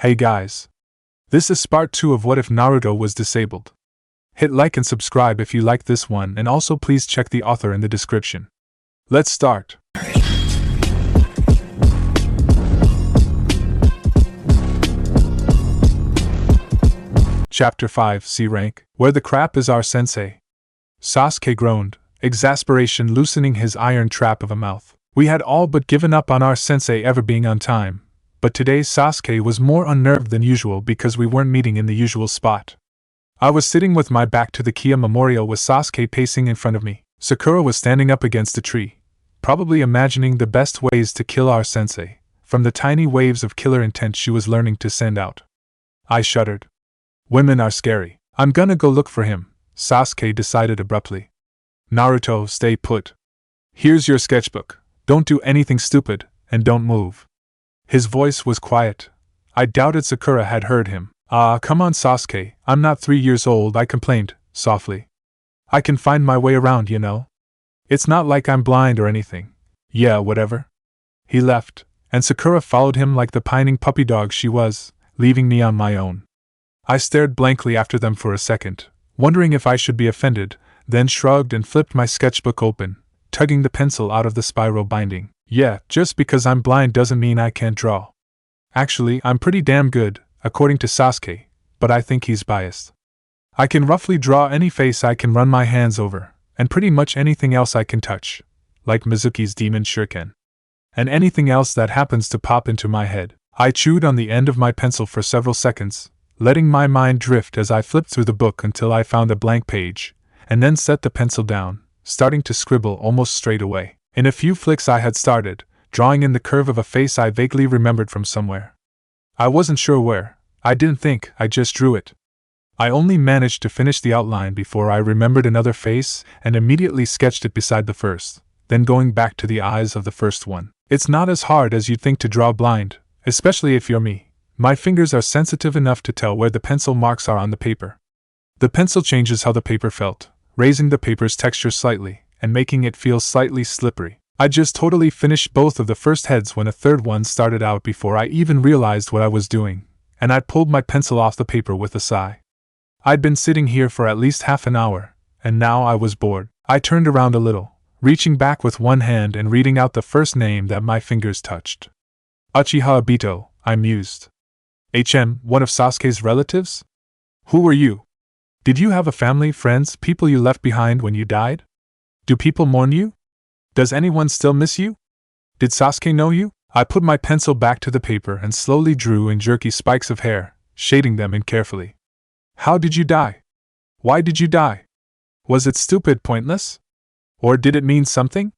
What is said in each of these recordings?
Hey guys. This is part 2 of What If Naruto Was Disabled. Hit like and subscribe if you like this one, and also please check the author in the description. Let's start. Chapter 5, C Rank, Where the Crap Is Our Sensei. Sasuke groaned, exasperation loosening his iron trap of a mouth. We had all but given up on our sensei ever being on time, but today Sasuke was more unnerved than usual because we weren't meeting in the usual spot. I was sitting with my back to the Kia Memorial with Sasuke pacing in front of me. Sakura was standing up against a tree, probably imagining the best ways to kill our sensei, from the tiny waves of killer intent she was learning to send out. I shuddered. Women are scary. I'm gonna go look for him, Sasuke decided abruptly. Naruto, stay put. Here's your sketchbook. Don't do anything stupid, and don't move. His voice was quiet. I doubted Sakura had heard him. Come on Sasuke, I'm not 3 years old, I complained, softly. I can find my way around, you know. It's not like I'm blind or anything. Yeah, whatever. He left, and Sakura followed him like the pining puppy dog she was, leaving me on my own. I stared blankly after them for a second, wondering if I should be offended, then shrugged and flipped my sketchbook open, tugging the pencil out of the spiral binding. Yeah, just because I'm blind doesn't mean I can't draw. Actually, I'm pretty damn good, according to Sasuke, but I think he's biased. I can roughly draw any face I can run my hands over, and pretty much anything else I can touch, like Mizuki's demon shuriken. And anything else that happens to pop into my head. I chewed on the end of my pencil for several seconds, letting my mind drift as I flipped through the book until I found a blank page, and then set the pencil down, starting to scribble almost straight away. In a few flicks I had started, drawing in the curve of a face I vaguely remembered from somewhere. I wasn't sure where. I didn't think, I just drew it. I only managed to finish the outline before I remembered another face and immediately sketched it beside the first, then going back to the eyes of the first one. It's not as hard as you'd think to draw blind, especially if you're me. My fingers are sensitive enough to tell where the pencil marks are on the paper. The pencil changes how the paper felt, raising the paper's texture slightly, and making it feel slightly slippery. I just totally finished both of the first heads when a third one started out before I even realized what I was doing, and I pulled my pencil off the paper with a sigh. I'd been sitting here for at least half an hour, and now I was bored. I turned around a little, reaching back with one hand and reading out the first name that my fingers touched. Uchiha Obito, I mused. One of Sasuke's relatives? Who were you? Did you have a family, friends, people you left behind when you died? Do people mourn you? Does anyone still miss you? Did Sasuke know you? I put my pencil back to the paper and slowly drew in jerky spikes of hair, shading them in carefully. How did you die? Why did you die? Was it stupid, pointless? Or did it mean something?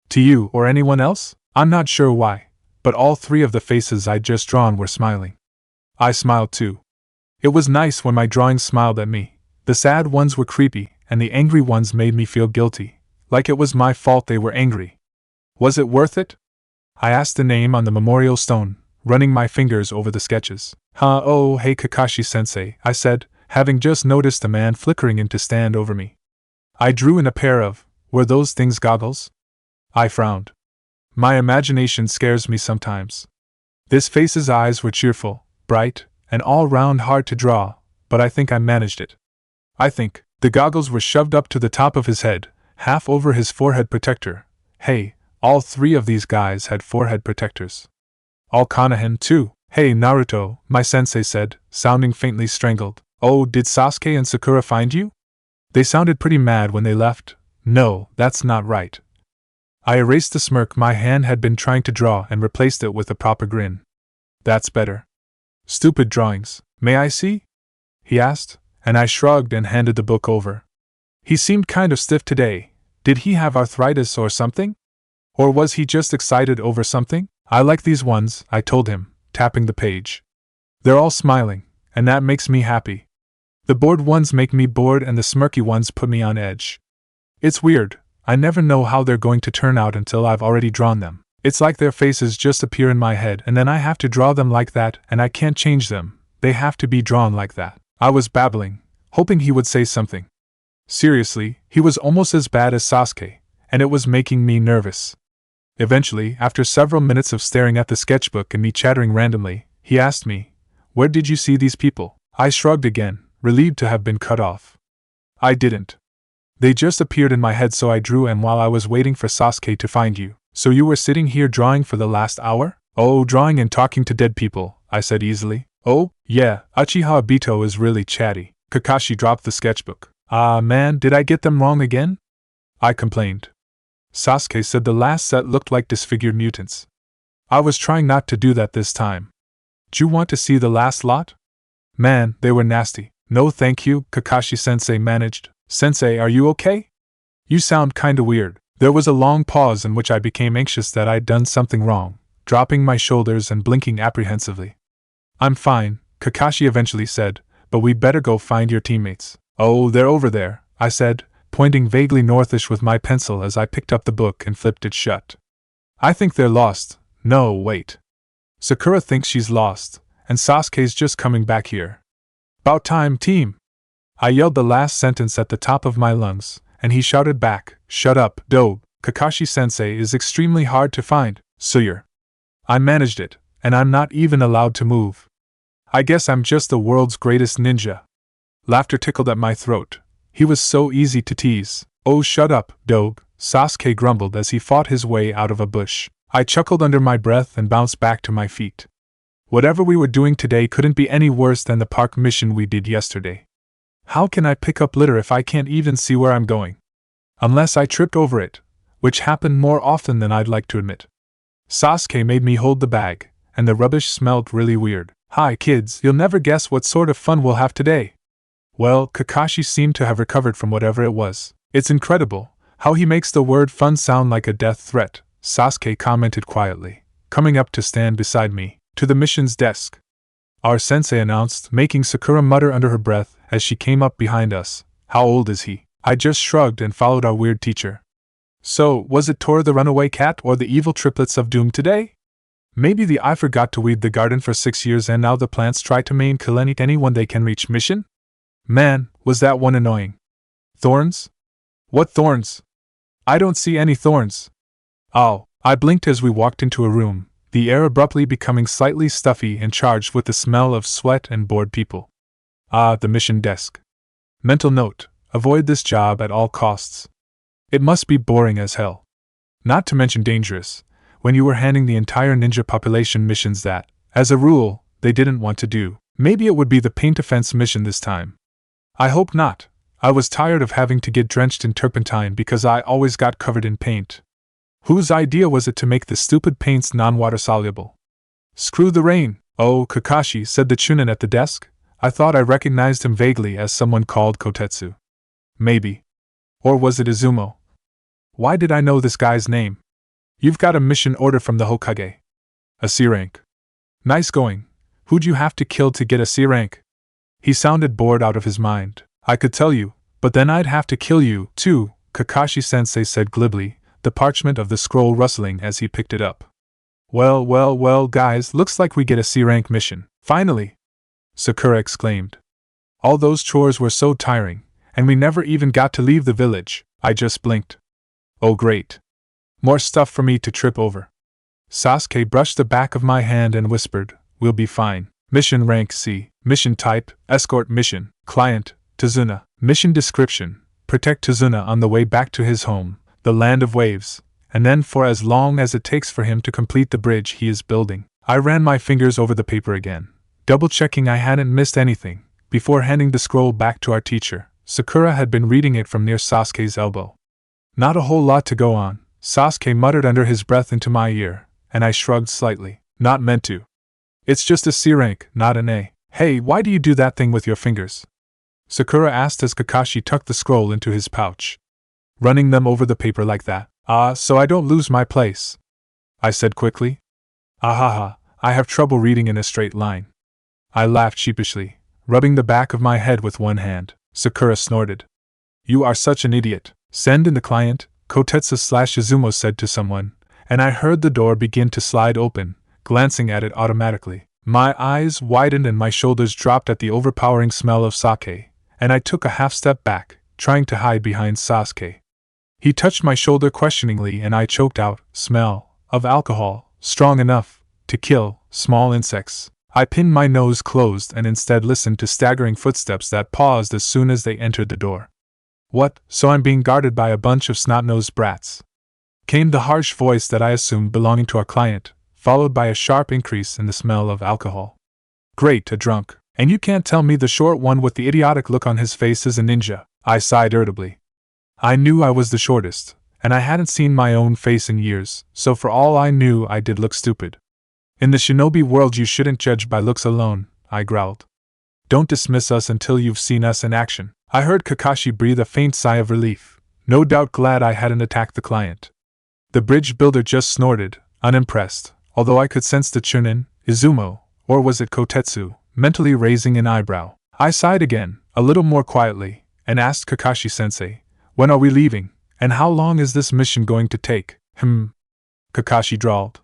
To you or anyone else? I'm not sure why, but all three of the faces I'd just drawn were smiling. I smiled too. It was nice when my drawings smiled at me. The sad ones were creepy, and the angry ones made me feel guilty, like it was my fault they were angry. Was it worth it? I asked the name on the memorial stone, running my fingers over the sketches. Oh, hey Kakashi-sensei, I said, having just noticed a man flickering in to stand over me. I drew in a pair of, were those things goggles? I frowned. My imagination scares me sometimes. This face's eyes were cheerful, bright, and all round hard to draw, but I think I managed it. I think. The goggles were shoved up to the top of his head, half over his forehead protector. Hey, all three of these guys had forehead protectors. All Konohan too. Hey Naruto, my sensei said, sounding faintly strangled. Oh, did Sasuke and Sakura find you? They sounded pretty mad when they left. No, that's not right. I erased the smirk my hand had been trying to draw and replaced it with a proper grin. That's better. Stupid drawings, may I see? He asked, and I shrugged and handed the book over. He seemed kind of stiff today. Did he have arthritis or something? Or was he just excited over something? I like these ones, I told him, tapping the page. They're all smiling, and that makes me happy. The bored ones make me bored and the smirky ones put me on edge. It's weird, I never know how they're going to turn out until I've already drawn them. It's like their faces just appear in my head and then I have to draw them like that and I can't change them, they have to be drawn like that. I was babbling, hoping he would say something. Seriously, he was almost as bad as Sasuke, and it was making me nervous. Eventually, after several minutes of staring at the sketchbook and me chattering randomly, he asked me, Where did you see these people? I shrugged again, relieved to have been cut off. I didn't. They just appeared in my head, so I drew, and while I was waiting for Sasuke to find you. So you were sitting here drawing for the last hour? Oh, drawing and talking to dead people, I said easily. Oh, yeah, Uchiha Obito is really chatty. Kakashi dropped the sketchbook. Ah man, did I get them wrong again? I complained. Sasuke said the last set looked like disfigured mutants. I was trying not to do that this time. Do you want to see the last lot? Man, they were nasty. No thank you, Kakashi-sensei managed. Sensei, are you okay? You sound kinda weird. There was a long pause in which I became anxious that I'd done something wrong, dropping my shoulders and blinking apprehensively. I'm fine, Kakashi eventually said, but we'd better go find your teammates. Oh, they're over there, I said, pointing vaguely northish with my pencil as I picked up the book and flipped it shut. I think they're lost. No, wait. Sakura thinks she's lost, and Sasuke's just coming back here. About time, team! I yelled the last sentence at the top of my lungs, and he shouted back, Shut up, dope. Kakashi-sensei is extremely hard to find, Suyer. I managed it, and I'm not even allowed to move. I guess I'm just the world's greatest ninja. Laughter tickled at my throat. He was so easy to tease. Oh, shut up, dope, Sasuke grumbled as he fought his way out of a bush. I chuckled under my breath and bounced back to my feet. Whatever we were doing today couldn't be any worse than the park mission we did yesterday. How can I pick up litter if I can't even see where I'm going? Unless I tripped over it, which happened more often than I'd like to admit. Sasuke made me hold the bag, and the rubbish smelled really weird. Hi kids, you'll never guess what sort of fun we'll have today. Well, Kakashi seemed to have recovered from whatever it was. It's incredible how he makes the word fun sound like a death threat, Sasuke commented quietly, coming up to stand beside me, to the mission's desk. Our sensei announced, making Sakura mutter under her breath as she came up behind us. How old is he? I just shrugged and followed our weird teacher. So, was it Tor the runaway cat or the evil triplets of doom today? Maybe the I forgot to weed the garden for 6 years and now the plants try to maim kill anyone they can reach mission? Man, was that one annoying. Thorns? What thorns? I don't see any thorns. Oh, I blinked as we walked into a room, the air abruptly becoming slightly stuffy and charged with the smell of sweat and bored people. Ah, the mission desk. Mental note, avoid this job at all costs. It must be boring as hell. Not to mention dangerous, when you were handing the entire ninja population missions that, as a rule, they didn't want to do. Maybe it would be the paint offense mission this time. I hope not. I was tired of having to get drenched in turpentine because I always got covered in paint. Whose idea was it to make the stupid paints non-water soluble? Screw the rain. Oh, Kakashi, said the Chunin at the desk. I thought I recognized him vaguely as someone called Kotetsu. Maybe. Or was it Izumo? Why did I know this guy's name? You've got a mission order from the Hokage. A C rank. Nice going. Who'd you have to kill to get a C rank? He sounded bored out of his mind. I could tell you, but then I'd have to kill you, too, Kakashi-sensei said glibly, the parchment of the scroll rustling as he picked it up. Well, guys, looks like we get a C rank mission. Finally! Sakura exclaimed. All those chores were so tiring, and we never even got to leave the village. I just blinked. Oh great. More stuff for me to trip over. Sasuke brushed the back of my hand and whispered, We'll be fine. Mission rank C. Mission type, escort mission. Client, Tazuna. Mission description, protect Tazuna on the way back to his home, the land of waves, and then for as long as it takes for him to complete the bridge he is building. I ran my fingers over the paper again, double-checking I hadn't missed anything, before handing the scroll back to our teacher. Sakura had been reading it from near Sasuke's elbow. Not a whole lot to go on, Sasuke muttered under his breath into my ear, and I shrugged slightly. Not meant to. It's just a C rank, not an A. Hey, why do you do that thing with your fingers? Sakura asked as Kakashi tucked the scroll into his pouch. Running them over the paper like that. Ah, so I don't lose my place, I said quickly. Ahaha, I have trouble reading in a straight line. I laughed sheepishly, rubbing the back of my head with one hand. Sakura snorted. You are such an idiot. Send in the client, Kotetsu/Izumo said to someone, and I heard the door begin to slide open, glancing at it automatically. My eyes widened and my shoulders dropped at the overpowering smell of sake, and I took a half step back, trying to hide behind Sasuke. He touched my shoulder questioningly and I choked out, smell of alcohol, strong enough to kill small insects. I pinned my nose closed and instead listened to staggering footsteps that paused as soon as they entered the door. What, so I'm being guarded by a bunch of snot-nosed brats? Came the harsh voice that I assumed belonging to our client, followed by a sharp increase in the smell of alcohol. Great, a drunk. And you can't tell me the short one with the idiotic look on his face is a ninja, I sighed irritably. I knew I was the shortest, and I hadn't seen my own face in years, so for all I knew I did look stupid. In the shinobi world you shouldn't judge by looks alone, I growled. Don't dismiss us until you've seen us in action. I heard Kakashi breathe a faint sigh of relief, no doubt glad I hadn't attacked the client. The bridge builder just snorted, unimpressed, although I could sense the Chunin, Izumo, or was it Kotetsu, mentally raising an eyebrow. I sighed again, a little more quietly, and asked Kakashi-sensei, when are we leaving, and how long is this mission going to take? Kakashi drawled.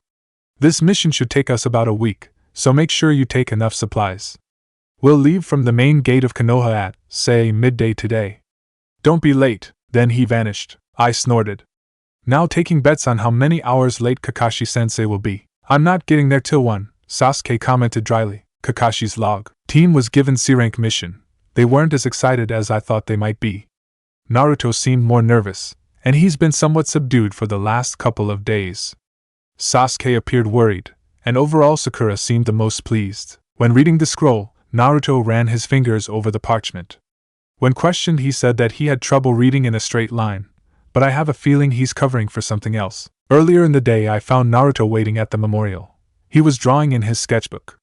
This mission should take us about a week, so make sure you take enough supplies. We'll leave from the main gate of Konoha at, say, midday today. Don't be late. Then he vanished. I snorted. Now taking bets on how many hours late Kakashi-sensei will be. I'm not getting there till 1, Sasuke commented dryly. Kakashi's log. Team was given C-rank mission. They weren't as excited as I thought they might be. Naruto seemed more nervous, and he's been somewhat subdued for the last couple of days. Sasuke appeared worried, and overall Sakura seemed the most pleased. When reading the scroll, Naruto ran his fingers over the parchment. When questioned, he said that he had trouble reading in a straight line, but I have a feeling he's covering for something else. Earlier in the day I found Naruto waiting at the memorial. He was drawing in his sketchbook.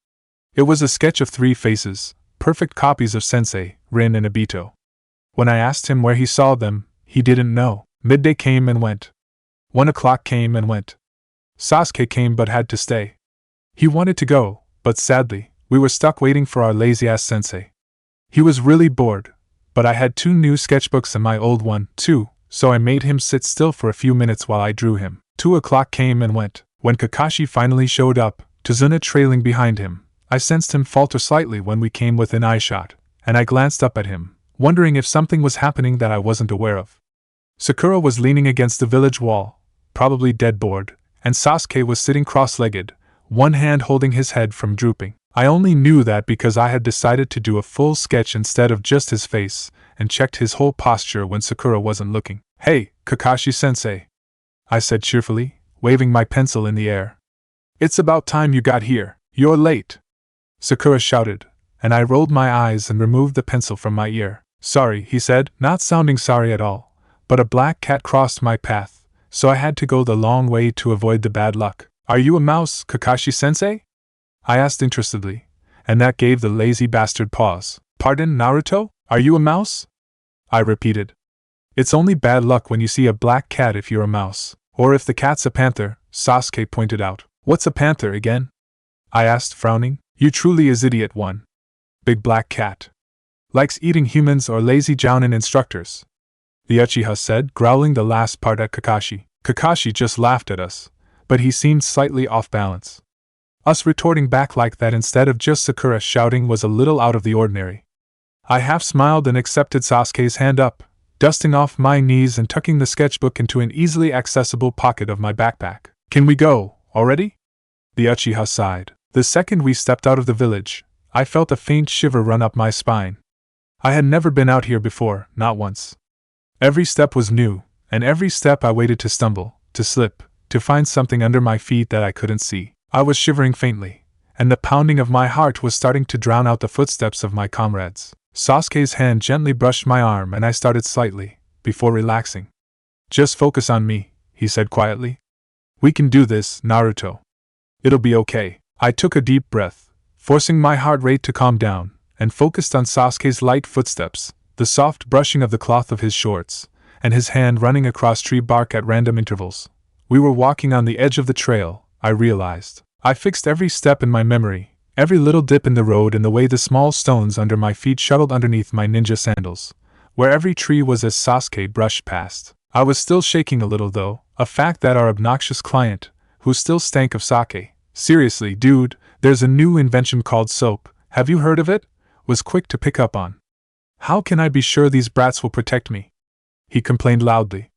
It was a sketch of 3 faces, perfect copies of Sensei, Rin and Obito. When I asked him where he saw them, he didn't know. Midday came and went. 1 o'clock came and went. Sasuke came but had to stay. He wanted to go, but sadly, we were stuck waiting for our lazy-ass sensei. He was really bored, but I had 2 new sketchbooks and my old one, too, so I made him sit still for a few minutes while I drew him. 2 o'clock came and went. When Kakashi finally showed up, Tazuna trailing behind him, I sensed him falter slightly when we came within eyeshot, and I glanced up at him, wondering if something was happening that I wasn't aware of. Sakura was leaning against the village wall, probably dead bored, and Sasuke was sitting cross-legged, one hand holding his head from drooping. I only knew that because I had decided to do a full sketch instead of just his face, and checked his whole posture when Sakura wasn't looking. "Hey, Kakashi-sensei," I said cheerfully, waving my pencil in the air. "It's about time you got here. You're late," Sakura shouted, and I rolled my eyes and removed the pencil from my ear. "Sorry," he said, not sounding sorry at all, "but a black cat crossed my path, so I had to go the long way to avoid the bad luck." "Are you a mouse, Kakashi-sensei?" I asked interestedly, and that gave the lazy bastard pause. "Pardon, Naruto? Are you a mouse?" I repeated. "It's only bad luck when you see a black cat if you're a mouse. Or if the cat's a panther," Sasuke pointed out. "What's a panther again?" I asked, frowning. "You truly is idiot one. Big black cat. Likes eating humans or lazy jounin instructors," the Uchiha said, growling the last part at Kakashi. Kakashi just laughed at us, but he seemed slightly off balance. Us retorting back like that instead of just Sakura shouting was a little out of the ordinary. I half smiled and accepted Sasuke's hand up, dusting off my knees and tucking the sketchbook into an easily accessible pocket of my backpack. "Can we go, already?" the Uchiha sighed. The second we stepped out of the village, I felt a faint shiver run up my spine. I had never been out here before, not once. Every step was new, and every step I waited to stumble, to slip, to find something under my feet that I couldn't see. I was shivering faintly, and the pounding of my heart was starting to drown out the footsteps of my comrades. Sasuke's hand gently brushed my arm and I started slightly, before relaxing. "Just focus on me," he said quietly. "We can do this, Naruto. It'll be okay." I took a deep breath, forcing my heart rate to calm down, and focused on Sasuke's light footsteps, the soft brushing of the cloth of his shorts, and his hand running across tree bark at random intervals. We were walking on the edge of the trail, I realized. I fixed every step in my memory, every little dip in the road and the way the small stones under my feet shuttled underneath my ninja sandals, where every tree was as Sasuke brushed past. I was still shaking a little though, a fact that our obnoxious client, who still stank of sake, "Seriously, dude, there's a new invention called soap, have you heard of it?" was quick to pick up on. "How can I be sure these brats will protect me?" he complained loudly.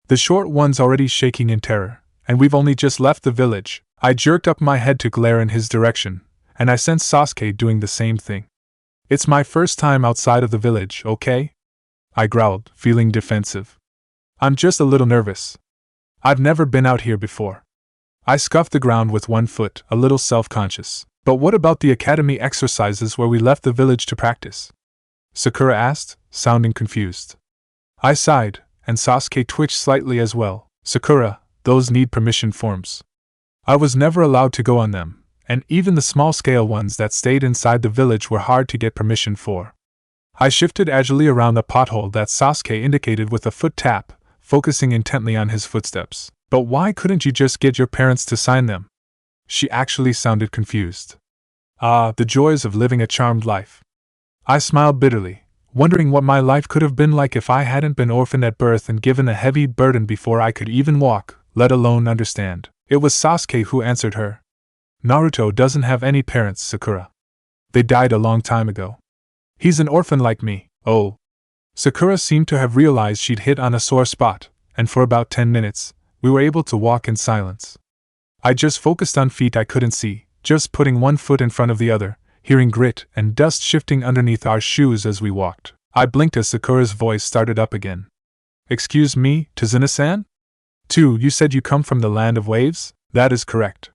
"The short one's already shaking in terror, and we've only just left the village." I jerked up my head to glare in his direction, and I sensed Sasuke doing the same thing. It's my first time outside of the village, okay? I growled, feeling defensive. I'm just a little nervous. I've never been out here before. I scuffed the ground with one foot, a little self-conscious. But what about the academy exercises where we left the village to practice? Sakura asked, sounding confused. I sighed, and Sasuke twitched slightly as well. Sakura, those need permission forms. I was never allowed to go on them, and even the small-scale ones that stayed inside the village were hard to get permission for. I shifted agilely around the pothole that Sasuke indicated with a foot tap, focusing intently on his footsteps. But why couldn't you just get your parents to sign them? She actually sounded confused. Ah, the joys of living a charmed life. I smiled bitterly, wondering what my life could have been like if I hadn't been orphaned at birth and given a heavy burden before I could even walk, let alone understand. It was Sasuke who answered her. Naruto doesn't have any parents, Sakura. They died a long time ago. He's an orphan like me. Oh. Sakura seemed to have realized she'd hit on a sore spot, and for about 10 minutes, we were able to walk in silence. I just focused on feet I couldn't see, just putting one foot in front of the other, hearing grit and dust shifting underneath our shoes as we walked. I blinked as Sakura's voice started up again. Excuse me, Tazuna-san? 2. You said you come from the Land of Waves? That is correct.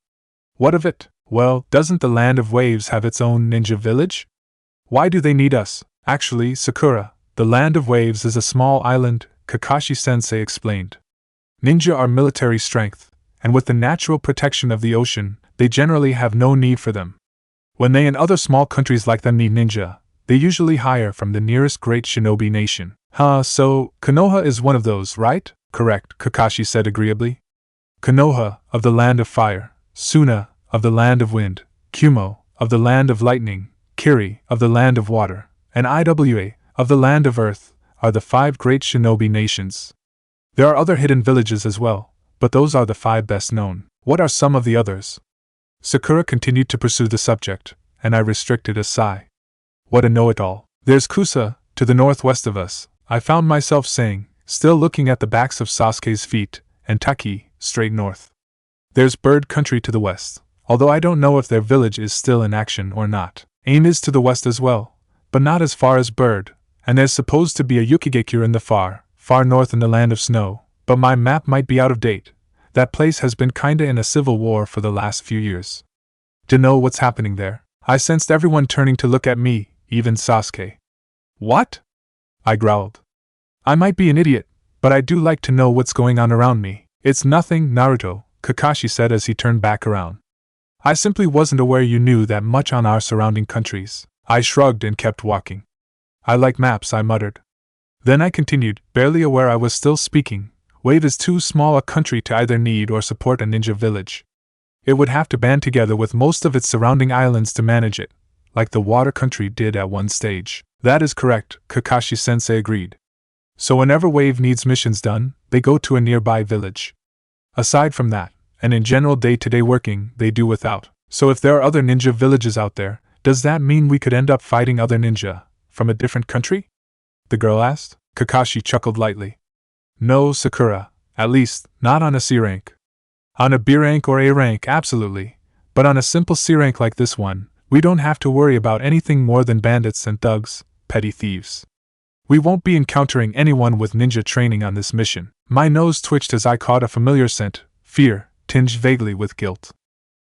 What of it? Well, doesn't the Land of Waves have its own ninja village? Why do they need us? Actually, Sakura, the Land of Waves is a small island, Kakashi-sensei explained. Ninja are military strength, and with the natural protection of the ocean, they generally have no need for them. When they and other small countries like them need ninja, they usually hire from the nearest great shinobi nation. So, Konoha is one of those, right? Correct, Kakashi said agreeably. Konoha, of the Land of Fire, Suna, of the Land of Wind, Kumo, of the Land of Lightning, Kiri, of the Land of Water, and Iwa, of the Land of Earth, are the 5 great shinobi nations. There are other hidden villages as well, but those are the 5 best known. What are some of the others? Sakura continued to pursue the subject, and I restricted a sigh. What a know-it-all. There's Kusa, to the northwest of us, I found myself saying, still looking at the backs of Sasuke's feet, and Taki, straight north. There's Bird Country to the west, although I don't know if their village is still in action or not. Ain is to the west as well, but not as far as Bird, and there's supposed to be a Yukigekure in the far north in the Land of Snow, but my map might be out of date. That place has been kinda in a civil war for the last few years. To know what's happening there, I sensed everyone turning to look at me, even Sasuke. What? I growled. I might be an idiot, but I do like to know what's going on around me. It's nothing, Naruto, Kakashi said as he turned back around. I simply wasn't aware you knew that much on our surrounding countries. I shrugged and kept walking. I like maps, I muttered. Then I continued, barely aware I was still speaking. Wave is too small a country to either need or support a ninja village. It would have to band together with most of its surrounding islands to manage it, like the Water Country did at one stage. That is correct, Kakashi-sensei agreed. So whenever Wave needs missions done, they go to a nearby village. Aside from that, and in general day-to-day working, they do without. So if there are other ninja villages out there, does that mean we could end up fighting other ninja from a different country? The girl asked. Kakashi chuckled lightly. No, Sakura, at least, not on a C rank. On a B rank or A rank, absolutely, but on a simple C rank like this one, we don't have to worry about anything more than bandits and thugs, petty thieves. We won't be encountering anyone with ninja training on this mission. My nose twitched as I caught a familiar scent, fear, tinged vaguely with guilt.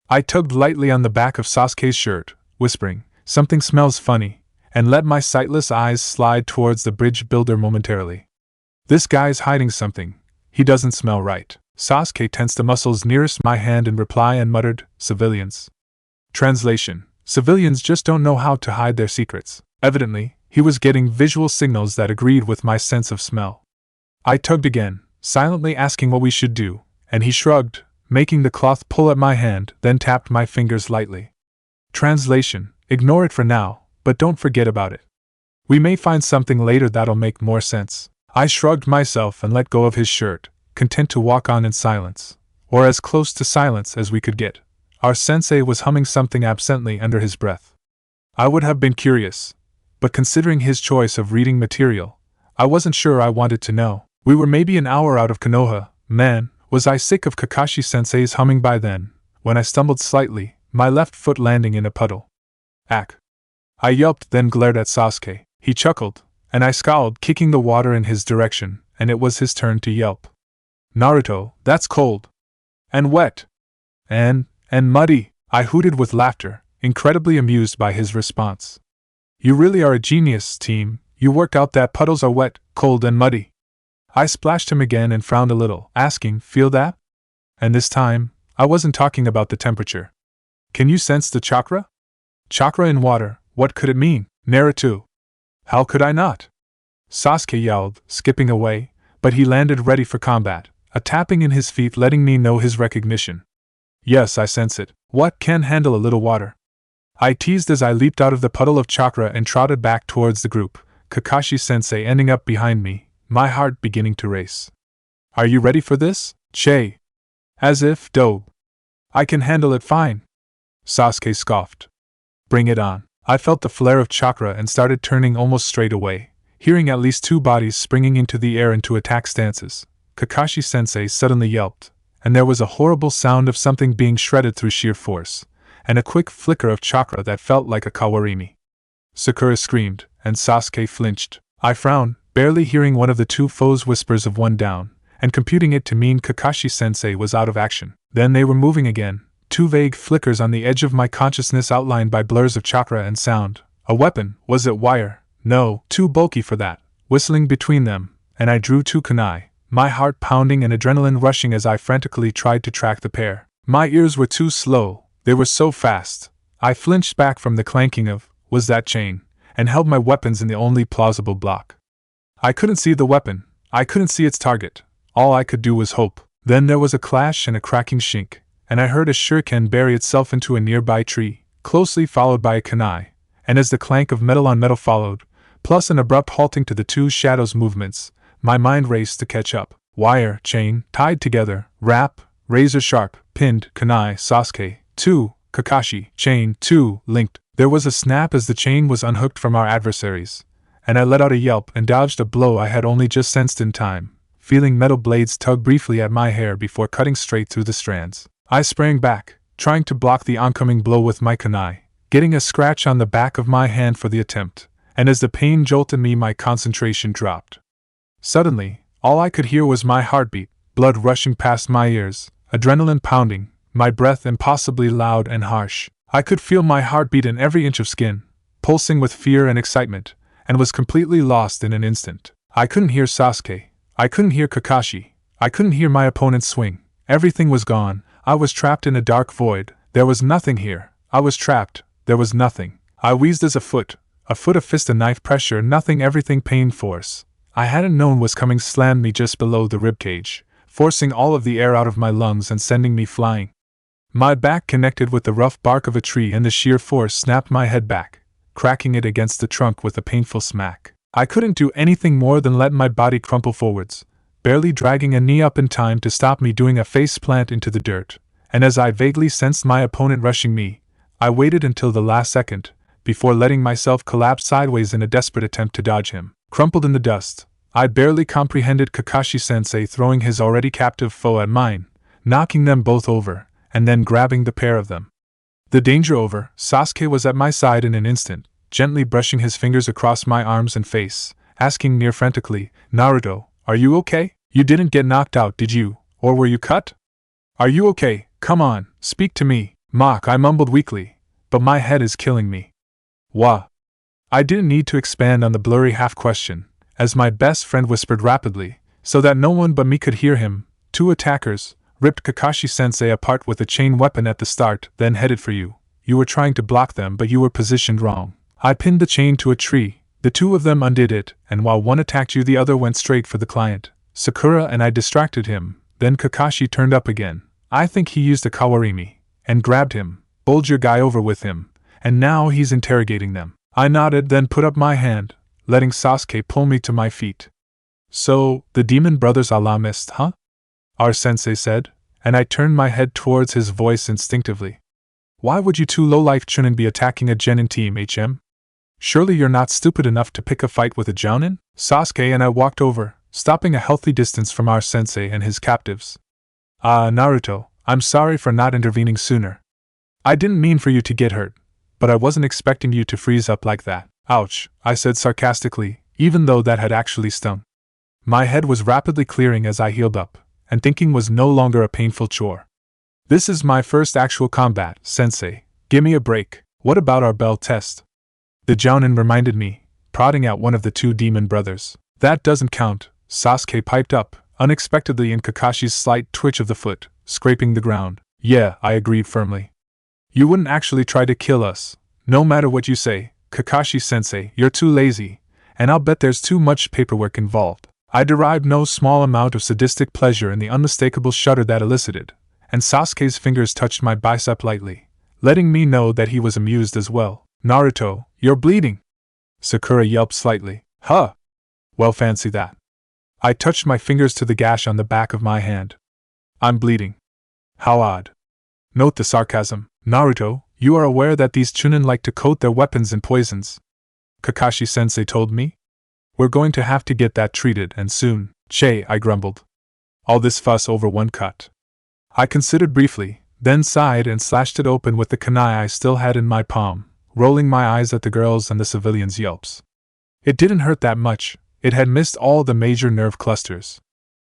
I tugged lightly on the back of Sasuke's shirt, whispering, "Something smells funny," and let my sightless eyes slide towards the bridge builder momentarily. This guy's hiding something. He doesn't smell right. Sasuke tensed the muscles nearest my hand in reply and muttered, "Civilians." Translation: civilians just don't know how to hide their secrets. Evidently, he was getting visual signals that agreed with my sense of smell. I tugged again, silently asking what we should do, and he shrugged, making the cloth pull at my hand, then tapped my fingers lightly. Translation: ignore it for now, but don't forget about it. We may find something later that'll make more sense. I shrugged myself and let go of his shirt, content to walk on in silence, or as close to silence as we could get. Our sensei was humming something absently under his breath. I would have been curious, but considering his choice of reading material, I wasn't sure I wanted to know. We were maybe an hour out of Konoha. Man, was I sick of Kakashi-sensei's humming by then, when I stumbled slightly, my left foot landing in a puddle. Ack! I yelped, then glared at Sasuke. He chuckled, and I scowled, kicking the water in his direction, and it was his turn to yelp. Naruto, that's cold. And wet. And muddy, I hooted with laughter, incredibly amused by his response. You really are a genius, team. You worked out that puddles are wet, cold, and muddy. I splashed him again and frowned a little, asking, feel that? And this time, I wasn't talking about the temperature. Can you sense the chakra? Chakra in water, what could it mean, Naruto? How could I not? Sasuke yelled, skipping away, but he landed ready for combat, a tapping in his feet letting me know his recognition. Yes, I sense it. What can handle a little water? I teased as I leaped out of the puddle of chakra and trotted back towards the group, Kakashi-sensei ending up behind me, my heart beginning to race. Are you ready for this, Che? As if, dope. I can handle it fine. Sasuke scoffed. Bring it on. I felt the flare of chakra and started turning almost straight away, hearing at least two bodies springing into the air into attack stances. Kakashi-sensei suddenly yelped, and there was a horrible sound of something being shredded through sheer force, and a quick flicker of chakra that felt like a kawarimi. Sakura screamed, and Sasuke flinched. I frowned, barely hearing one of the two foes' whispers of one down, and computing it to mean Kakashi-sensei was out of action. Then they were moving again, two vague flickers on the edge of my consciousness outlined by blurs of chakra and sound. A weapon, was it wire? No, too bulky for that. Whistling between them, and I drew two kunai, my heart pounding and adrenaline rushing as I frantically tried to track the pair. My ears were too slow, they were so fast. I flinched back from the clanking of, was that chain, and held my weapons in the only plausible block. I couldn't see the weapon, I couldn't see its target, all I could do was hope. Then there was a clash and a cracking shink, and I heard a shuriken bury itself into a nearby tree, closely followed by a kunai, and as the clank of metal on metal followed, plus an abrupt halting to the two shadows' movements, my mind raced to catch up. Wire, chain, tied together, wrap, razor sharp, pinned, kunai, Sasuke, 2, Kakashi, chain, 2, linked. There was a snap as the chain was unhooked from our adversaries, and I let out a yelp and dodged a blow I had only just sensed in time, feeling metal blades tug briefly at my hair before cutting straight through the strands. I sprang back, trying to block the oncoming blow with my kunai, getting a scratch on the back of my hand for the attempt, and as the pain jolted me my concentration dropped. Suddenly, all I could hear was my heartbeat, blood rushing past my ears, adrenaline pounding, my breath impossibly loud and harsh. I could feel my heartbeat in every inch of skin, pulsing with fear and excitement, and was completely lost in an instant. I couldn't hear Sasuke, I couldn't hear Kakashi, I couldn't hear my opponent swing. Everything was gone, I was trapped in a dark void, there was nothing here, I was trapped, there was nothing. I wheezed as a foot, a fist, a knife pressure, nothing, everything pain force I hadn't known was coming slammed me just below the ribcage, forcing all of the air out of my lungs and sending me flying. My back connected with the rough bark of a tree and the sheer force snapped my head back, cracking it against the trunk with a painful smack. I couldn't do anything more than let my body crumple forwards, barely dragging a knee up in time to stop me doing a face plant into the dirt, and as I vaguely sensed my opponent rushing me, I waited until the last second, before letting myself collapse sideways in a desperate attempt to dodge him. Crumpled in the dust, I barely comprehended Kakashi-sensei throwing his already captive foe at mine, knocking them both over, and then grabbing the pair of them. The danger over, Sasuke was at my side in an instant, gently brushing his fingers across my arms and face, asking near frantically, Naruto, are you okay? You didn't get knocked out, did you? Or were you cut? Are you okay? Come on, speak to me. Mock, I mumbled weakly, but my head is killing me. Wah. I didn't need to expand on the blurry half-question, as my best friend whispered rapidly, so that no one but me could hear him. 2 attackers ripped Kakashi-sensei apart with a chain weapon at the start, then headed for you. You were trying to block them, but you were positioned wrong. I pinned the chain to a tree, the 2 of them undid it, and while one attacked you the other went straight for the client. Sakura and I distracted him, then Kakashi turned up again. I think he used a kawarimi, and grabbed him, bowled your guy over with him, and now he's interrogating them. I nodded, then put up my hand, letting Sasuke pull me to my feet. So, the demon brothers Allah missed, huh? Our sensei said, and I turned my head towards his voice instinctively. Why would you 2 low-life chunin be attacking a genin team, HM? Surely you're not stupid enough to pick a fight with a jounin? Sasuke and I walked over, stopping a healthy distance from our sensei and his captives. Naruto, I'm sorry for not intervening sooner. I didn't mean for you to get hurt. But I wasn't expecting you to freeze up like that. Ouch, I said sarcastically, even though that had actually stung. My head was rapidly clearing as I healed up, and thinking was no longer a painful chore. This is my first actual combat, sensei. Give me a break. What about our bell test? The Jounin reminded me, prodding at one of the two demon brothers. That doesn't count, Sasuke piped up, unexpectedly in Kakashi's slight twitch of the foot, scraping the ground. Yeah, I agreed firmly. You wouldn't actually try to kill us. No matter what you say, Kakashi-sensei, you're too lazy, and I'll bet there's too much paperwork involved. I derived no small amount of sadistic pleasure in the unmistakable shudder that elicited, and Sasuke's fingers touched my bicep lightly, letting me know that he was amused as well. Naruto, you're bleeding! Sakura yelped slightly. Huh! Well, fancy that. I touched my fingers to the gash on the back of my hand. I'm bleeding. How odd. Note the sarcasm. Naruto, you are aware that these Chunin like to coat their weapons in poisons. Kakashi-sensei told me. We're going to have to get that treated, and soon. Che, I grumbled. All this fuss over one cut. I considered briefly, then sighed and slashed it open with the kunai I still had in my palm, rolling my eyes at the girls' and the civilians' yelps. It didn't hurt that much. It had missed all the major nerve clusters.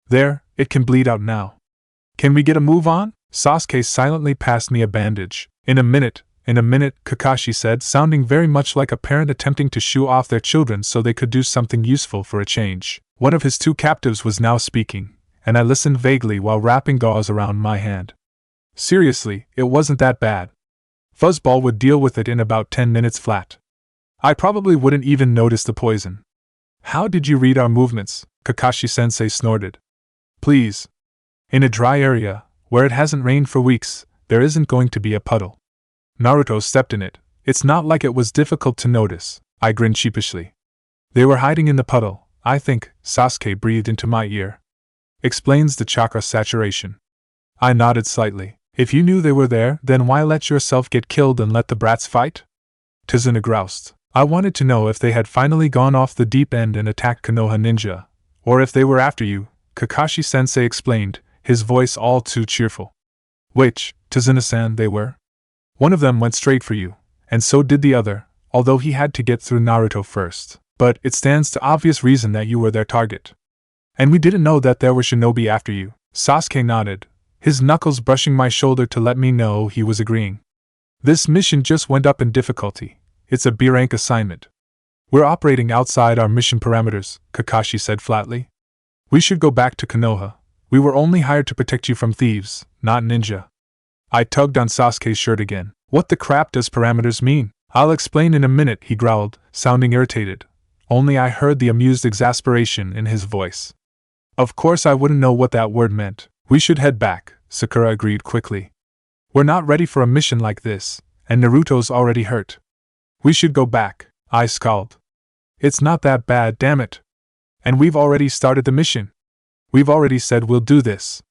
There, it can bleed out now. Can we get a move on? Sasuke silently passed me a bandage. In a minute, Kakashi said, sounding very much like a parent attempting to shoo off their children so they could do something useful for a change. One of his two captives was now speaking, and I listened vaguely while wrapping gauze around my hand. Seriously, it wasn't that bad. Fuzzball would deal with it in about 10 minutes flat. I probably wouldn't even notice the poison. How did you read our movements? Kakashi-sensei snorted. Please. In a dry area, where it hasn't rained for weeks, there isn't going to be a puddle. Naruto stepped in it. It's not like it was difficult to notice. I grinned sheepishly. They were hiding in the puddle, I think, Sasuke breathed into my ear. Explains the chakra saturation. I nodded slightly. If you knew they were there, then why let yourself get killed and let the brats fight? Tizuna groused. I wanted to know if they had finally gone off the deep end and attacked Konoha Ninja, or if they were after you, Kakashi-sensei explained, his voice all too cheerful. Which, Tizuna-san, they were? One of them went straight for you, and so did the other, although he had to get through Naruto first. But it stands to obvious reason that you were their target. And we didn't know that there were shinobi after you. Sasuke nodded, his knuckles brushing my shoulder to let me know he was agreeing. This mission just went up in difficulty. It's a B-rank assignment. We're operating outside our mission parameters, Kakashi said flatly. We should go back to Konoha. We were only hired to protect you from thieves, not ninja. I tugged on Sasuke's shirt again. What the crap does parameters mean? I'll explain in a minute, he growled, sounding irritated. Only I heard the amused exasperation in his voice. Of course I wouldn't know what that word meant. We should head back, Sakura agreed quickly. We're not ready for a mission like this, and Naruto's already hurt. We should go back, I scowled. It's not that bad, damn it. And we've already started the mission. We've already said we'll do this.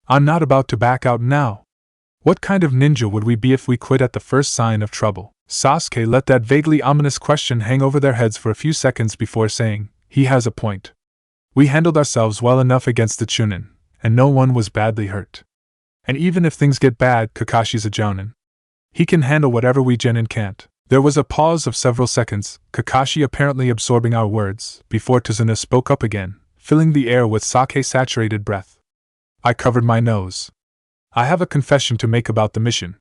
I'm not about to back out now. What kind of ninja would we be if we quit at the first sign of trouble? Sasuke let that vaguely ominous question hang over their heads for a few seconds before saying, he has a point. We handled ourselves well enough against the Chunin, and no one was badly hurt. And even if things get bad, Kakashi's a jounin. He can handle whatever we genin can't. There was a pause of several seconds, Kakashi apparently absorbing our words, before Tizuna spoke up again, filling the air with sake-saturated breath. I covered my nose. I have a confession to make about the mission.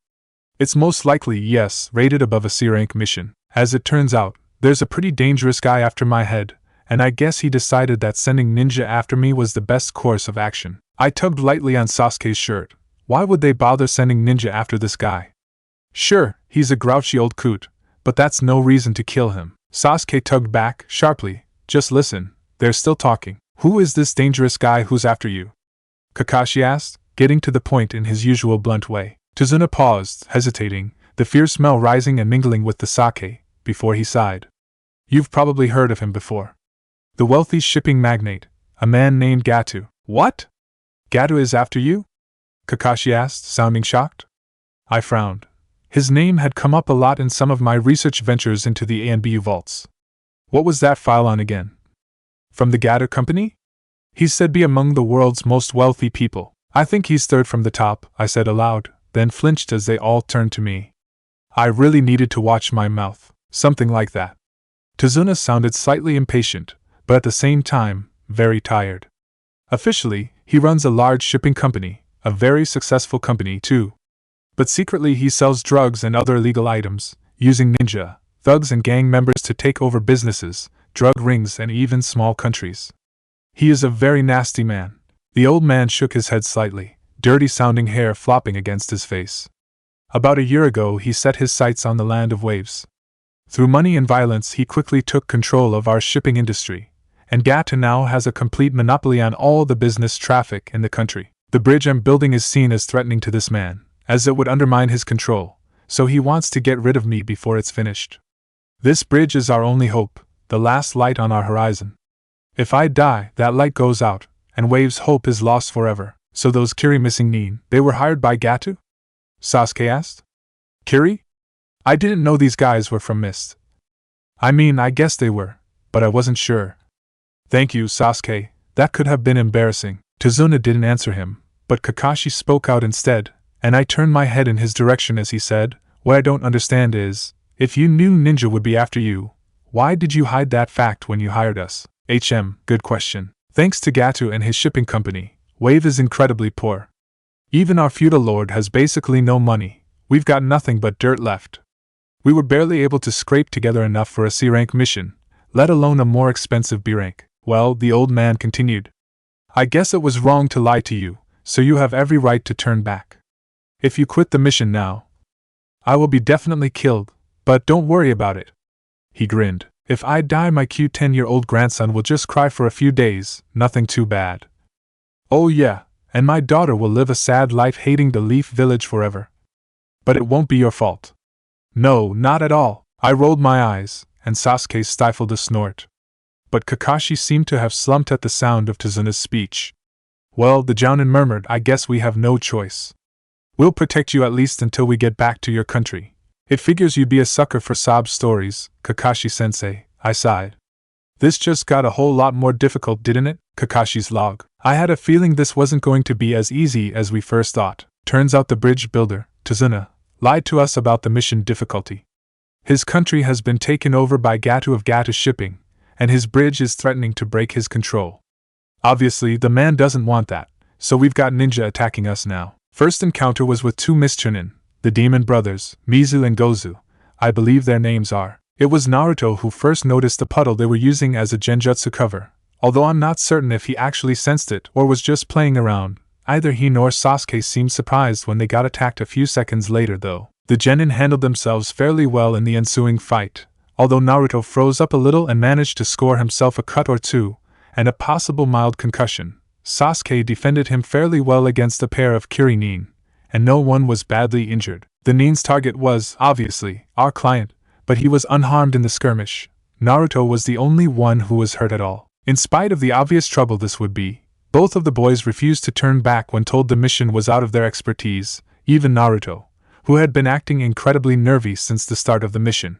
It's most likely, yes, rated above a C-rank mission. As it turns out, there's a pretty dangerous guy after my head, and I guess he decided that sending ninja after me was the best course of action. I tugged lightly on Sasuke's shirt. Why would they bother sending ninja after this guy? Sure, he's a grouchy old coot, but that's no reason to kill him. Sasuke tugged back, sharply. Just listen, they're still talking. Who is this dangerous guy who's after you? Kakashi asked, getting to the point in his usual blunt way. Tizuna paused, hesitating, the fierce smell rising and mingling with the sake, before he sighed. You've probably heard of him before. The wealthy shipping magnate, a man named Gato. What? Gato is after you? Kakashi asked, sounding shocked. I frowned. His name had come up a lot in some of my research ventures into the ANBU vaults. What was that file on again? From the Gato Company? He said be among the world's most wealthy people. I think he's third from the top, I said aloud, then flinched as they all turned to me. I really needed to watch my mouth. Something like that. Tazuna sounded slightly impatient, but at the same time, very tired. Officially, he runs a large shipping company, a very successful company too. But secretly he sells drugs and other illegal items, using ninja, thugs and gang members to take over businesses, drug rings and even small countries. He is a very nasty man. The old man shook his head slightly, dirty-sounding hair flopping against his face. About a year ago he set his sights on the land of waves. Through money and violence he quickly took control of our shipping industry, and Gato now has a complete monopoly on all the business traffic in the country. The bridge I'm building is seen as threatening to this man, as it would undermine his control, so he wants to get rid of me before it's finished. This bridge is our only hope, the last light on our horizon. If I die, that light goes out, and Wave's hope is lost forever. So those Kiri missing Nin, they were hired by Gato? Sasuke asked. Kiri? I didn't know these guys were from Mist. I mean, I guess they were, but I wasn't sure. Thank you, Sasuke, that could have been embarrassing. Tazuna didn't answer him, but Kakashi spoke out instead, and I turned my head in his direction as he said, what I don't understand is, if you knew ninja would be after you, why did you hide that fact when you hired us? Good question. Thanks to Gato and his shipping company, Wave is incredibly poor. Even our feudal lord has basically no money. We've got nothing but dirt left. We were barely able to scrape together enough for a C-rank mission, let alone a more expensive B-rank. Well, the old man continued. I guess it was wrong to lie to you, so you have every right to turn back. If you quit the mission now, I will be definitely killed, but don't worry about it. He grinned. If I die, my cute 10-year-old grandson will just cry for a few days, nothing too bad. Oh yeah, and my daughter will live a sad life hating the Leaf Village forever. But it won't be your fault. No, not at all. I rolled my eyes, and Sasuke stifled a snort. But Kakashi seemed to have slumped at the sound of Tazuna's speech. Well, the Jounin murmured, I guess we have no choice. We'll protect you at least until we get back to your country. It figures you'd be a sucker for sob stories, Kakashi-sensei, I sighed. This just got a whole lot more difficult, didn't it? Kakashi's log. I had a feeling this wasn't going to be as easy as we first thought. Turns out the bridge builder, Tazuna, lied to us about the mission difficulty. His country has been taken over by Gato of Gato Shipping, and his bridge is threatening to break his control. Obviously, the man doesn't want that, so we've got ninja attacking us now. First encounter was with two Mist-Chunin, the demon brothers, Mizu and Gozu, I believe their names are. It was Naruto who first noticed the puddle they were using as a genjutsu cover, although I'm not certain if he actually sensed it or was just playing around. Either he nor Sasuke seemed surprised when they got attacked a few seconds later though. The genin handled themselves fairly well in the ensuing fight, although Naruto froze up a little and managed to score himself a cut or two, and a possible mild concussion. Sasuke defended him fairly well against a pair of Kiri Nin, and no one was badly injured. The Nin's target was, obviously, our client, but he was unharmed in the skirmish. Naruto was the only one who was hurt at all. In spite of the obvious trouble this would be, both of the boys refused to turn back when told the mission was out of their expertise, even Naruto, who had been acting incredibly nervy since the start of the mission.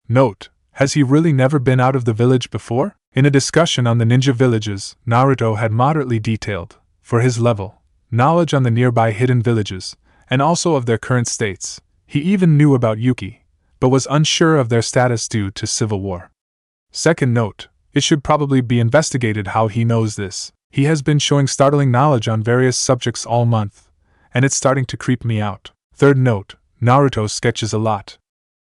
Note, has he really never been out of the village before? In a discussion on the ninja villages, Naruto had moderately detailed, for his level, knowledge on the nearby hidden villages, and also of their current states. He even knew about Yuki, but was unsure of their status due to civil war. Second note, it should probably be investigated how he knows this. He has been showing startling knowledge on various subjects all month, and it's starting to creep me out. Third note, Naruto sketches a lot.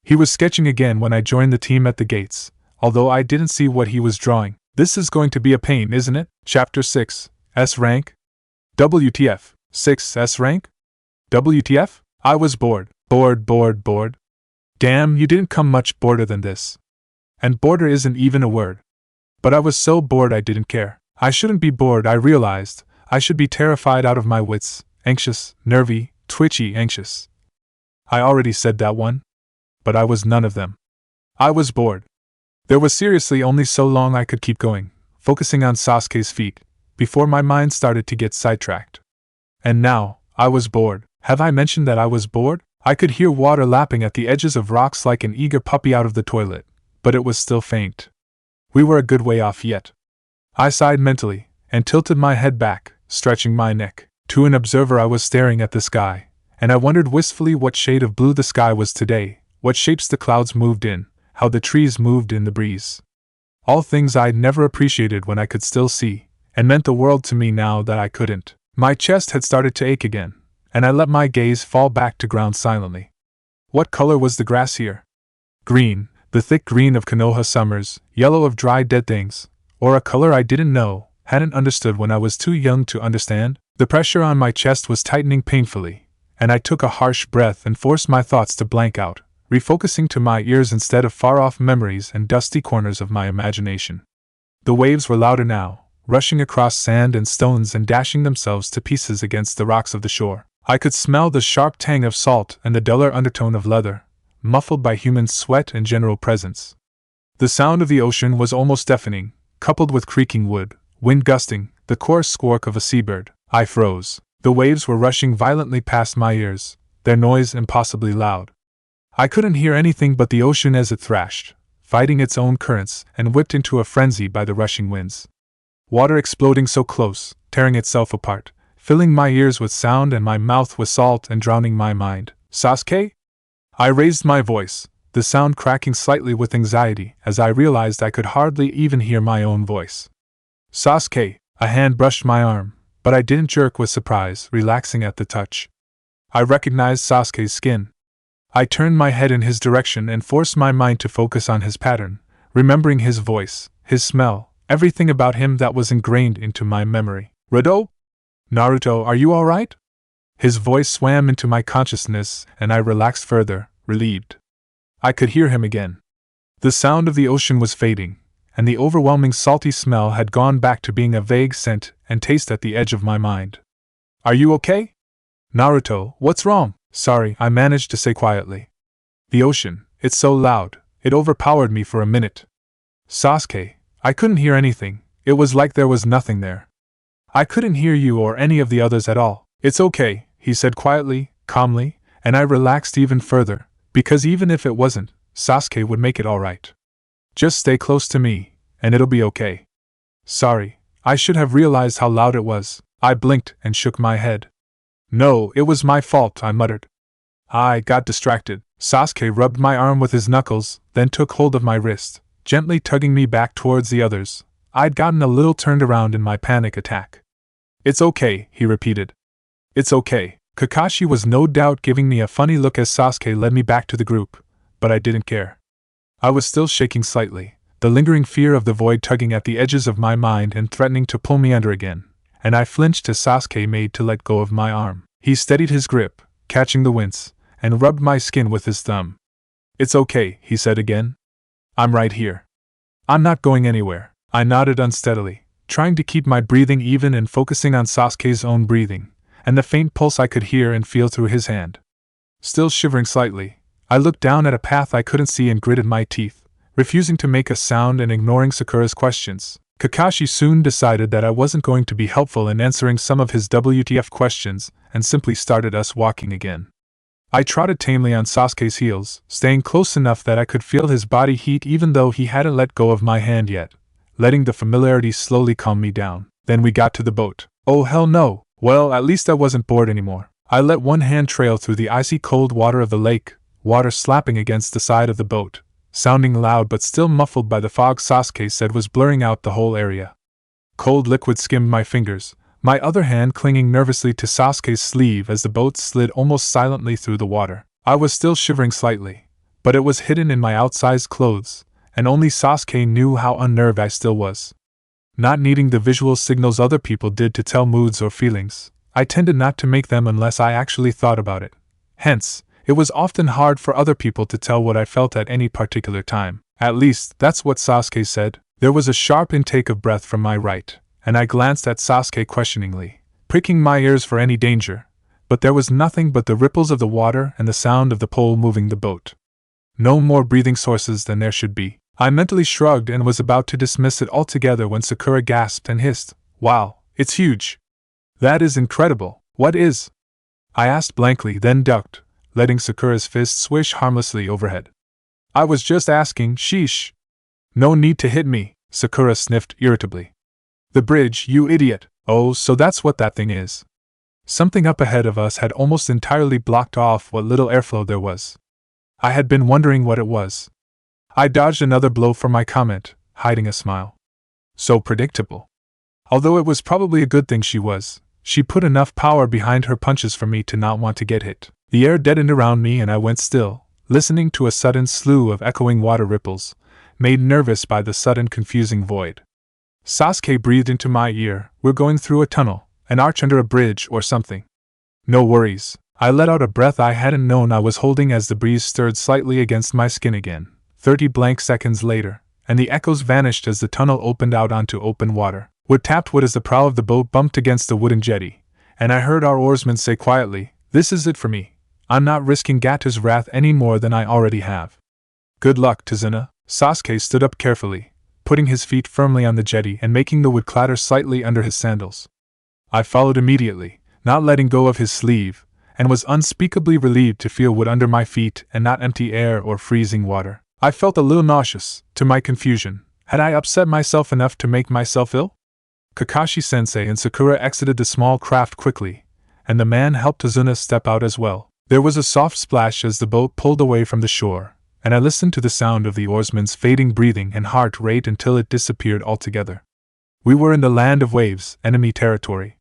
He was sketching again when I joined the team at the gates, although I didn't see what he was drawing. This is going to be a pain, isn't it? Chapter 6, S rank? WTF, 6 S rank? WTF? I was bored. Bored. Damn, you didn't come much border than this. And border isn't even a word. But I was so bored I didn't care. I shouldn't be bored, I realized. I should be terrified out of my wits, anxious, nervy, twitchy, anxious. I already said that one. But I was none of them. I was bored. There was seriously only so long I could keep going, focusing on Sasuke's feet, before my mind started to get sidetracked. And now, I was bored. Have I mentioned that I was bored? I could hear water lapping at the edges of rocks like an eager puppy out of the toilet, but it was still faint. We were a good way off yet. I sighed mentally, and tilted my head back, stretching my neck. To an observer I was staring at the sky, and I wondered wistfully what shade of blue the sky was today, what shapes the clouds moved in, how the trees moved in the breeze. All things I'd never appreciated when I could still see, and meant the world to me now that I couldn't. My chest had started to ache again, and I let my gaze fall back to ground silently. What color was the grass here? Green, the thick green of Konoha summers, yellow of dry dead things, or a color I didn't know, hadn't understood when I was too young to understand? The pressure on my chest was tightening painfully, and I took a harsh breath and forced my thoughts to blank out, refocusing to my ears instead of far-off memories and dusty corners of my imagination. The waves were louder now, rushing across sand and stones and dashing themselves to pieces against the rocks of the shore. I could smell the sharp tang of salt and the duller undertone of leather, muffled by human sweat and general presence. The sound of the ocean was almost deafening, coupled with creaking wood, wind gusting, the coarse squawk of a seabird. I froze. The waves were rushing violently past my ears, their noise impossibly loud. I couldn't hear anything but the ocean as it thrashed, fighting its own currents and whipped into a frenzy by the rushing winds. Water exploding so close, tearing itself apart, filling my ears with sound and my mouth with salt and drowning my mind. Sasuke? I raised my voice, the sound cracking slightly with anxiety as I realized I could hardly even hear my own voice. Sasuke, a hand brushed my arm, but I didn't jerk with surprise, relaxing at the touch. I recognized Sasuke's skin. I turned my head in his direction and forced my mind to focus on his pattern, remembering his voice, his smell, everything about him that was ingrained into my memory. Rado? Naruto, are you alright? His voice swam into my consciousness, and I relaxed further, relieved. I could hear him again. The sound of the ocean was fading, and the overwhelming salty smell had gone back to being a vague scent and taste at the edge of my mind. Are you okay? Naruto, what's wrong? Sorry, I managed to say quietly. The ocean, it's so loud, it overpowered me for a minute. Sasuke, I couldn't hear anything, it was like there was nothing there. I couldn't hear you or any of the others at all. It's okay, he said quietly, calmly, and I relaxed even further, because even if it wasn't, Sasuke would make it alright. Just stay close to me, and it'll be okay. Sorry, I should have realized how loud it was. I blinked and shook my head. No, it was my fault, I muttered. I got distracted. Sasuke rubbed my arm with his knuckles, then took hold of my wrist, gently tugging me back towards the others. I'd gotten a little turned around in my panic attack. It's okay, he repeated. It's okay. Kakashi was no doubt giving me a funny look as Sasuke led me back to the group, but I didn't care. I was still shaking slightly, the lingering fear of the void tugging at the edges of my mind and threatening to pull me under again, and I flinched as Sasuke made to let go of my arm. He steadied his grip, catching the wince, and rubbed my skin with his thumb. It's okay, he said again. I'm right here. I'm not going anywhere. I nodded unsteadily, trying to keep my breathing even and focusing on Sasuke's own breathing, and the faint pulse I could hear and feel through his hand. Still shivering slightly, I looked down at a path I couldn't see and gritted my teeth, refusing to make a sound and ignoring Sakura's questions. Kakashi soon decided that I wasn't going to be helpful in answering some of his WTF questions and simply started us walking again. I trotted tamely on Sasuke's heels, staying close enough that I could feel his body heat even though he hadn't let go of my hand yet, letting the familiarity slowly calm me down. Then we got to the boat. Oh hell no! Well, at least I wasn't bored anymore. I let one hand trail through the icy cold water of the lake, water slapping against the side of the boat, sounding loud but still muffled by the fog Sasuke said was blurring out the whole area. Cold liquid skimmed my fingers, my other hand clinging nervously to Sasuke's sleeve as the boat slid almost silently through the water. I was still shivering slightly, but it was hidden in my outsized clothes, and only Sasuke knew how unnerved I still was. Not needing the visual signals other people did to tell moods or feelings, I tended not to make them unless I actually thought about it. Hence, it was often hard for other people to tell what I felt at any particular time. At least, that's what Sasuke said. There was a sharp intake of breath from my right, and I glanced at Sasuke questioningly, pricking my ears for any danger, but there was nothing but the ripples of the water and the sound of the pole moving the boat. No more breathing sources than there should be. I mentally shrugged and was about to dismiss it altogether when Sakura gasped and hissed, "Wow, it's huge! That is incredible! What is?" I asked blankly, then ducked, letting Sakura's fist swish harmlessly overhead. "I was just asking, sheesh." "No need to hit me," Sakura sniffed irritably. "The bridge, you idiot." "Oh, so that's what that thing is." Something up ahead of us had almost entirely blocked off what little airflow there was. I had been wondering what it was. I dodged another blow for my comment, hiding a smile. So predictable. Although it was probably a good thing she put enough power behind her punches for me to not want to get hit. The air deadened around me and I went still, listening to a sudden slew of echoing water ripples, made nervous by the sudden confusing void. Sasuke breathed into my ear, "We're going through a tunnel, an arch under a bridge or something." "No worries." I let out a breath I hadn't known I was holding as the breeze stirred slightly against my skin again. 30 blank seconds later, and the echoes vanished as the tunnel opened out onto open water. Wood tapped wood as the prow of the boat bumped against the wooden jetty, and I heard our oarsman say quietly, "This is it for me. I'm not risking Gata's wrath any more than I already have." "Good luck, Tazuna." Sasuke stood up carefully, putting his feet firmly on the jetty and making the wood clatter slightly under his sandals. I followed immediately, not letting go of his sleeve, and was unspeakably relieved to feel wood under my feet and not empty air or freezing water. I felt a little nauseous, to my confusion. Had I upset myself enough to make myself ill? Kakashi-sensei and Sakura exited the small craft quickly, and the man helped Tazuna step out as well. There was a soft splash as the boat pulled away from the shore, and I listened to the sound of the oarsman's fading breathing and heart rate until it disappeared altogether. We were in the land of waves, enemy territory.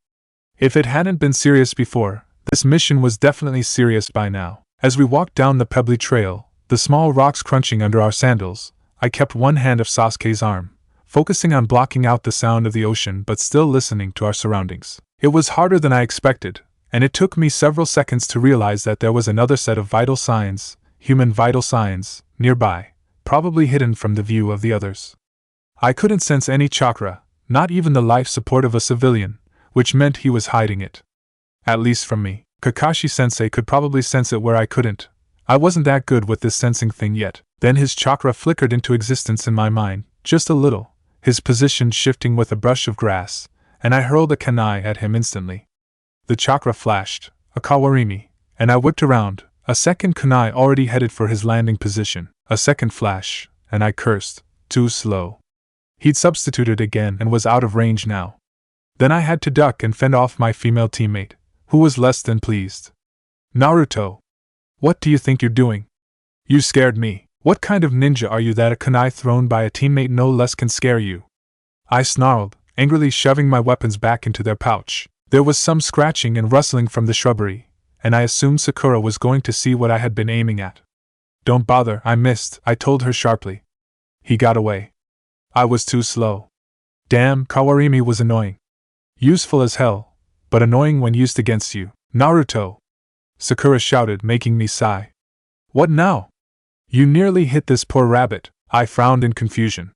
If it hadn't been serious before, this mission was definitely serious by now. As we walked down the pebbly trail, the small rocks crunching under our sandals, I kept one hand of Sasuke's arm, focusing on blocking out the sound of the ocean but still listening to our surroundings. It was harder than I expected, and it took me several seconds to realize that there was another set of vital signs, human vital signs, nearby, probably hidden from the view of the others. I couldn't sense any chakra, not even the life support of a civilian, which meant he was hiding it. At least from me. Kakashi-sensei could probably sense it where I couldn't. I wasn't that good with this sensing thing yet. Then his chakra flickered into existence in my mind, just a little, his position shifting with a brush of grass, and I hurled a kunai at him instantly. The chakra flashed, a kawarimi, and I whipped around, a second kunai already headed for his landing position. A second flash, and I cursed, too slow. He'd substituted again and was out of range now. Then I had to duck and fend off my female teammate, who was less than pleased. "Naruto! What do you think you're doing? You scared me. What kind of ninja are you that a kunai thrown by a teammate no less can scare you?" I snarled, angrily shoving my weapons back into their pouch. There was some scratching and rustling from the shrubbery, and I assumed Sakura was going to see what I had been aiming at. "Don't bother, I missed," I told her sharply. He got away. I was too slow. Damn, Kawarimi was annoying. Useful as hell, but annoying when used against you. "Naruto!" Sakura shouted, making me sigh. "What now? You nearly hit this poor rabbit." I frowned in confusion.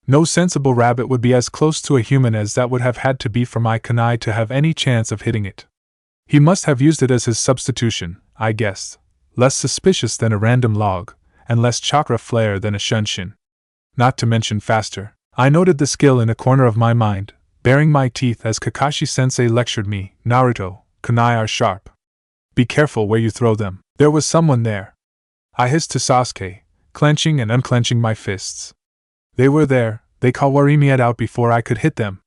No sensible rabbit would be as close to a human as that would have had to be for my kunai to have any chance of hitting it. He must have used it as his substitution, I guessed. Less suspicious than a random log, and less chakra flare than a shunshin. Not to mention faster. I noted the skill in a corner of my mind, baring my teeth as Kakashi-sensei lectured me, "Naruto, kunai are sharp. Be careful where you throw them." There was someone there. I hissed to Sasuke, clenching and unclenching my fists. They were there, they kawarimi'd out before I could hit them.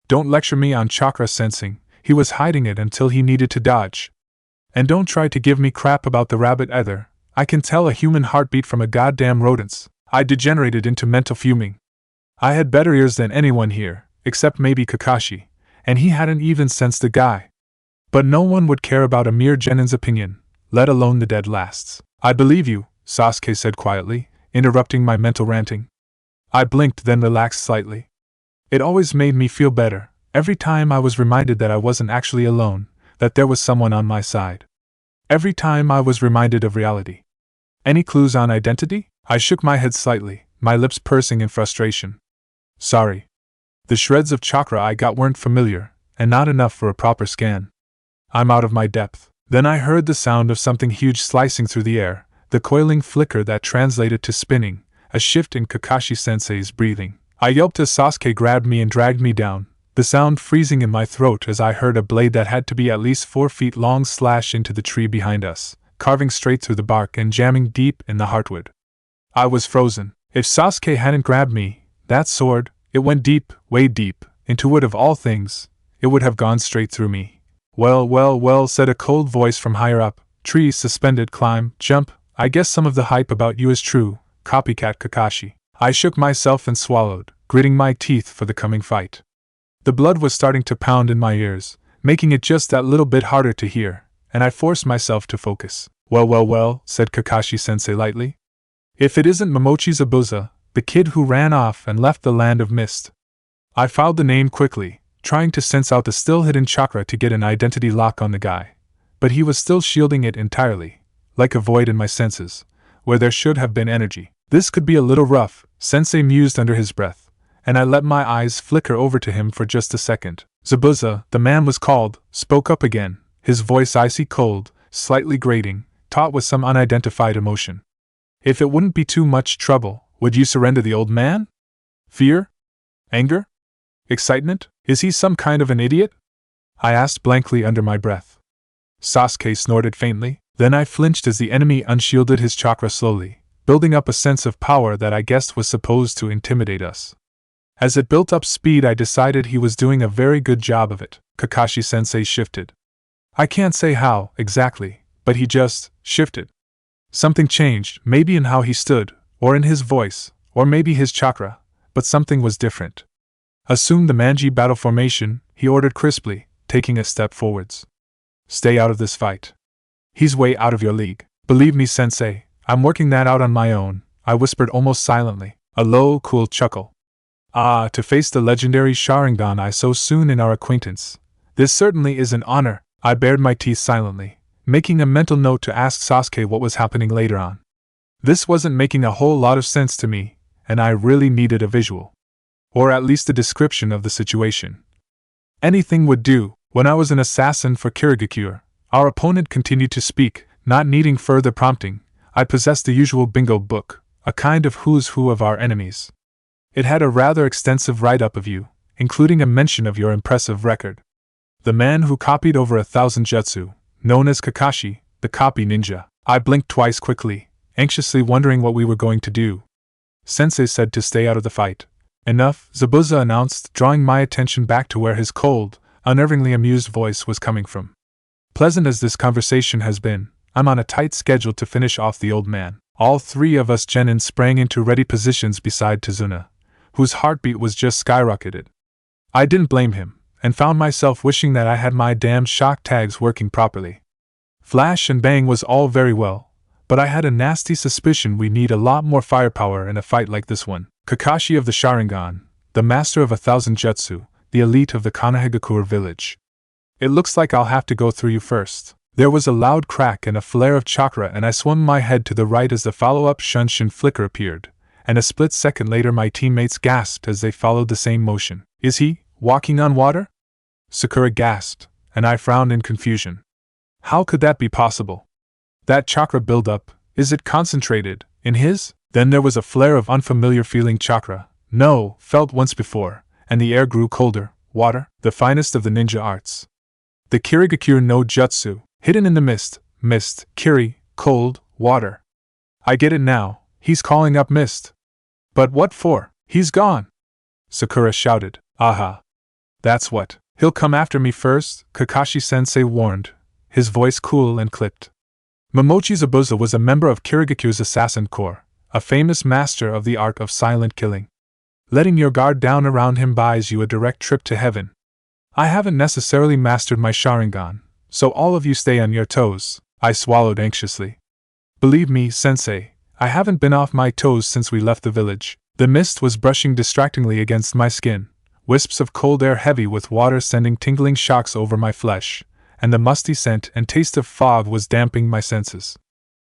Don't lecture me on chakra sensing, he was hiding it until he needed to dodge. And don't try to give me crap about the rabbit either, I can tell a human heartbeat from a goddamn rodent's. I degenerated into mental fuming. I had better ears than anyone here, except maybe Kakashi, and he hadn't even sensed the guy. But no one would care about a mere genin's opinion, let alone the dead last's. "I believe you," Sasuke said quietly, interrupting my mental ranting. I blinked, then relaxed slightly. It always made me feel better, every time I was reminded that I wasn't actually alone, that there was someone on my side. Every time I was reminded of reality. Any clues on identity? I shook my head slightly, my lips pursing in frustration. Sorry. The shreds of chakra I got weren't familiar, and not enough for a proper scan. I'm out of my depth. Then I heard the sound of something huge slicing through the air, the coiling flicker that translated to spinning, a shift in Kakashi-sensei's breathing. I yelped as Sasuke grabbed me and dragged me down, the sound freezing in my throat as I heard a blade that had to be at least 4 feet long slash into the tree behind us, carving straight through the bark and jamming deep in the heartwood. I was frozen. If Sasuke hadn't grabbed me, that sword, it went deep, way deep, into wood of all things, it would have gone straight through me. Well, well, well, said a cold voice from higher up. Trees suspended, climb, jump, I guess some of the hype about you is true, copycat Kakashi. I shook myself and swallowed, gritting my teeth for the coming fight. The blood was starting to pound in my ears, making it just that little bit harder to hear, and I forced myself to focus. Well, said Kakashi-sensei lightly. If it isn't Momochi Zabuza, the kid who ran off and left the land of mist. I filed the name quickly, trying to sense out the still-hidden chakra to get an identity lock on the guy, but he was still shielding it entirely, like a void in my senses, where there should have been energy. This could be a little rough, Sensei mused under his breath, and I let my eyes flicker over to him for just a second. Zabuza, the man was called, spoke up again, his voice icy cold, slightly grating, taut with some unidentified emotion. If it wouldn't be too much trouble, would you surrender the old man? Fear? Anger? Excitement? Is he some kind of an idiot? I asked blankly under my breath. Sasuke snorted faintly, then I flinched as the enemy unshielded his chakra slowly, building up a sense of power that I guessed was supposed to intimidate us. As it built up speed, I decided he was doing a very good job of it. Kakashi-sensei shifted. I can't say how, exactly, but he just shifted. Something changed, maybe in how he stood, or in his voice, or maybe his chakra, but something was different. Assume the Manji battle formation, he ordered crisply, taking a step forwards. Stay out of this fight. He's way out of your league. Believe me, sensei, I'm working that out on my own, I whispered almost silently, a low, cool chuckle. Ah, to face the legendary Sharingan I so soon in our acquaintance. This certainly is an honor. I bared my teeth silently, making a mental note to ask Sasuke what was happening later on. This wasn't making a whole lot of sense to me, and I really needed a visual. Or at least a description of the situation. Anything would do. When I was an assassin for Kirigakure, our opponent continued to speak, not needing further prompting. I possessed the usual bingo book, a kind of who's who of our enemies. It had a rather extensive write-up of you, including a mention of your impressive record. The man who copied over 1,000 jutsu, known as Kakashi, the copy ninja. I blinked twice quickly, anxiously wondering what we were going to do. Sensei said to stay out of the fight. Enough, Zabuza announced, drawing my attention back to where his cold, unnervingly amused voice was coming from. Pleasant as this conversation has been, I'm on a tight schedule to finish off the old man. All three of us genin sprang into ready positions beside Tazuna, whose heartbeat was just skyrocketed. I didn't blame him, and found myself wishing that I had my damn shock tags working properly. Flash and bang was all very well, but I had a nasty suspicion we need a lot more firepower in a fight like this one. Kakashi of the Sharingan, the master of 1,000 jutsu, the elite of the Konohagakure village. It looks like I'll have to go through you first. There was a loud crack and a flare of chakra, and I swung my head to the right as the follow-up Shunshin flicker appeared, and a split second later my teammates gasped as they followed the same motion. Is he walking on water? Sakura gasped, and I frowned in confusion. How could that be possible? That chakra buildup, is it concentrated in his? Then there was a flare of unfamiliar feeling chakra, no, felt once before, and the air grew colder. Water, the finest of the ninja arts. The Kirigakure no Jutsu, hidden in the mist, Kiri, cold, water. I get it now, he's calling up mist. But what for? He's gone! Sakura shouted. Aha! That's what. He'll come after me first, Kakashi-sensei warned, his voice cool and clipped. Momochi Zabuza was a member of Kirigakure's assassin corps, a famous master of the art of silent killing. Letting your guard down around him buys you a direct trip to heaven. I haven't necessarily mastered my Sharingan, so all of you stay on your toes, I swallowed anxiously. Believe me, sensei, I haven't been off my toes since we left the village. The mist was brushing distractingly against my skin, wisps of cold air heavy with water sending tingling shocks over my flesh, and the musty scent and taste of fog was damping my senses.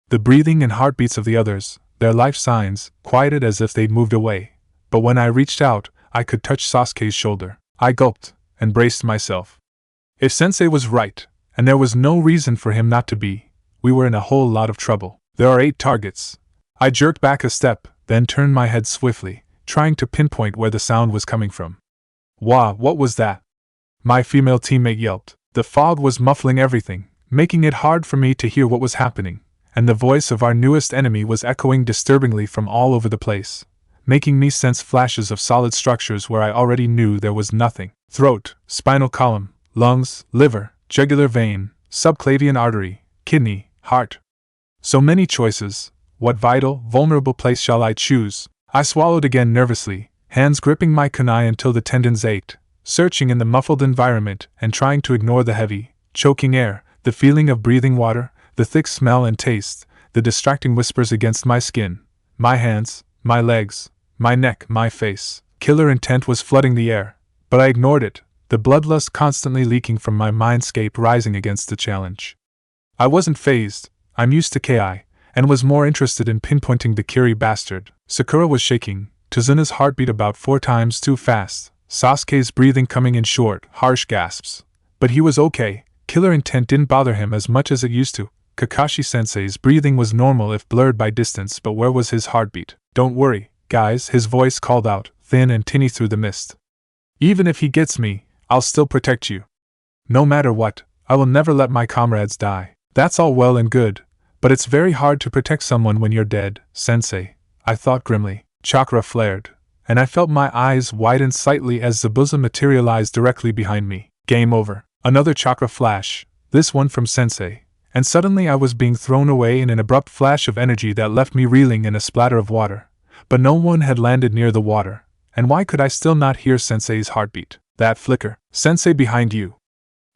The breathing and heartbeats of the others, their life signs, quieted as if they'd moved away, but when I reached out, I could touch Sasuke's shoulder. I gulped, and braced myself. If Sensei was right, and there was no reason for him not to be, we were in a whole lot of trouble. There are 8 targets. I jerked back a step, then turned my head swiftly, trying to pinpoint where the sound was coming from. Wah, what was that? My female teammate yelped. The fog was muffling everything, making it hard for me to hear what was happening, and the voice of our newest enemy was echoing disturbingly from all over the place, making me sense flashes of solid structures where I already knew there was nothing. Throat, spinal column, lungs, liver, jugular vein, subclavian artery, kidney, heart. So many choices. What vital, vulnerable place shall I choose? I swallowed again nervously, hands gripping my kunai until the tendons ached, searching in the muffled environment and trying to ignore the heavy, choking air, the feeling of breathing water, the thick smell and taste, the distracting whispers against my skin, my hands, my legs, my neck, my face. Killer intent was flooding the air, but I ignored it, the bloodlust constantly leaking from my mindscape rising against the challenge. I wasn't fazed, I'm used to KI, and was more interested in pinpointing the Kiri bastard. Sakura was shaking, Tazuna's heartbeat about 4 times too fast, Sasuke's breathing coming in short, harsh gasps. But he was okay, killer intent didn't bother him as much as it used to. Kakashi-sensei's breathing was normal if blurred by distance, but where was his heartbeat? Don't worry, guys, his voice called out, thin and tinny through the mist. Even if he gets me, I'll still protect you. No matter what, I will never let my comrades die. That's all well and good, but it's very hard to protect someone when you're dead, sensei, I thought grimly. Chakra flared, and I felt my eyes widen slightly as Zabuza materialized directly behind me. Game over. Another chakra flash, this one from sensei, and suddenly I was being thrown away in an abrupt flash of energy that left me reeling in a splatter of water. But no one had landed near the water, and why could I still not hear sensei's heartbeat? That flicker. Sensei behind you,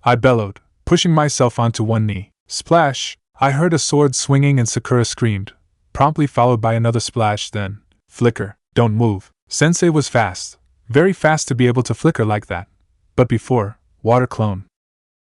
I bellowed, pushing myself onto one knee. Splash! I heard a sword swinging and Sakura screamed, promptly followed by another splash, then flicker. Don't move. Sensei was fast, very fast to be able to flicker like that. But before, water clone.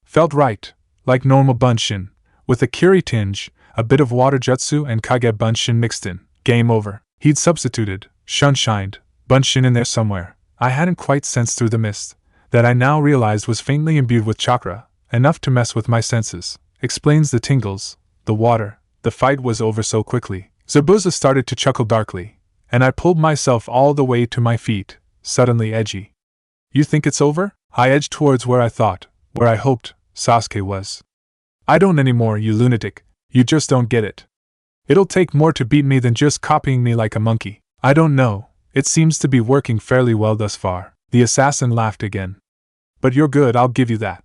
Felt right, like normal bunshin, with a Kiri tinge, a bit of water jutsu and Kage bunshin mixed in. Game over. He'd substituted, shunshined, bunshin in there somewhere. I hadn't quite sensed through the mist, that I now realized was faintly imbued with chakra, enough to mess with my senses. Explains the tingles, the water. The fight was over so quickly. Zabuza started to chuckle darkly, and I pulled myself all the way to my feet, suddenly edgy. You think it's over? I edged towards where I hoped, Sasuke was. I don't anymore, you lunatic, you just don't get it. It'll take more to beat me than just copying me like a monkey. I don't know, it seems to be working fairly well thus far. The assassin laughed again. But you're good, I'll give you that.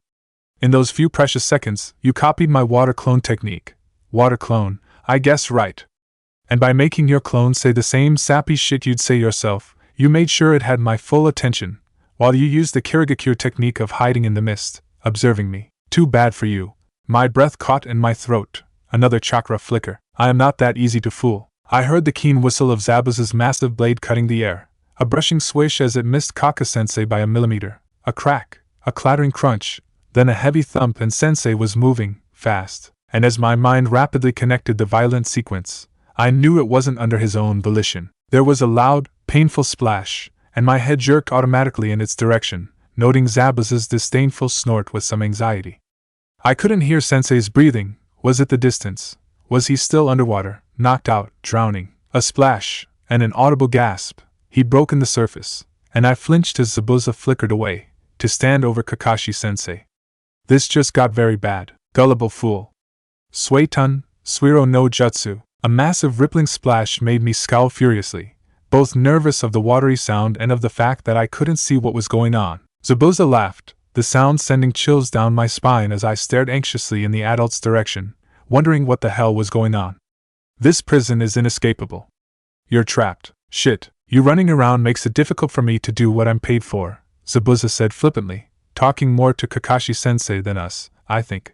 In those few precious seconds, you copied my water clone technique. Water clone, I guess right. And by making your clone say the same sappy shit you'd say yourself, you made sure it had my full attention, while you used the Kirigakure technique of hiding in the mist, observing me. Too bad for you. My breath caught in my throat. Another chakra flicker. I am not that easy to fool. I heard the keen whistle of Zabuza's massive blade cutting the air, a brushing swish as it missed Kaka-sensei by a millimeter, a crack, a clattering crunch, then a heavy thump, and sensei was moving, fast. And as my mind rapidly connected the violent sequence, I knew it wasn't under his own volition. There was a loud, painful splash, and my head jerked automatically in its direction, noting Zabuza's disdainful snort with some anxiety. I couldn't hear sensei's breathing. Was it the distance? Was he still underwater, knocked out, drowning? A splash, and an audible gasp. He'd broken the surface, and I flinched as Zabuza flickered away, to stand over Kakashi-sensei. This just got very bad. Gullible fool. Suiton, Suiro no Jutsu. A massive rippling splash made me scowl furiously, both nervous of the watery sound and of the fact that I couldn't see what was going on. Zabuza laughed, the sound sending chills down my spine as I stared anxiously in the adult's direction, wondering what the hell was going on. This prison is inescapable. You're trapped. Shit, you running around makes it difficult for me to do what I'm paid for, Zabuza said flippantly, talking more to Kakashi-sensei than us, I think.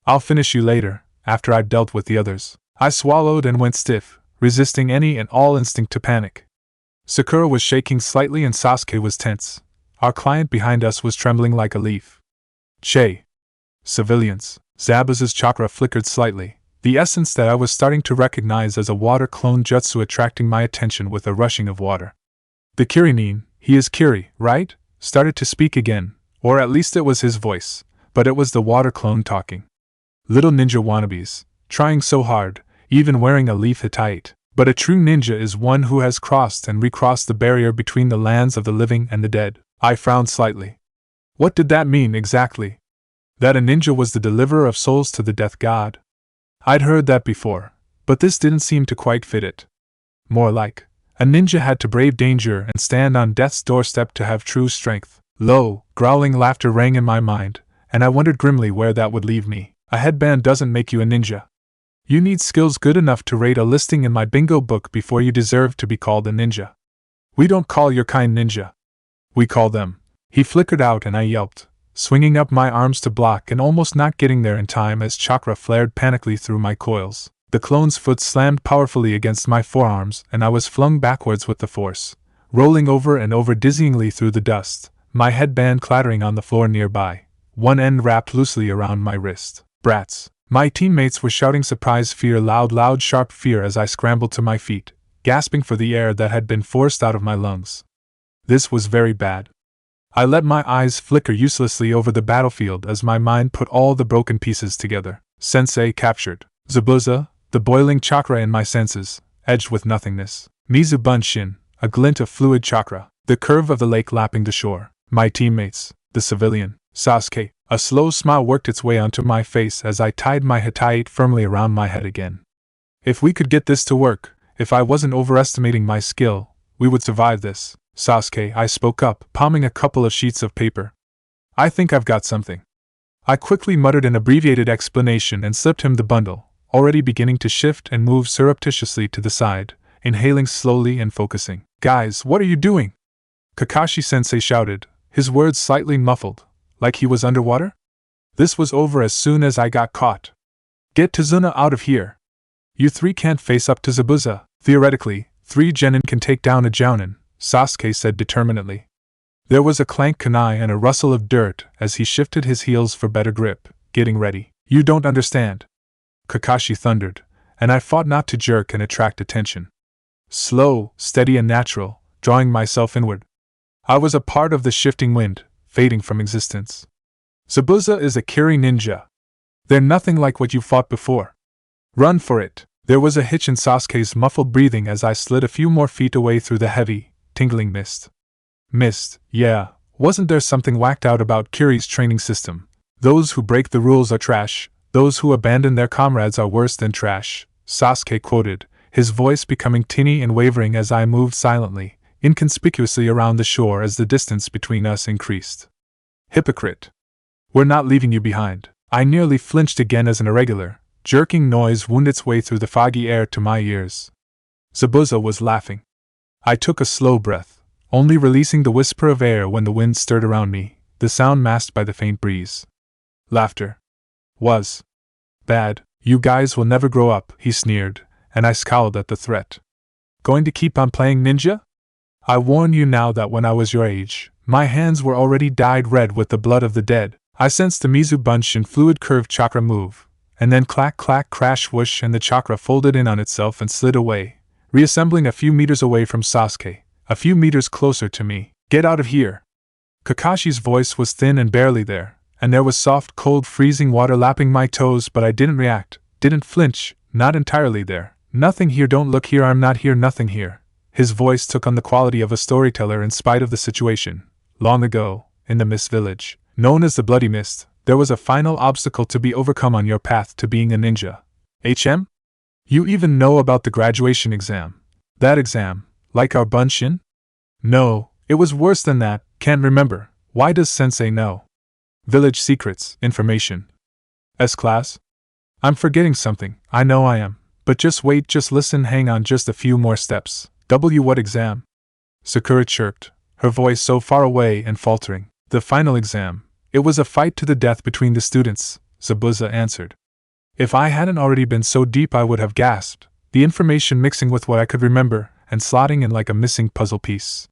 I'll finish you later, after I've dealt with the others. I swallowed and went stiff, resisting any and all instinct to panic. Sakura was shaking slightly and Sasuke was tense. Our client behind us was trembling like a leaf. Che. Civilians. Zabuza's chakra flickered slightly, the essence that I was starting to recognize as a water clone jutsu attracting my attention with a rushing of water. The Kirinin, he is Kiri, right? Started to speak again, or at least it was his voice, but it was the water clone talking. Little ninja wannabes, trying so hard, even wearing a leaf Hittite. But a true ninja is one who has crossed and recrossed the barrier between the lands of the living and the dead. I frowned slightly. What did that mean exactly? That a ninja was the deliverer of souls to the death god? I'd heard that before, but this didn't seem to quite fit it. More like, a ninja had to brave danger and stand on death's doorstep to have true strength. Low, growling laughter rang in my mind, and I wondered grimly where that would leave me. A headband doesn't make you a ninja. You need skills good enough to rate a listing in my bingo book before you deserve to be called a ninja. We don't call your kind ninja. We call them. He flickered out and I yelped, swinging up my arms to block and almost not getting there in time as chakra flared panically through my coils. The clone's foot slammed powerfully against my forearms and I was flung backwards with the force, rolling over and over dizzyingly through the dust, my headband clattering on the floor nearby, one end wrapped loosely around my wrist. Brats. My teammates were shouting surprise fear, loud sharp fear as I scrambled to my feet, gasping for the air that had been forced out of my lungs. This was very bad. I let my eyes flicker uselessly over the battlefield as my mind put all the broken pieces together. Sensei captured. Zabuza, the boiling chakra in my senses, edged with nothingness. Mizu Bunshin, a glint of fluid chakra, the curve of the lake lapping the shore. My teammates, the civilian, Sasuke. A slow smile worked its way onto my face as I tied my hatayate firmly around my head again. If we could get this to work, if I wasn't overestimating my skill, we would survive this. Sasuke, I spoke up, palming a couple of sheets of paper. I think I've got something. I quickly muttered an abbreviated explanation and slipped him the bundle, already beginning to shift and move surreptitiously to the side, inhaling slowly and focusing. Guys, what are you doing? Kakashi-sensei shouted, his words slightly muffled. Like he was underwater? This was over as soon as I got caught. Get Tazuna out of here. You three can't face up to Zabuza. Theoretically, 3 genin can take down a jounin, Sasuke said determinedly. There was a clank kunai and a rustle of dirt as he shifted his heels for better grip, getting ready. You don't understand. Kakashi thundered, and I fought not to jerk and attract attention. Slow, steady and natural, drawing myself inward. I was a part of the shifting wind, fading from existence. Zabuza is a Kiri ninja. They're nothing like what you fought before. Run for it. There was a hitch in Sasuke's muffled breathing as I slid a few more feet away through the heavy, tingling mist. Mist, yeah, wasn't there something whacked out about Kiri's training system? Those who break the rules are trash, those who abandon their comrades are worse than trash, Sasuke quoted, his voice becoming tinny and wavering as I moved silently, inconspicuously around the shore as the distance between us increased. Hypocrite. We're not leaving you behind. I nearly flinched again as an irregular, jerking noise wound its way through the foggy air to my ears. Zabuza was laughing. I took a slow breath, only releasing the whisper of air when the wind stirred around me, the sound masked by the faint breeze. Laughter. Was. Bad. You guys will never grow up, he sneered, and I scowled at the threat. Going to keep on playing ninja? I warn you now that when I was your age, my hands were already dyed red with the blood of the dead. I sensed the Mizu Bunshin fluid curved chakra move, and then clack clack crash whoosh and the chakra folded in on itself and slid away, reassembling a few meters away from Sasuke, a few meters closer to me. Get out of here! Kakashi's voice was thin and barely there, and there was soft cold freezing water lapping my toes, but I didn't react, didn't flinch, not entirely there. Nothing here, don't look here, I'm not here, nothing here. His voice took on the quality of a storyteller in spite of the situation. Long ago, in the Mist Village, known as the Bloody Mist, there was a final obstacle to be overcome on your path to being a ninja. HM? You even know about the graduation exam. That exam, like our Bunshin? No, it was worse than that, can't remember. Why does Sensei know? Village secrets, information. S-class? I'm forgetting something, I know I am. But just wait, just listen, hang on just a few more steps. What exam? Sakura chirped, her voice so far away and faltering. The final exam. It was a fight to the death between the students, Zabuza answered. If I hadn't already been so deep I would have gasped, the information mixing with what I could remember and slotting in like a missing puzzle piece.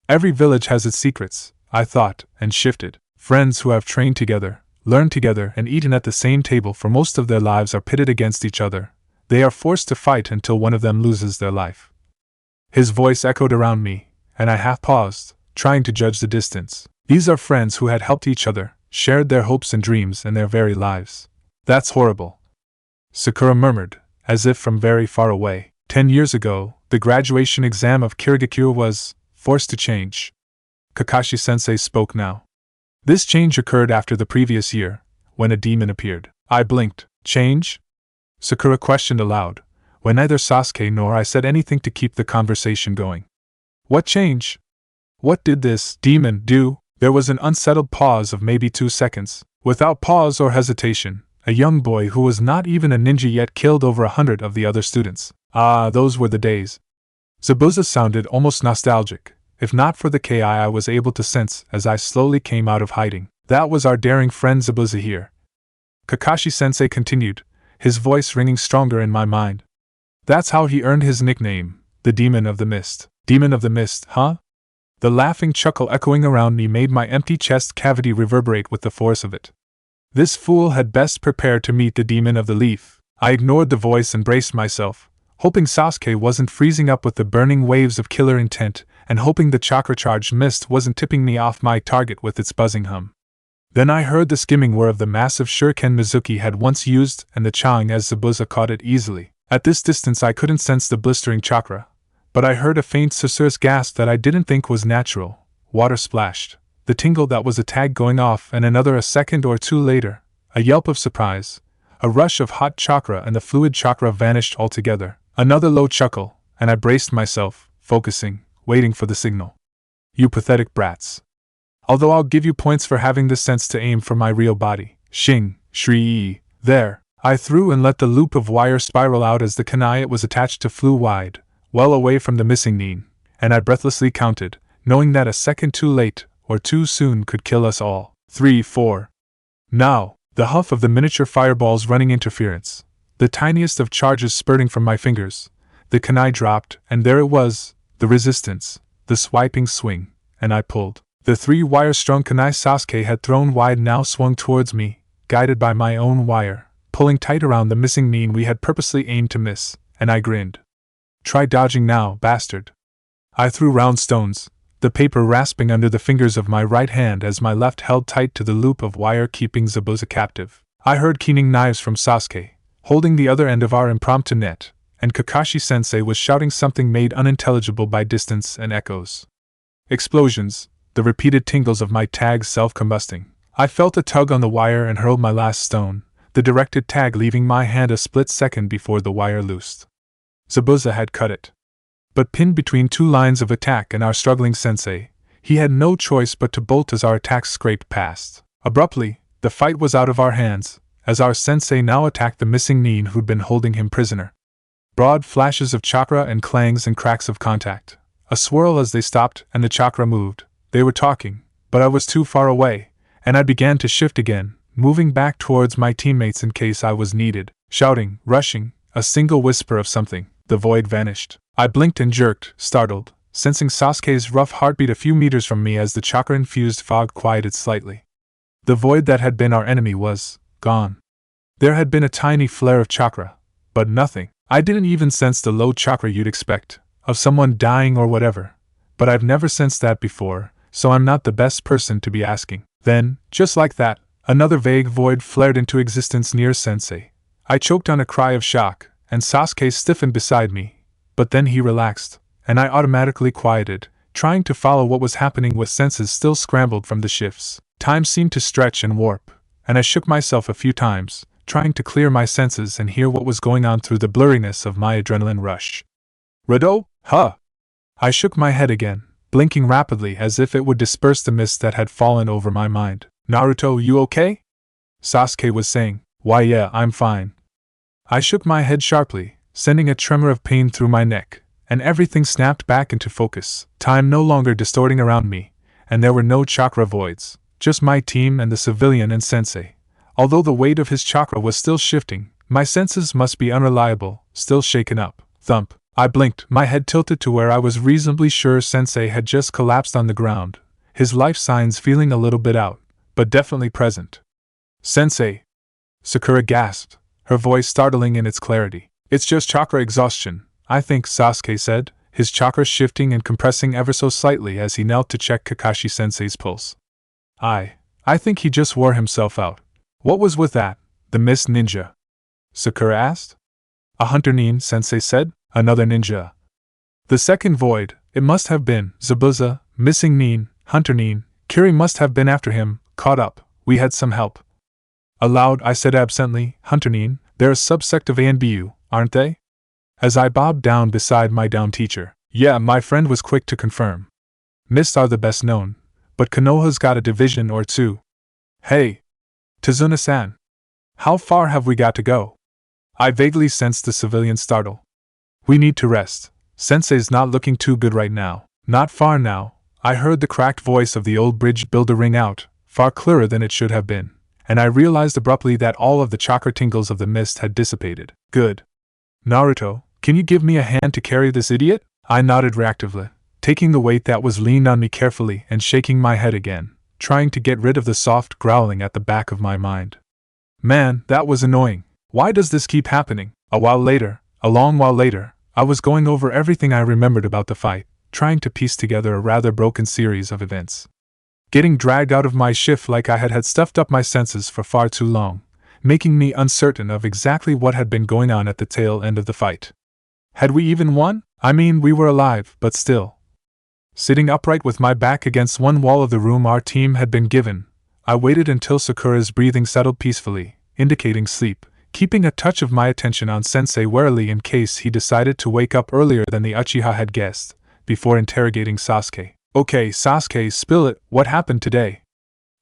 Every village has its secrets, I thought, and shifted. Friends who have trained together, learned together and eaten at the same table for most of their lives are pitted against each other. They are forced to fight until one of them loses their life. His voice echoed around me, and I half paused, trying to judge the distance. These are friends who had helped each other, shared their hopes and dreams and their very lives. That's horrible. Sakura murmured, as if from very far away. 10 years ago, the graduation exam of Kirigakure was forced to change. Kakashi-sensei spoke now. This change occurred after the previous year, when a demon appeared. I blinked. Change? Sakura questioned aloud, when neither Sasuke nor I said anything to keep the conversation going. What change? What did this demon do? There was an unsettled pause of maybe 2 seconds. Without pause or hesitation, A young boy who was not even a ninja yet killed over 100 of the other students. Ah, those were the days. Zabuza sounded almost nostalgic, if not for the ki I was able to sense as I slowly came out of hiding. That was our daring friend Zabuza here. Kakashi-sensei continued, his voice ringing stronger in my mind. That's how he earned his nickname, the Demon of the Mist. Demon of the Mist, huh? The laughing chuckle echoing around me made my empty chest cavity reverberate with the force of it. This fool had best prepare to meet the Demon of the Leaf. I ignored the voice and braced myself, hoping Sasuke wasn't freezing up with the burning waves of killer intent, and hoping the chakra-charged mist wasn't tipping me off my target with its buzzing hum. Then I heard the skimming whir of the massive shuriken Mizuki had once used and the chang as Zabuza caught it easily. At this distance I couldn't sense the blistering chakra, but I heard a faint susurrus gasp that I didn't think was natural. Water splashed, the tingle that was a tag going off, and another a second or two later, a yelp of surprise, a rush of hot chakra, and the fluid chakra vanished altogether. Another low chuckle, and I braced myself, focusing, waiting for the signal. You pathetic brats. Although I'll give you points for having the sense to aim for my real body. Shing, shrii, there. I threw and let the loop of wire spiral out as the kunai it was attached to flew wide, well away from the missing Nin, and I breathlessly counted, knowing that a second too late, or too soon could kill us all. 3, 4. Now, the huff of the miniature fireballs running interference, the tiniest of charges spurting from my fingers, the kunai dropped, and there it was, the resistance, the swiping swing, and I pulled. The 3 wire-strung kunai Sasuke had thrown wide now swung towards me, guided by my own wire, pulling tight around the missing Nin we had purposely aimed to miss, and I grinned. Try dodging now, bastard. I threw round stones, the paper rasping under the fingers of my right hand as my left held tight to the loop of wire keeping Zabuza captive. I heard keening knives from Sasuke, holding the other end of our impromptu net, and Kakashi-sensei was shouting something made unintelligible by distance and echoes. Explosions, the repeated tingles of my tags self-combusting. I felt a tug on the wire and hurled my last stone, the directed tag leaving my hand a split second before the wire loosed. Zabuza had cut it. But pinned between 2 lines of attack and our struggling sensei, he had no choice but to bolt as our attacks scraped past. Abruptly, the fight was out of our hands, as our sensei now attacked the missing Nin who'd been holding him prisoner. Broad flashes of chakra and clangs and cracks of contact. A swirl as they stopped and the chakra moved. They were talking, but I was too far away, and I began to shift again, moving back towards my teammates in case I was needed. Shouting, rushing, a single whisper of something, the void vanished. I blinked and jerked, startled, sensing Sasuke's rough heartbeat a few meters from me as the chakra-infused fog quieted slightly. The void that had been our enemy was gone. There had been a tiny flare of chakra, but nothing. I didn't even sense the low chakra you'd expect, of someone dying or whatever, but I've never sensed that before, so I'm not the best person to be asking. Then, just like that, another vague void flared into existence near Sensei. I choked on a cry of shock, and Sasuke stiffened beside me, but then he relaxed, and I automatically quieted, trying to follow what was happening with senses still scrambled from the shifts. Time seemed to stretch and warp, and I shook myself a few times, trying to clear my senses and hear what was going on through the blurriness of my adrenaline rush. Rado? Huh! I shook my head again, blinking rapidly as if it would disperse the mist that had fallen over my mind. Naruto, you okay? Sasuke was saying. Why yeah, I'm fine. I shook my head sharply, sending a tremor of pain through my neck, and everything snapped back into focus, time no longer distorting around me, and there were no chakra voids, just my team and the civilian and sensei. Although the weight of his chakra was still shifting, my senses must be unreliable, still shaken up. Thump. I blinked, my head tilted to where I was reasonably sure Sensei had just collapsed on the ground, his life signs feeling a little bit out, but definitely present. Sensei! Sakura gasped, her voice startling in its clarity. It's just chakra exhaustion, I think, Sasuke said, his chakra shifting and compressing ever so slightly as he knelt to check Kakashi-sensei's pulse. I think he just wore himself out. What was with that, the Mist Ninja? Sakura asked. A hunter Nin, Sensei said. Another ninja. The second void, it must have been, Zabuza, missing Nin, hunter Nin, Kiri must have been after him, caught up, we had some help. Aloud I said absently, hunter Nin, they're a subsect of ANBU, aren't they? As I bobbed down beside my down teacher. Yeah, my friend was quick to confirm. Mist are the best known, but Konoha's got a division or two. Hey! Tazuna-san! How far have we got to go? I vaguely sensed the civilian startle. We need to rest. Sensei's not looking too good right now. Not far now. I heard the cracked voice of the old bridge builder ring out, far clearer than it should have been, and I realized abruptly that all of the chakra tingles of the mist had dissipated. Good. Naruto, can you give me a hand to carry this idiot? I nodded reactively, taking the weight that was leaned on me carefully and shaking my head again, trying to get rid of the soft growling at the back of my mind. Man, that was annoying. Why does this keep happening? A long while later, I was going over everything I remembered about the fight, trying to piece together a rather broken series of events. Getting dragged out of my shift like I had stuffed up my senses for far too long, making me uncertain of exactly what had been going on at the tail end of the fight. Had we even won? I mean, we were alive, but still. Sitting upright with my back against one wall of the room our team had been given, I waited until Sakura's breathing settled peacefully, indicating sleep, keeping a touch of my attention on Sensei warily in case he decided to wake up earlier than the Uchiha had guessed, before interrogating Sasuke. Okay, Sasuke, spill it, what happened today?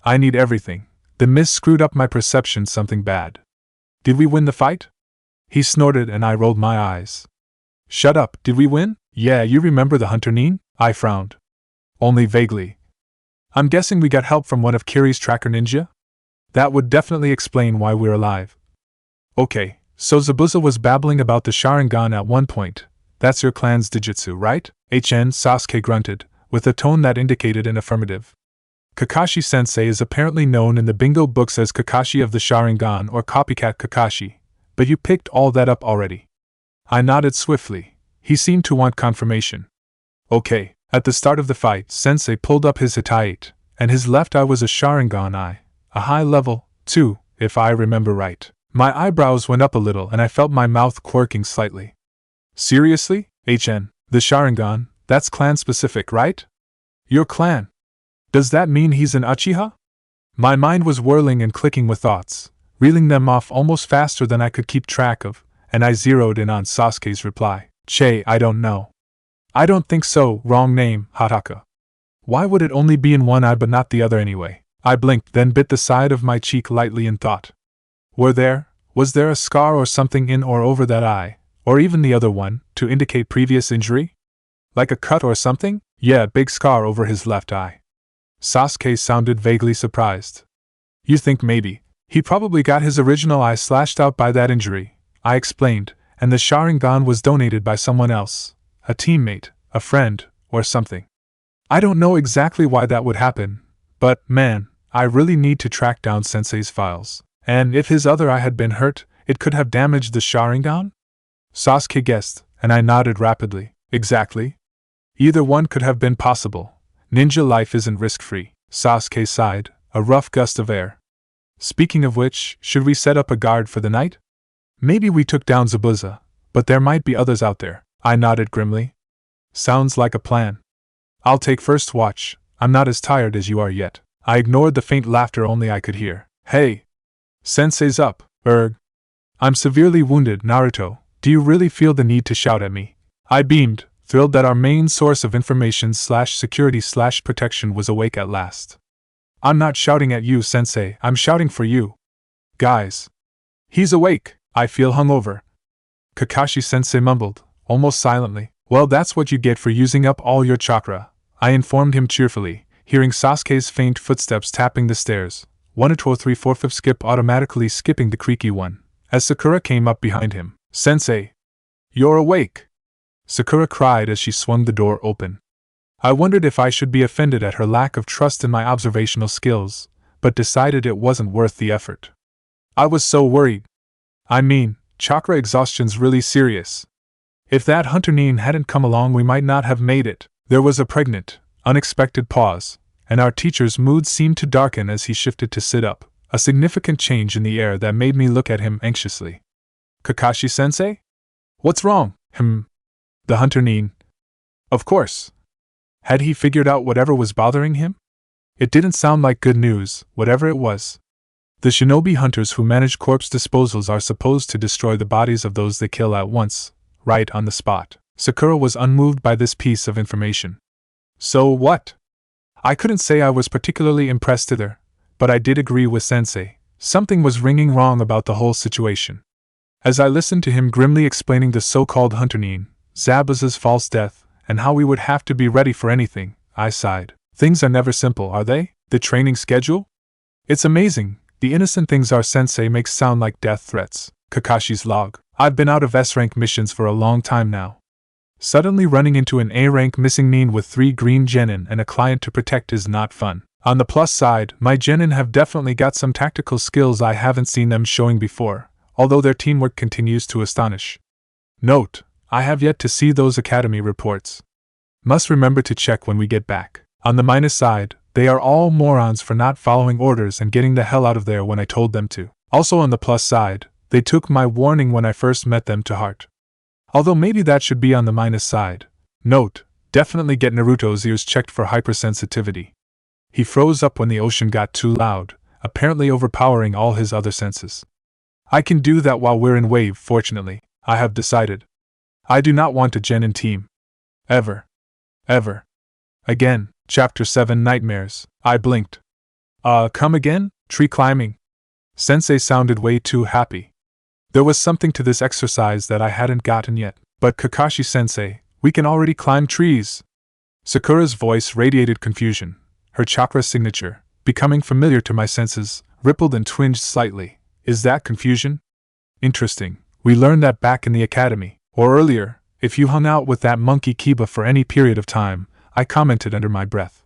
I need everything. The mist screwed up my perception something bad. Did we win the fight? He snorted and I rolled my eyes. Shut up, did we win? Yeah, you remember the Hunter Nin? I frowned. Only vaguely. I'm guessing we got help from one of Kiri's tracker ninja? That would definitely explain why we're alive. Okay, so Zabuza was babbling about the Sharingan at one point. That's your clan's Dijutsu, right? Sasuke grunted, with a tone that indicated an affirmative. Kakashi-sensei is apparently known in the bingo books as Kakashi of the Sharingan or Copycat Kakashi, but you picked all that up already. I nodded swiftly. He seemed to want confirmation. Okay, at the start of the fight, Sensei pulled up his Hitaiite, and his left eye was a Sharingan eye, a high level, too, if I remember right. My eyebrows went up a little and I felt my mouth quirking slightly. Seriously? The Sharingan, that's clan-specific, right? Your clan. Does that mean he's an Uchiha? My mind was whirling and clicking with thoughts, reeling them off almost faster than I could keep track of, and I zeroed in on Sasuke's reply. I don't know. I don't think so, wrong name, Hataka. Why would it only be in one eye but not the other anyway? I blinked, then bit the side of my cheek lightly in thought. Was there a scar or something in or over that eye, or even the other one, to indicate previous injury? Like a cut or something? Yeah, big scar over his left eye. Sasuke sounded vaguely surprised. You think maybe he probably got his original eye slashed out by that injury, I explained, and the Sharingan was donated by someone else, a teammate, a friend, or something. I don't know exactly why that would happen, but, man, I really need to track down Sensei's files. And if his other eye had been hurt, it could have damaged the Sharingan? Sasuke guessed, and I nodded rapidly. Exactly. Either one could have been possible. Ninja life isn't risk-free. Sasuke sighed, a rough gust of air. Speaking of which, should we set up a guard for the night? Maybe we took down Zabuza, but there might be others out there. I nodded grimly. Sounds like a plan. I'll take first watch. I'm not as tired as you are yet. I ignored the faint laughter only I could hear. Hey! Sensei's up, erg. I'm severely wounded, Naruto. Do you really feel the need to shout at me? I beamed, thrilled that our main source of information/security/protection was awake at last. I'm not shouting at you, Sensei, I'm shouting for you. Guys. He's awake, I feel hungover. Kakashi-sensei mumbled, almost silently. Well, that's what you get for using up all your chakra, I informed him cheerfully, hearing Sasuke's faint footsteps tapping the stairs, 1 2 3 4 5 skip automatically skipping the creaky one, as Sakura came up behind him. Sensei! You're awake! Sakura cried as she swung the door open. I wondered if I should be offended at her lack of trust in my observational skills, but decided it wasn't worth the effort. I was so worried. I mean, chakra exhaustion's really serious. If that Hunter Nin hadn't come along, we might not have made it. There was a pregnant, unexpected pause, and our teacher's mood seemed to darken as he shifted to sit up, a significant change in the air that made me look at him anxiously. Kakashi-sensei? What's wrong? The Hunter Nin. Of course. Had he figured out whatever was bothering him? It didn't sound like good news, whatever it was. The shinobi hunters who manage corpse disposals are supposed to destroy the bodies of those they kill at once, right on the spot. Sakura was unmoved by this piece of information. So what? I couldn't say I was particularly impressed either, but I did agree with Sensei. Something was ringing wrong about the whole situation. As I listened to him grimly explaining the so-called Hunterine, Zabuza's false death, and how we would have to be ready for anything, I sighed. Things are never simple, are they? The training schedule? It's amazing, the innocent things our sensei makes sound like death threats. Kakashi's log. I've been out of S-rank missions for a long time now. Suddenly running into an A-rank missing nin with 3 green genin and a client to protect is not fun. On the plus side, my genin have definitely got some tactical skills I haven't seen them showing before, although their teamwork continues to astonish. Note, I have yet to see those academy reports. Must remember to check when we get back. On the minus side, they are all morons for not following orders and getting the hell out of there when I told them to. Also on the plus side, they took my warning when I first met them to heart. Although maybe that should be on the minus side. Note, definitely get Naruto's ears checked for hypersensitivity. He froze up when the ocean got too loud, apparently overpowering all his other senses. I can do that while we're in wave, fortunately, I have decided. I do not want a genin team. Ever. Ever. Again, Chapter 7 Nightmares. I blinked. Come again? Tree climbing? Sensei sounded way too happy. There was something to this exercise that I hadn't gotten yet. But Kakashi-sensei, we can already climb trees. Sakura's voice radiated confusion. Her chakra signature, becoming familiar to my senses, rippled and twinged slightly. Is that confusion? Interesting. We learned that back in the academy. Or earlier, if you hung out with that monkey Kiba for any period of time, I commented under my breath.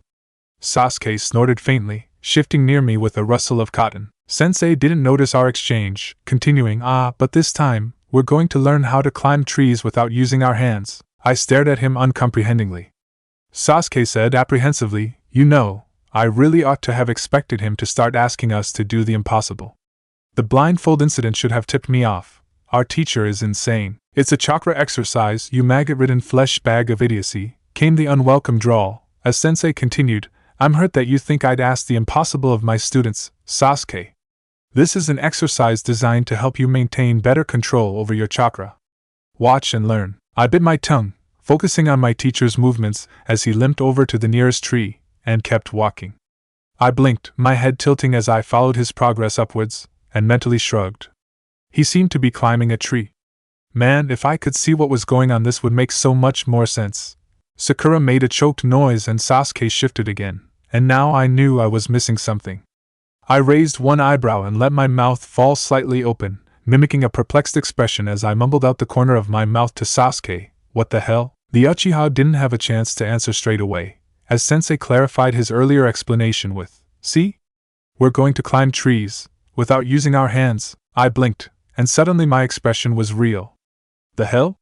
Sasuke snorted faintly, shifting near me with a rustle of cotton. Sensei didn't notice our exchange, continuing, but this time, we're going to learn how to climb trees without using our hands. I stared at him uncomprehendingly. Sasuke said apprehensively, I really ought to have expected him to start asking us to do the impossible. The blindfold incident should have tipped me off. Our teacher is insane. It's a chakra exercise, you maggot-ridden flesh bag of idiocy, came the unwelcome drawl. As Sensei continued, I'm hurt that you think I'd ask the impossible of my students, Sasuke. This is an exercise designed to help you maintain better control over your chakra. Watch and learn. I bit my tongue, focusing on my teacher's movements as he limped over to the nearest tree, and kept walking. I blinked, my head tilting as I followed his progress upwards, and mentally shrugged. He seemed to be climbing a tree. Man, if I could see what was going on, this would make so much more sense. Sakura made a choked noise and Sasuke shifted again, and now I knew I was missing something. I raised one eyebrow and let my mouth fall slightly open, mimicking a perplexed expression as I mumbled out the corner of my mouth to Sasuke, "What the hell?" The Uchiha didn't have a chance to answer straight away, as Sensei clarified his earlier explanation with, "See? We're going to climb trees, without using our hands." I blinked, and suddenly my expression was real. The hell?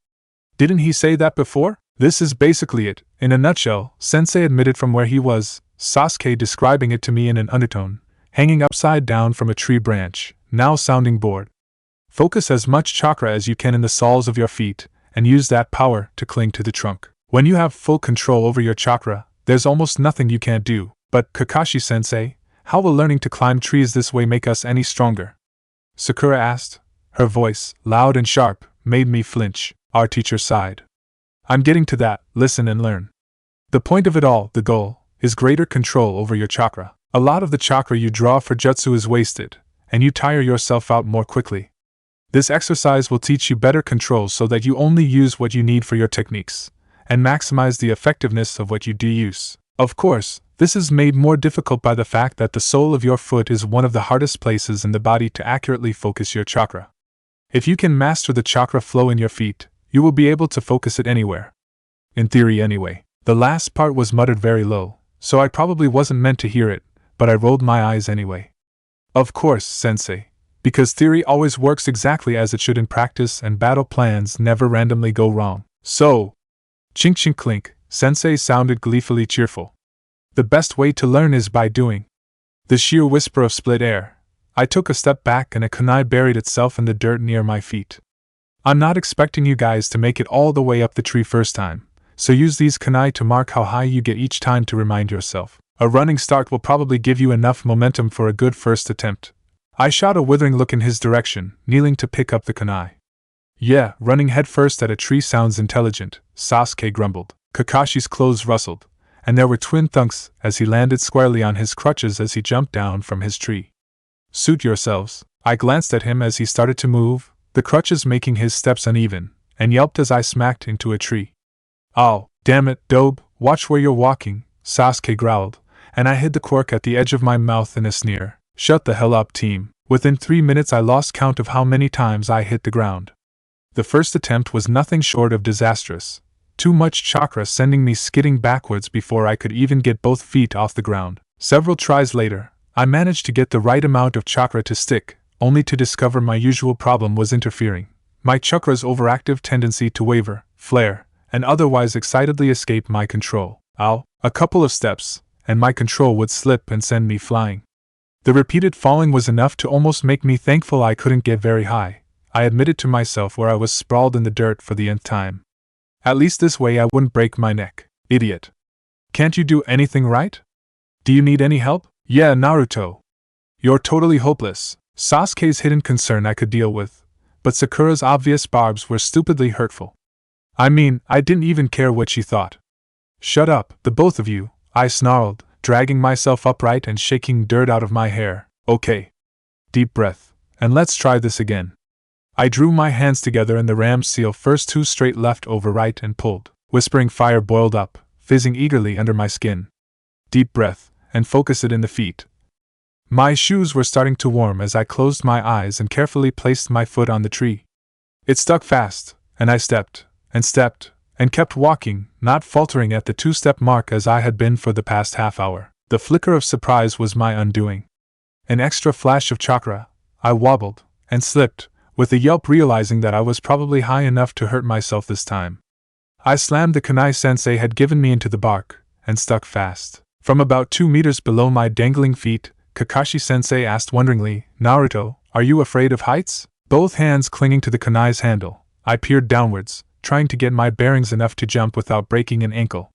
Didn't he say that before? This is basically it, in a nutshell, Sensei admitted from where he was, Sasuke describing it to me in an undertone, hanging upside down from a tree branch, now sounding bored. Focus as much chakra as you can in the soles of your feet, and use that power to cling to the trunk. When you have full control over your chakra, there's almost nothing you can't do. But Kakashi-sensei, how will learning to climb trees this way make us any stronger? Sakura asked. Her voice, loud and sharp, made me flinch. Our teacher sighed. I'm getting to that, listen and learn. The point of it all, the goal, is greater control over your chakra. A lot of the chakra you draw for jutsu is wasted, and you tire yourself out more quickly. This exercise will teach you better control so that you only use what you need for your techniques, and maximize the effectiveness of what you do use. Of course, this is made more difficult by the fact that the sole of your foot is one of the hardest places in the body to accurately focus your chakra. If you can master the chakra flow in your feet, you will be able to focus it anywhere. In theory anyway. The last part was muttered very low, so I probably wasn't meant to hear it, but I rolled my eyes anyway. Of course, Sensei. Because theory always works exactly as it should in practice and battle plans never randomly go wrong. So, chink chink clink, Sensei sounded gleefully cheerful. The best way to learn is by doing. The sheer whisper of split air. I took a step back and a kunai buried itself in the dirt near my feet. I'm not expecting you guys to make it all the way up the tree first time, so use these kunai to mark how high you get each time to remind yourself. A running start will probably give you enough momentum for a good first attempt. I shot a withering look in his direction, kneeling to pick up the kunai. Yeah, running headfirst at a tree sounds intelligent, Sasuke grumbled. Kakashi's clothes rustled, and there were twin thunks as he landed squarely on his crutches as he jumped down from his tree. Suit yourselves. I glanced at him as he started to move, the crutches making his steps uneven, and yelped as I smacked into a tree. Oh, damn it, Dobe, watch where you're walking, Sasuke growled, and I hid the quirk at the edge of my mouth in a sneer. Shut the hell up, team. Within 3 minutes I lost count of how many times I hit the ground. The first attempt was nothing short of disastrous. Too much chakra sending me skidding backwards before I could even get both feet off the ground. Several tries later, I managed to get the right amount of chakra to stick, only to discover my usual problem was interfering. My chakra's overactive tendency to waver, flare, and otherwise excitedly escape my control. Ow! A couple of steps, and my control would slip and send me flying. The repeated falling was enough to almost make me thankful I couldn't get very high. I admitted to myself where I was sprawled in the dirt for the nth time. At least this way I wouldn't break my neck. Idiot. Can't you do anything right? Do you need any help? Yeah, Naruto. You're totally hopeless. Sasuke's hidden concern I could deal with, but Sakura's obvious barbs were stupidly hurtful. I mean, I didn't even care what she thought. Shut up, the both of you, I snarled, dragging myself upright and shaking dirt out of my hair. Okay. Deep breath, and let's try this again. I drew my hands together in the ram seal, first 2 straight left over right, and pulled. Whispering fire boiled up, fizzing eagerly under my skin. Deep breath, and focus it in the feet. My shoes were starting to warm as I closed my eyes and carefully placed my foot on the tree. It stuck fast, and I stepped, and kept walking, not faltering at the 2-step mark as I had been for the past half hour. The flicker of surprise was my undoing. An extra flash of chakra, I wobbled, and slipped, with a yelp realizing that I was probably high enough to hurt myself this time. I slammed the kunai sensei had given me into the bark, and stuck fast. From about 2 meters below my dangling feet, Kakashi sensei asked wonderingly, Naruto, are you afraid of heights? Both hands clinging to the kunai's handle, I peered downwards, trying to get my bearings enough to jump without breaking an ankle.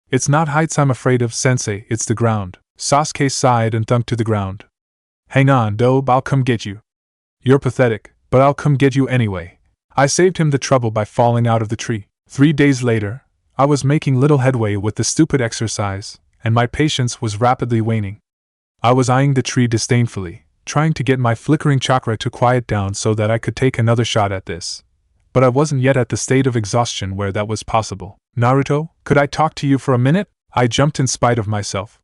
It's not heights I'm afraid of, sensei, it's the ground. Sasuke sighed and thunked to the ground. Hang on, Dobe, I'll come get you. You're pathetic, but I'll come get you anyway. I saved him the trouble by falling out of the tree. 3 days later, I was making little headway with the stupid exercise, and my patience was rapidly waning. I was eyeing the tree disdainfully, trying to get my flickering chakra to quiet down so that I could take another shot at this. But I wasn't yet at the state of exhaustion where that was possible. Naruto, could I talk to you for a minute? I jumped in spite of myself.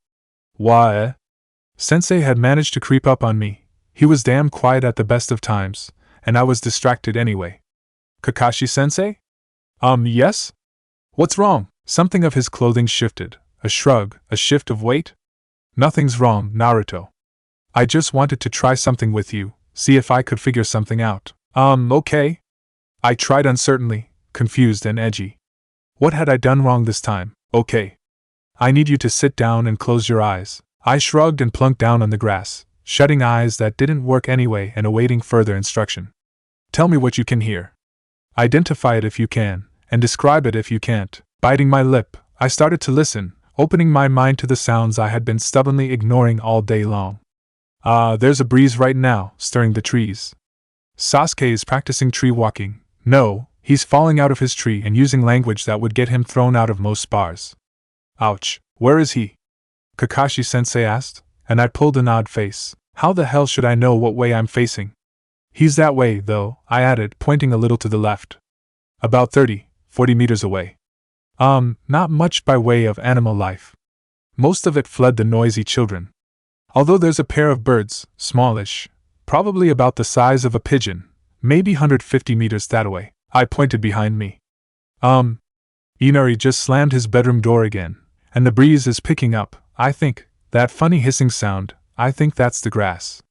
Why? Sensei had managed to creep up on me. He was damn quiet at the best of times, and I was distracted anyway. Kakashi-sensei? Yes? What's wrong? Something of his clothing shifted. A shrug, a shift of weight? Nothing's wrong, Naruto. I just wanted to try something with you, see if I could figure something out. Okay? I tried uncertainly, confused and edgy. What had I done wrong this time? Okay. I need you to sit down and close your eyes. I shrugged and plunked down on the grass, shutting eyes that didn't work anyway and awaiting further instruction. Tell me what you can hear. Identify it if you can, and describe it if you can't. Biting my lip, I started to listen, opening my mind to the sounds I had been stubbornly ignoring all day long. There's a breeze right now, stirring the trees. Sasuke is practicing tree walking. No, he's falling out of his tree and using language that would get him thrown out of most spars. Ouch, where is he? Kakashi-sensei asked, and I pulled an odd face. How the hell should I know what way I'm facing? He's that way, though, I added, pointing a little to the left. About 30-40 meters away. Not much by way of animal life. Most of it fled the noisy children. Although there's a pair of birds, smallish, probably about the size of a pigeon, maybe 150 meters that way. I pointed behind me. Inari just slammed his bedroom door again, and the breeze is picking up, I think. That funny hissing sound, I think that's the grass.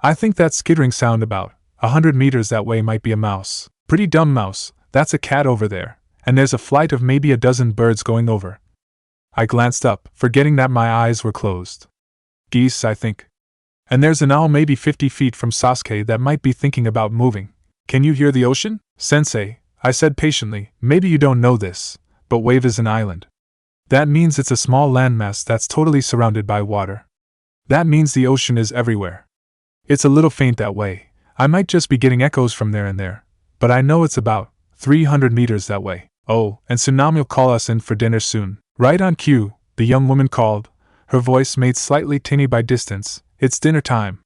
I think that skittering sound about 100 meters that way might be a mouse. Pretty dumb mouse, that's a cat over there, and there's a flight of maybe a dozen birds going over. I glanced up, forgetting that my eyes were closed. Geese, I think. And there's an owl maybe 50 feet from Sasuke that might be thinking about moving. Can you hear the ocean? Sensei, I said patiently, maybe you don't know this, but Wave is an island. That means it's a small landmass that's totally surrounded by water. That means the ocean is everywhere. It's a little faint that way. I might just be getting echoes from there and there, but I know it's about 300 meters that way. Oh, and Tsunami'll call us in for dinner soon. Right on cue, the young woman called, her voice made slightly tinny by distance. It's dinner time.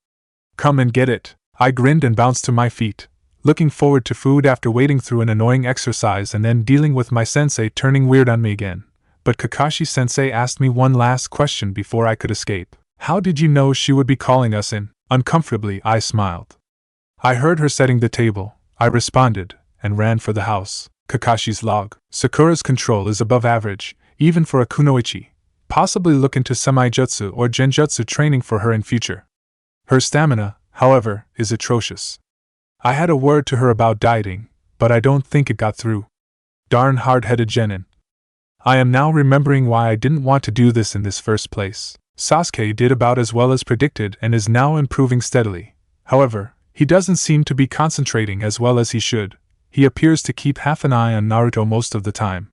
Come and get it. I grinned and bounced to my feet, looking forward to food after wading through an annoying exercise and then dealing with my sensei turning weird on me again. But Kakashi-sensei asked me one last question before I could escape. How did you know she would be calling us in? Uncomfortably, I smiled. I heard her setting the table, I responded, and ran for the house. Kakashi's log. Sakura's control is above average, even for a kunoichi. Possibly look into semi-jutsu or genjutsu training for her in future. Her stamina, however, is atrocious. I had a word to her about dieting, but I don't think it got through. Darn hard-headed genin. I am now remembering why I didn't want to do this in this first place. Sasuke did about as well as predicted and is now improving steadily. However, he doesn't seem to be concentrating as well as he should. He appears to keep half an eye on Naruto most of the time.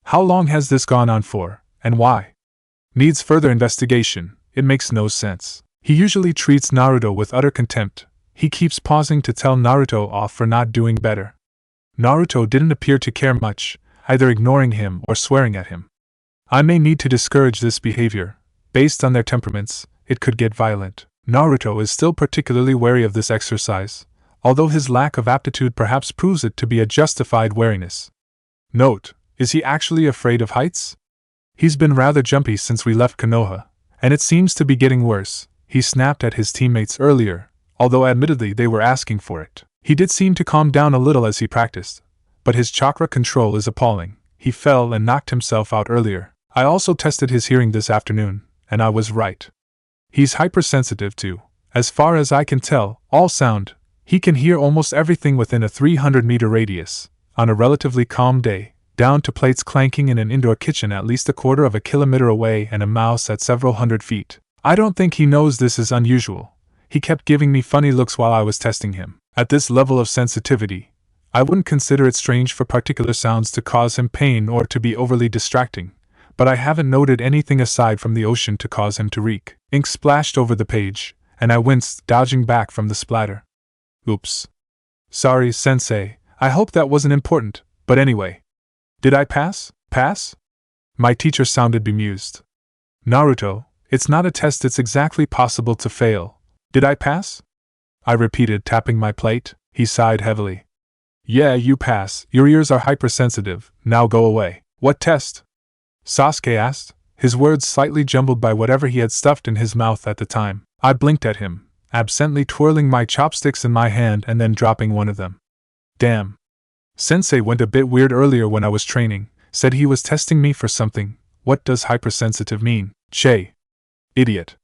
How long has this gone on for, and why? Needs further investigation. It makes no sense. He usually treats Naruto with utter contempt. He keeps pausing to tell Naruto off for not doing better. Naruto didn't appear to care much, either ignoring him or swearing at him. I may need to discourage this behavior. Based on their temperaments, it could get violent. Naruto is still particularly wary of this exercise, although his lack of aptitude perhaps proves it to be a justified wariness. Note, is he actually afraid of heights? He's been rather jumpy since we left Konoha, and it seems to be getting worse. He snapped at his teammates earlier, although admittedly they were asking for it. He did seem to calm down a little as he practiced, but his chakra control is appalling. He fell and knocked himself out earlier. I also tested his hearing this afternoon, and I was right. He's hypersensitive to, as far as I can tell, all sound. He can hear almost everything within a 300-meter radius, on a relatively calm day, down to plates clanking in an indoor kitchen at least a quarter of a kilometer away and a mouse at several hundred feet. I don't think he knows this is unusual. He kept giving me funny looks while I was testing him. At this level of sensitivity, I wouldn't consider it strange for particular sounds to cause him pain or to be overly distracting, but I haven't noted anything aside from the ocean to cause him to reek. Ink splashed over the page, and I winced, dodging back from the splatter. Oops. Sorry, sensei, I hope that wasn't important, but anyway. Did I pass? Pass? My teacher sounded bemused. Naruto, it's not a test, it's exactly possible to fail. Did I pass? I repeated, tapping my plate. He sighed heavily. Yeah, you pass. Your ears are hypersensitive. Now go away. What test? Sasuke asked, his words slightly jumbled by whatever he had stuffed in his mouth at the time. I blinked at him, absently twirling my chopsticks in my hand and then dropping one of them. Damn. Sensei went a bit weird earlier when I was training, said he was testing me for something. What does hypersensitive mean? Che. Idiot.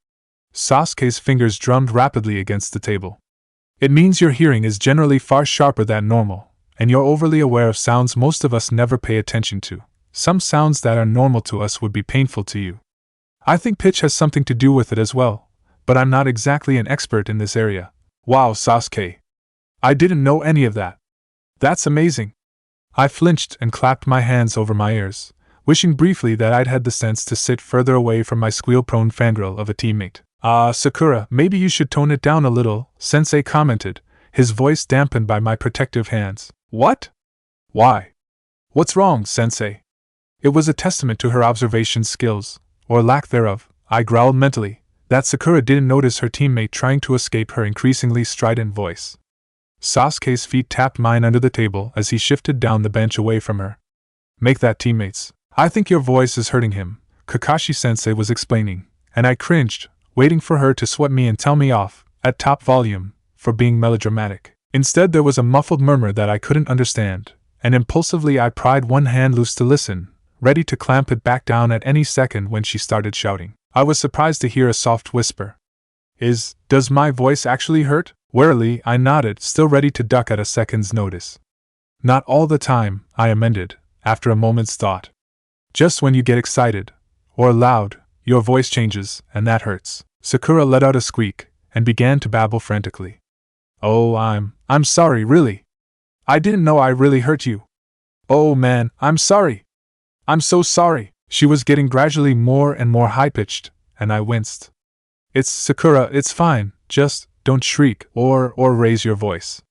Sasuke's fingers drummed rapidly against the table. It means your hearing is generally far sharper than normal, and you're overly aware of sounds most of us never pay attention to. Some sounds that are normal to us would be painful to you. I think pitch has something to do with it as well, but I'm not exactly an expert in this area. Wow, Sasuke. I didn't know any of that. That's amazing. I flinched and clapped my hands over my ears, wishing briefly that I'd had the sense to sit further away from my squeal-prone fangirl of a teammate. Sakura, maybe you should tone it down a little, Sensei commented, his voice dampened by my protective hands. What? Why? What's wrong, Sensei? It was a testament to her observation skills, or lack thereof, I growled mentally, that Sakura didn't notice her teammate trying to escape her increasingly strident voice. Sasuke's feet tapped mine under the table as he shifted down the bench away from her. Make that teammates. I think your voice is hurting him, Kakashi-sensei was explaining, and I cringed, waiting for her to sweat me and tell me off, at top volume, for being melodramatic. Instead there was a muffled murmur that I couldn't understand, and impulsively I pried one hand loose to listen, ready to clamp it back down at any second when she started shouting. I was surprised to hear a soft whisper. Does my voice actually hurt? Warily, I nodded, still ready to duck at a second's notice. Not all the time, I amended, after a moment's thought. Just when you get excited, or loud, your voice changes, and that hurts. Sakura let out a squeak, and began to babble frantically. Oh, I'm sorry, really. I didn't know I really hurt you. Oh man, I'm sorry. I'm so sorry. She was getting gradually more and more high-pitched, and I winced. It's Sakura, it's fine, just don't shriek or raise your voice.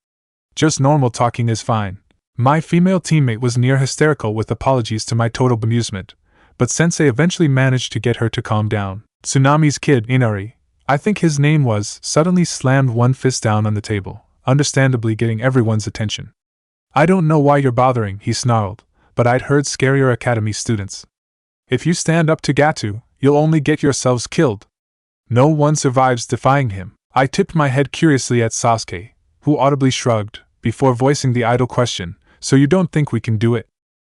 Just normal talking is fine. My female teammate was near hysterical with apologies to my total bemusement, but Sensei eventually managed to get her to calm down. Tsunami's kid, Inari, I think his name was, suddenly slammed one fist down on the table, understandably getting everyone's attention. I don't know why you're bothering, he snarled, but I'd heard scarier academy students. If you stand up to Gatu, you'll only get yourselves killed. No one survives defying him. I tipped my head curiously at Sasuke, who audibly shrugged, before voicing the idle question, so you don't think we can do it?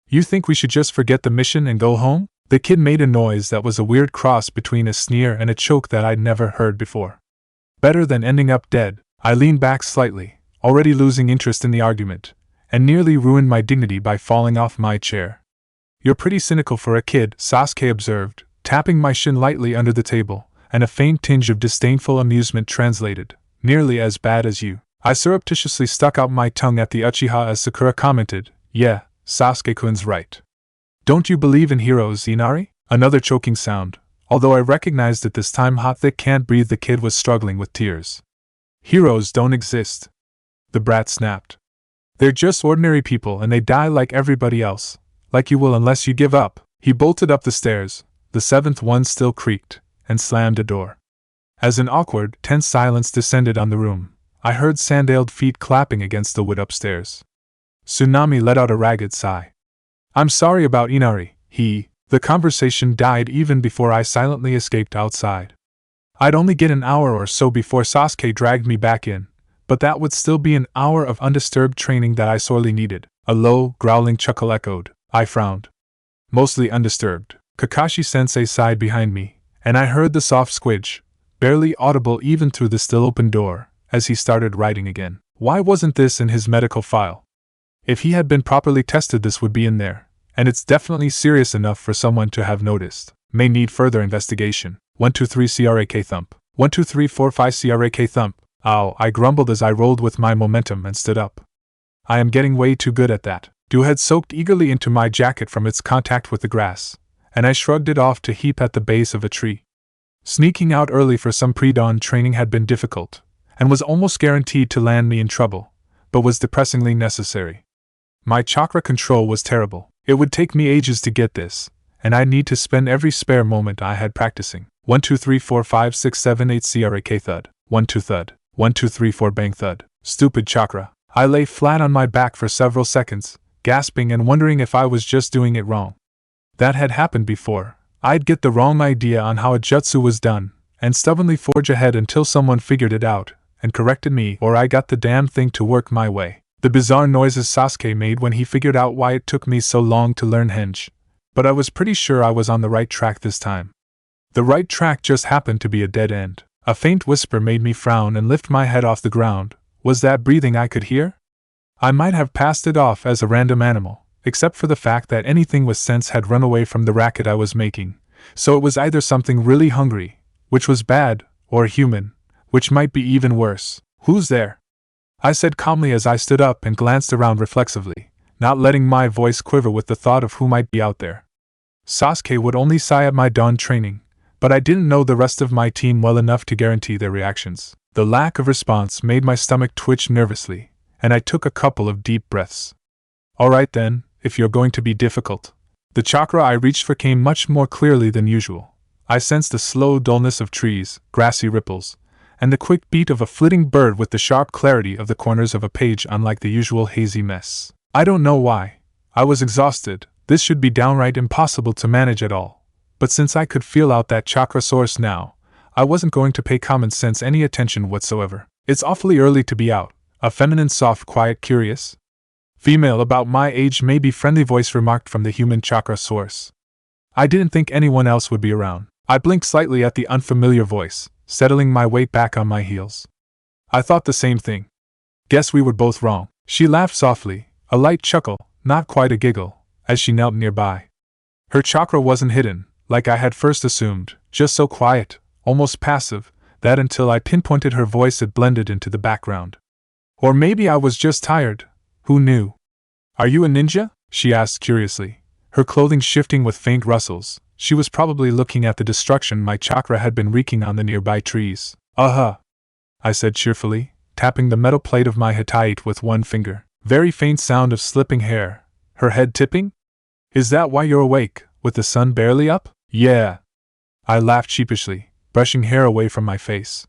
You think we should just forget the mission and go home? The kid made a noise that was a weird cross between a sneer and a choke that I'd never heard before. Better than ending up dead. I leaned back slightly, already losing interest in the argument, and nearly ruined my dignity by falling off my chair. You're pretty cynical for a kid, Sasuke observed, tapping my shin lightly under the table, and a faint tinge of disdainful amusement translated, nearly as bad as you. I surreptitiously stuck out my tongue at the Uchiha as Sakura commented, yeah, Sasuke-kun's right. Don't you believe in heroes, Inari? Another choking sound, although I recognized at this time how thick can't breathe the kid was struggling with tears. Heroes don't exist. The brat snapped. They're just ordinary people and they die like everybody else, like you will unless you give up. He bolted up the stairs, the seventh one still creaked, and slammed a door. As an awkward, tense silence descended on the room, I heard sandaled feet clapping against the wood upstairs. Tsunami let out a ragged sigh. I'm sorry about Inari, The conversation died even before I silently escaped outside. I'd only get an hour or so before Sasuke dragged me back in, but that would still be an hour of undisturbed training that I sorely needed. A low, growling chuckle echoed. I frowned. Mostly undisturbed. Kakashi-sensei sighed behind me, and I heard the soft squidge, barely audible even through the still-open door, as he started writing again. Why wasn't this in his medical file? If he had been properly tested, this would be in there, and it's definitely serious enough for someone to have noticed. May need further investigation. 1 2 3 CRAK thump. 1 2 3 4 5 CRAK thump. Ow, I grumbled as I rolled with my momentum and stood up. I am getting way too good at that. Dew had soaked eagerly into my jacket from its contact with the grass, and I shrugged it off to heap at the base of a tree. Sneaking out early for some pre-dawn training had been difficult, and was almost guaranteed to land me in trouble, but was depressingly necessary. My chakra control was terrible. It would take me ages to get this, and I'd need to spend every spare moment I had practicing. 1 2 3 4 5 6 7 8 CRAK thud. 1 2 thud. 1 2 3 4 bang thud. Stupid chakra. I lay flat on my back for several seconds, gasping and wondering if I was just doing it wrong. That had happened before. I'd get the wrong idea on how a jutsu was done, and stubbornly forge ahead until someone figured it out, and corrected me, or I got the damn thing to work my way. The bizarre noises Sasuke made when he figured out why it took me so long to learn henge. But I was pretty sure I was on the right track this time. The right track just happened to be a dead end. A faint whisper made me frown and lift my head off the ground. Was that breathing I could hear? I might have passed it off as a random animal, except for the fact that anything with sense had run away from the racket I was making, so it was either something really hungry, which was bad, or human, which might be even worse. Who's there? I said calmly as I stood up and glanced around reflexively, not letting my voice quiver with the thought of who might be out there. Sasuke would only sigh at my dawn training, but I didn't know the rest of my team well enough to guarantee their reactions. The lack of response made my stomach twitch nervously, and I took a couple of deep breaths. Alright then, if you're going to be difficult. The chakra I reached for came much more clearly than usual. I sensed the slow dullness of trees, grassy ripples, and the quick beat of a flitting bird with the sharp clarity of the corners of a page, unlike the usual hazy mess. I don't know why. I was exhausted. This should be downright impossible to manage at all. But since I could feel out that chakra source now, I wasn't going to pay common sense any attention whatsoever. It's awfully early to be out. A feminine, soft, quiet, curious female about my age, maybe friendly voice remarked from the human chakra source. I didn't think anyone else would be around. I blinked slightly at the unfamiliar voice, settling my weight back on my heels. I thought the same thing. Guess we were both wrong. She laughed softly, a light chuckle, not quite a giggle, as she knelt nearby. Her chakra wasn't hidden, like I had first assumed, just so quiet, almost passive, that until I pinpointed her voice it blended into the background. Or maybe I was just tired. Who knew? Are you a ninja? She asked curiously, her clothing shifting with faint rustles. She was probably looking at the destruction my chakra had been wreaking on the nearby trees. Uh-huh, I said cheerfully, tapping the metal plate of my hitait with one finger. Very faint sound of slipping hair. Her head tipping? Is that why you're awake, with the sun barely up? Yeah. I laughed sheepishly, brushing hair away from my face.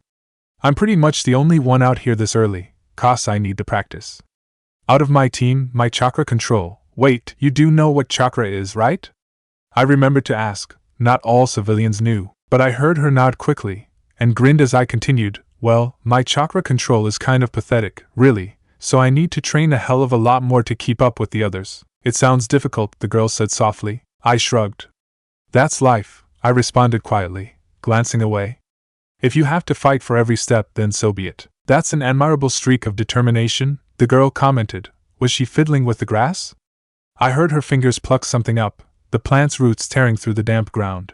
I'm pretty much the only one out here this early, 'cause I need the practice. Out of my team, my chakra control. Wait, you do know what chakra is, right? I remembered to ask. Not all civilians knew, but I heard her nod quickly, and grinned as I continued. Well, my chakra control is kind of pathetic, really, so I need to train a hell of a lot more to keep up with the others. It sounds difficult, the girl said softly. I shrugged. That's life, I responded quietly, glancing away. If you have to fight for every step, then so be it. That's an admirable streak of determination, the girl commented. Was she fiddling with the grass? I heard her fingers pluck something up, the plant's roots tearing through the damp ground.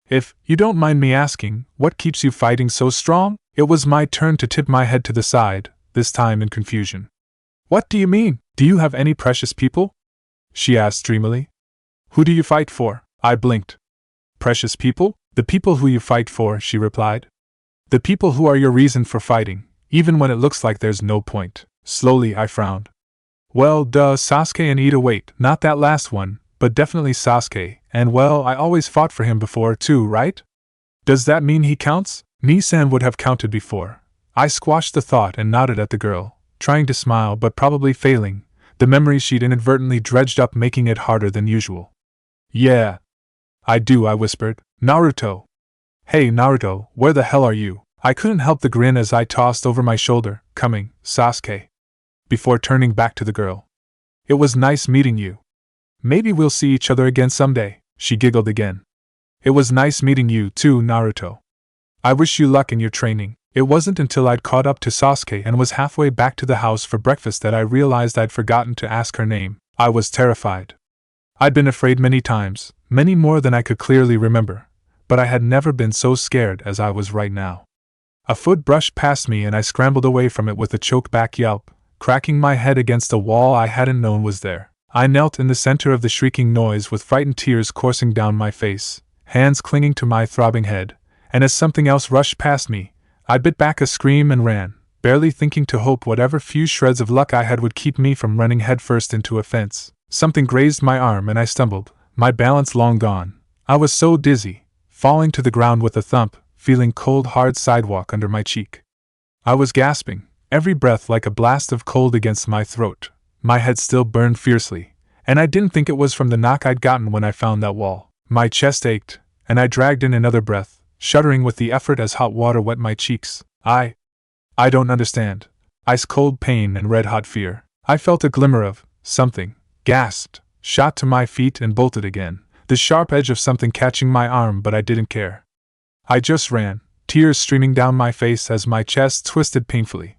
If you don't mind me asking, what keeps you fighting so strong? It was my turn to tip my head to the side, this time in confusion. What do you mean? Do you have any precious people? She asked dreamily. Who do you fight for? I blinked. Precious people? The people who you fight for, she replied. The people who are your reason for fighting, even when it looks like there's no point. Slowly, I frowned. Well, duh, Sasuke and Ida. Wait, not that last one, but definitely Sasuke, and well, I always fought for him before too, right? Does that mean he counts? Nissan would have counted before. I squashed the thought and nodded at the girl, trying to smile but probably failing, the memories she'd inadvertently dredged up making it harder than usual. Yeah. I do, I whispered. Naruto. Hey Naruto, where the hell are you? I couldn't help the grin as I tossed over my shoulder, coming, Sasuke. Before turning back to the girl. It was nice meeting you. Maybe we'll see each other again someday, she giggled again. It was nice meeting you too, Naruto. I wish you luck in your training. It wasn't until I'd caught up to Sasuke and was halfway back to the house for breakfast that I realized I'd forgotten to ask her name. I was terrified. I'd been afraid many times, many more than I could clearly remember, but I had never been so scared as I was right now. A foot brushed past me and I scrambled away from it with a choke-back yelp, cracking my head against a wall I hadn't known was there. I knelt in the center of the shrieking noise with frightened tears coursing down my face, hands clinging to my throbbing head, and as something else rushed past me, I bit back a scream and ran, barely thinking to hope whatever few shreds of luck I had would keep me from running headfirst into a fence. Something grazed my arm and I stumbled, my balance long gone. I was so dizzy, falling to the ground with a thump, feeling cold hard sidewalk under my cheek. I was gasping, every breath like a blast of cold against my throat. My head still burned fiercely, and I didn't think it was from the knock I'd gotten when I found that wall. My chest ached, and I dragged in another breath, shuddering with the effort as hot water wet my cheeks. I don't understand. Ice-cold pain and red-hot fear. I felt a glimmer of something, gasped, shot to my feet and bolted again, the sharp edge of something catching my arm, but I didn't care. I just ran, tears streaming down my face as my chest twisted painfully.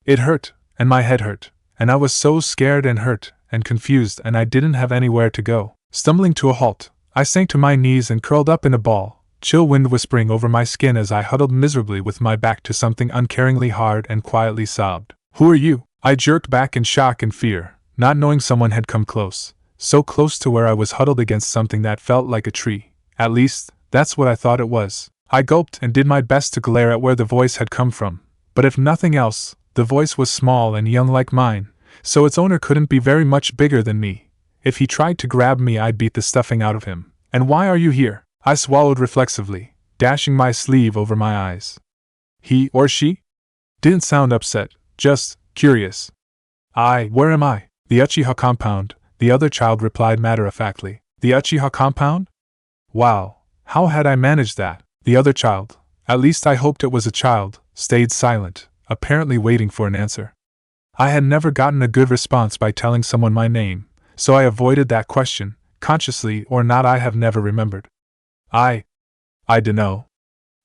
It hurt, and my head hurt, and I was so scared and hurt and confused and I didn't have anywhere to go. Stumbling to a halt, I sank to my knees and curled up in a ball, chill wind whispering over my skin as I huddled miserably with my back to something uncaringly hard and quietly sobbed. Who are you? I jerked back in shock and fear, not knowing someone had come close, so close to where I was huddled against something that felt like a tree. At least, that's what I thought it was. I gulped and did my best to glare at where the voice had come from, but if nothing else, the voice was small and young like mine, so its owner couldn't be very much bigger than me. If he tried to grab me, I'd beat the stuffing out of him. And why are you here? I swallowed reflexively, dashing my sleeve over my eyes. He or she? Didn't sound upset, just curious. Where am I? The Uchiha compound, the other child replied matter-of-factly. The Uchiha compound? Wow, how had I managed that? The other child, at least I hoped it was a child, stayed silent, apparently waiting for an answer. I had never gotten a good response by telling someone my name, so I avoided that question, consciously or not. I have never remembered. I dunno.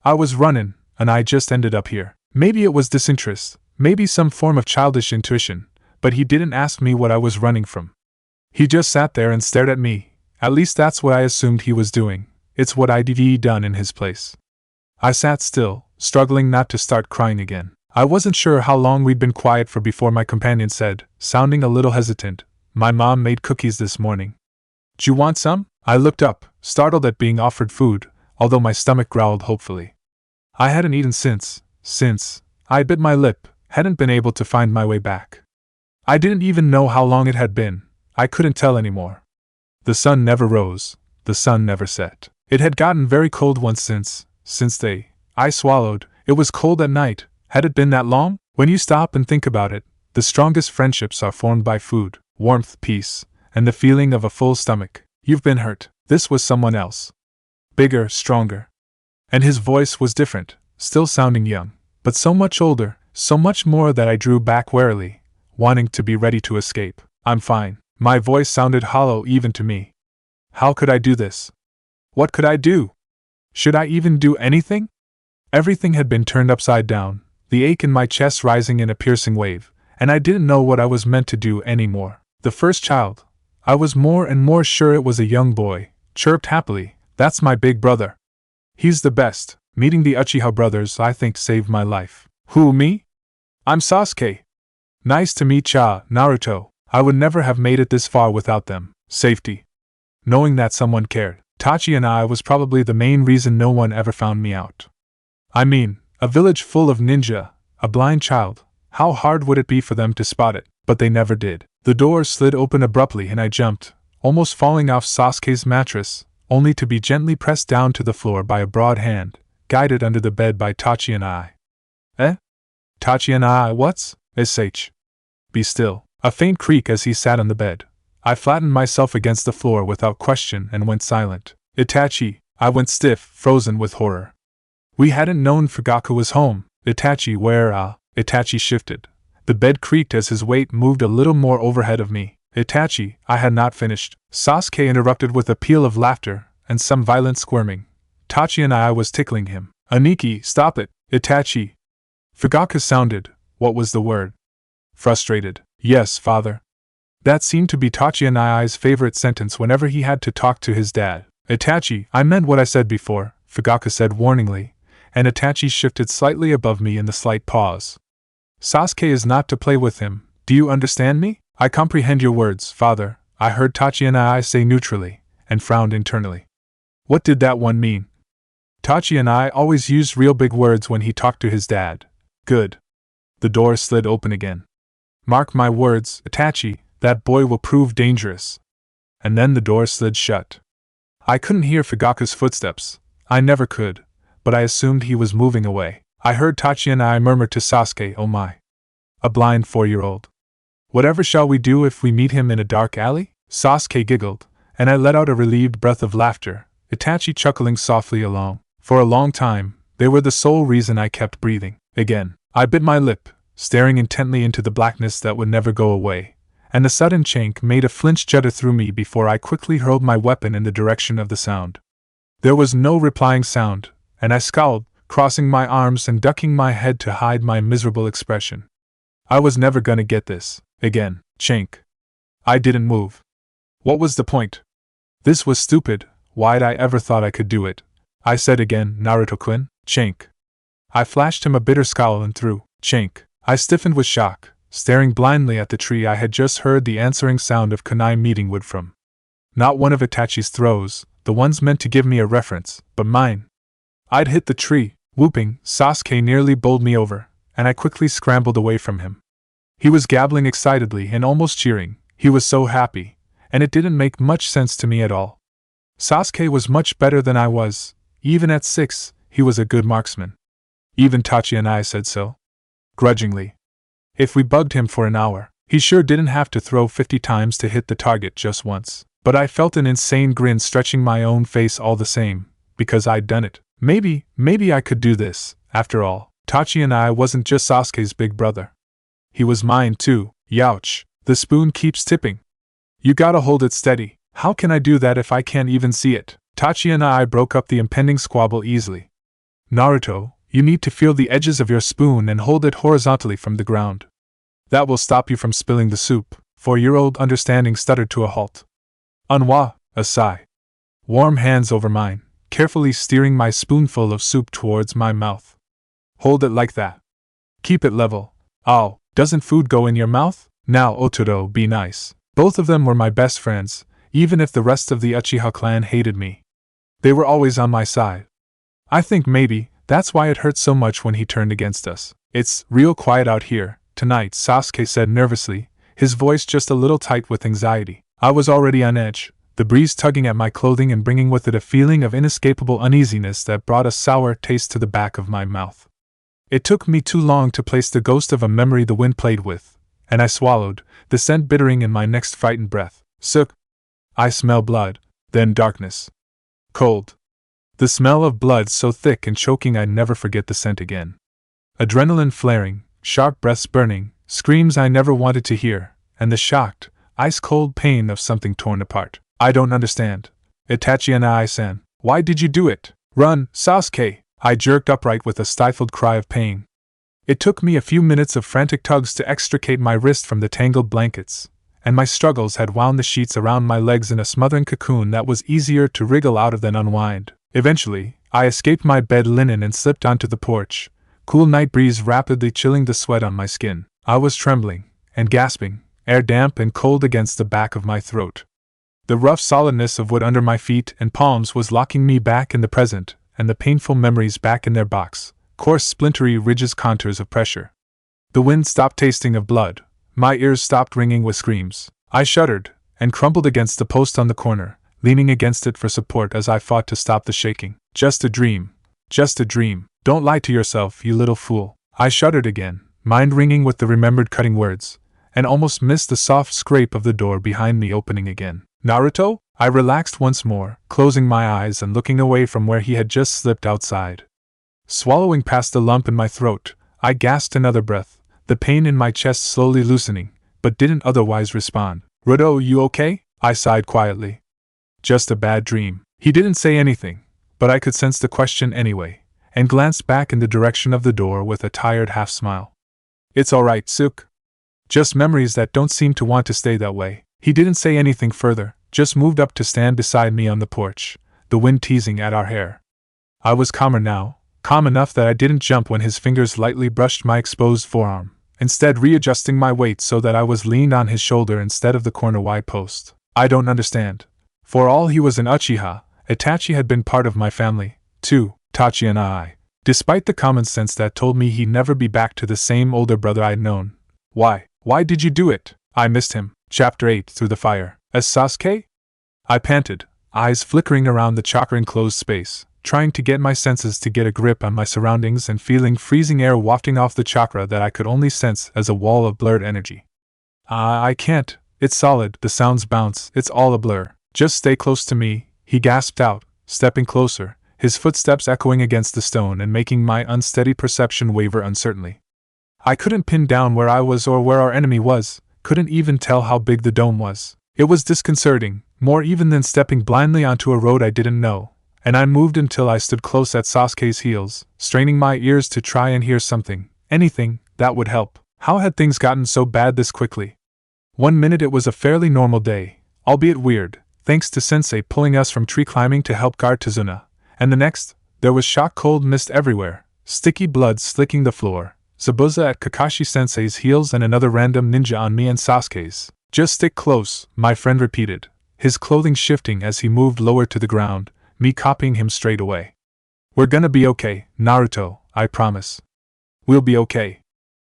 I was running, and I just ended up here. Maybe it was disinterest, maybe some form of childish intuition, but he didn't ask me what I was running from. He just sat there and stared at me, at least that's what I assumed he was doing. It's what I'd done in his place. I sat still, struggling not to start crying again. I wasn't sure how long we'd been quiet for before my companion said, sounding a little hesitant, "My mom made cookies this morning. D'you want some?" I looked up, startled at being offered food, although my stomach growled hopefully. I hadn't eaten since I bit my lip, hadn't been able to find my way back. I didn't even know how long it had been, I couldn't tell anymore. The sun never rose, the sun never set. It had gotten very cold once since they I swallowed. It was cold at night. Had it been that long? When you stop and think about it, the strongest friendships are formed by food, warmth, peace, and the feeling of a full stomach. You've been hurt. This was someone else. Bigger, stronger. And his voice was different, still sounding young, but so much older, so much more that I drew back warily, wanting to be ready to escape. I'm fine. My voice sounded hollow even to me. How could I do this? What could I do? Should I even do anything? Everything had been turned upside down, the ache in my chest rising in a piercing wave, and I didn't know what I was meant to do anymore. The first child, I was more and more sure it was a young boy, chirped happily, "That's my big brother. He's the best." Meeting the Uchiha brothers, I think, saved my life. Who, me? I'm Sasuke. Nice to meet ya, Naruto. I would never have made it this far without them. Safety. Knowing that someone cared. Tachi and I was probably the main reason no one ever found me out. I mean, a village full of ninja, a blind child. How hard would it be for them to spot it? But they never did. The door slid open abruptly and I jumped, almost falling off Sasuke's mattress, only to be gently pressed down to the floor by a broad hand, guided under the bed by Tachi and I. Eh? Tachi and I, what's? Sh. Be still. A faint creak as he sat on the bed. I flattened myself against the floor without question and went silent. Itachi, I went stiff, frozen with horror. We hadn't known Fugaku was home. Itachi, where, Itachi shifted. The bed creaked as his weight moved a little more overhead of me. Itachi, I had not finished. Sasuke interrupted with a peal of laughter and some violent squirming. Tachi and I was tickling him. Aniki, stop it. Itachi. Fugaku sounded. What was the word? Frustrated. Yes, father. That seemed to be Tachi and I's favorite sentence whenever he had to talk to his dad. Itachi, I meant what I said before, Fugaku said warningly, and Itachi shifted slightly above me in the slight pause. Sasuke is not to play with him. Do you understand me? I comprehend your words, father, I heard Tachi and I say neutrally, and frowned internally. What did that one mean? Tachi and I always used real big words when he talked to his dad. Good. The door slid open again. Mark my words, Itachi, that boy will prove dangerous. And then the door slid shut. I couldn't hear Fugaku's footsteps. I never could, but I assumed he was moving away. I heard Tachi and I murmur to Sasuke, "Oh my. A blind 4-year-old. Whatever shall we do if we meet him in a dark alley?" Sasuke giggled, and I let out a relieved breath of laughter, Itachi chuckling softly along. For a long time, they were the sole reason I kept breathing. Again, I bit my lip, staring intently into the blackness that would never go away, and the sudden chank made a flinch judder through me before I quickly hurled my weapon in the direction of the sound. There was no replying sound, and I scowled, crossing my arms and ducking my head to hide my miserable expression. I was never gonna get this. Again, chank. I didn't move. What was the point? This was stupid. Why'd I ever thought I could do it? I said again, Naruto-kun, chank. I flashed him a bitter scowl and threw, chank. I stiffened with shock, staring blindly at the tree I had just heard the answering sound of kunai meeting wood from. Not one of Itachi's throws, the ones meant to give me a reference, but mine. I'd hit the tree. Whooping, Sasuke nearly bowled me over, and I quickly scrambled away from him. He was gabbling excitedly and almost cheering. He was so happy, and it didn't make much sense to me at all. Sasuke was much better than I was. Even at 6, he was a good marksman. Even Tachi and I said so. Grudgingly. If we bugged him for an hour, he sure didn't have to throw 50 times to hit the target just once. But I felt an insane grin stretching my own face all the same, because I'd done it. Maybe I could do this. After all, Tachi and I wasn't just Sasuke's big brother. He was mine too. Youch. The spoon keeps tipping. You gotta hold it steady. How can I do that if I can't even see it? Tachi and I broke up the impending squabble easily. Naruto, you need to feel the edges of your spoon and hold it horizontally from the ground. That will stop you from spilling the soup. 4-year-old understanding stuttered to a halt. Unwa, a sigh. Warm hands over mine, carefully steering my spoonful of soup towards my mouth. Hold it like that. Keep it level. Oh, doesn't food go in your mouth? Now, Otoro, be nice. Both of them were my best friends, even if the rest of the Uchiha clan hated me. They were always on my side. I think maybe that's why it hurt so much when he turned against us. It's real quiet out here tonight, Sasuke said nervously, his voice just a little tight with anxiety. I was already on edge, the breeze tugging at my clothing and bringing with it a feeling of inescapable uneasiness that brought a sour taste to the back of my mouth. It took me too long to place the ghost of a memory the wind played with, and I swallowed, the scent bittering in my next frightened breath. Sook! I smell blood, then darkness. Cold. The smell of blood so thick and choking I'd never forget the scent again. Adrenaline flaring, sharp breaths burning, screams I never wanted to hear, and the shocked, ice-cold pain of something torn apart. I don't understand. Itachi and I-san, why did you do it? Run, Sasuke! I jerked upright with a stifled cry of pain. It took me a few minutes of frantic tugs to extricate my wrist from the tangled blankets, and my struggles had wound the sheets around my legs in a smothering cocoon that was easier to wriggle out of than unwind. Eventually, I escaped my bed linen and slipped onto the porch, cool night breeze rapidly chilling the sweat on my skin. I was trembling and gasping, air damp and cold against the back of my throat. The rough solidness of wood under my feet and palms was locking me back in the present, and the painful memories back in their box, coarse splintery ridges contours of pressure. The wind stopped tasting of blood, my ears stopped ringing with screams. I shuddered, and crumpled against the post on the corner, leaning against it for support as I fought to stop the shaking. Just a dream. Just a dream. Don't lie to yourself, you little fool. I shuddered again, mind ringing with the remembered cutting words, and almost missed the soft scrape of the door behind me opening again. Naruto? I relaxed once more, closing my eyes and looking away from where he had just slipped outside. Swallowing past the lump in my throat, I gasped another breath, the pain in my chest slowly loosening, but didn't otherwise respond. Rudo, you okay? I sighed quietly. Just a bad dream. He didn't say anything, but I could sense the question anyway, and glanced back in the direction of the door with a tired half-smile. It's alright, Sook. Just memories that don't seem to want to stay that way. He didn't say anything further, just moved up to stand beside me on the porch, the wind teasing at our hair. I was calmer now, calm enough that I didn't jump when his fingers lightly brushed my exposed forearm, instead readjusting my weight so that I was leaned on his shoulder instead of the corner-wide post. I don't understand. For all he was an Uchiha, Itachi had been part of my family, too, Tachi and I, despite the common sense that told me he'd never be back to the same older brother I'd known. Why did you do it? I missed him. Chapter 8 Through the Fire. As Sasuke? I panted, eyes flickering around the chakra-enclosed space, trying to get my senses to get a grip on my surroundings and feeling freezing air wafting off the chakra that I could only sense as a wall of blurred energy. I can't. It's solid, the sounds bounce, it's all a blur. Just stay close to me, he gasped out, stepping closer, his footsteps echoing against the stone and making my unsteady perception waver uncertainly. I couldn't pin down where I was or where our enemy was, couldn't even tell how big the dome was. It was disconcerting, more even than stepping blindly onto a road I didn't know, and I moved until I stood close at Sasuke's heels, straining my ears to try and hear something, anything, that would help. How had things gotten so bad this quickly? 1 minute it was a fairly normal day, albeit weird, thanks to Sensei pulling us from tree climbing to help guard Tazuna, and the next, there was shock-cold mist everywhere, sticky blood slicking the floor, Zabuza at Kakashi-sensei's heels and another random ninja on me and Sasuke's. Just stick close, my friend repeated, his clothing shifting as he moved lower to the ground, me copying him straight away. We're gonna be okay, Naruto, I promise. We'll be okay.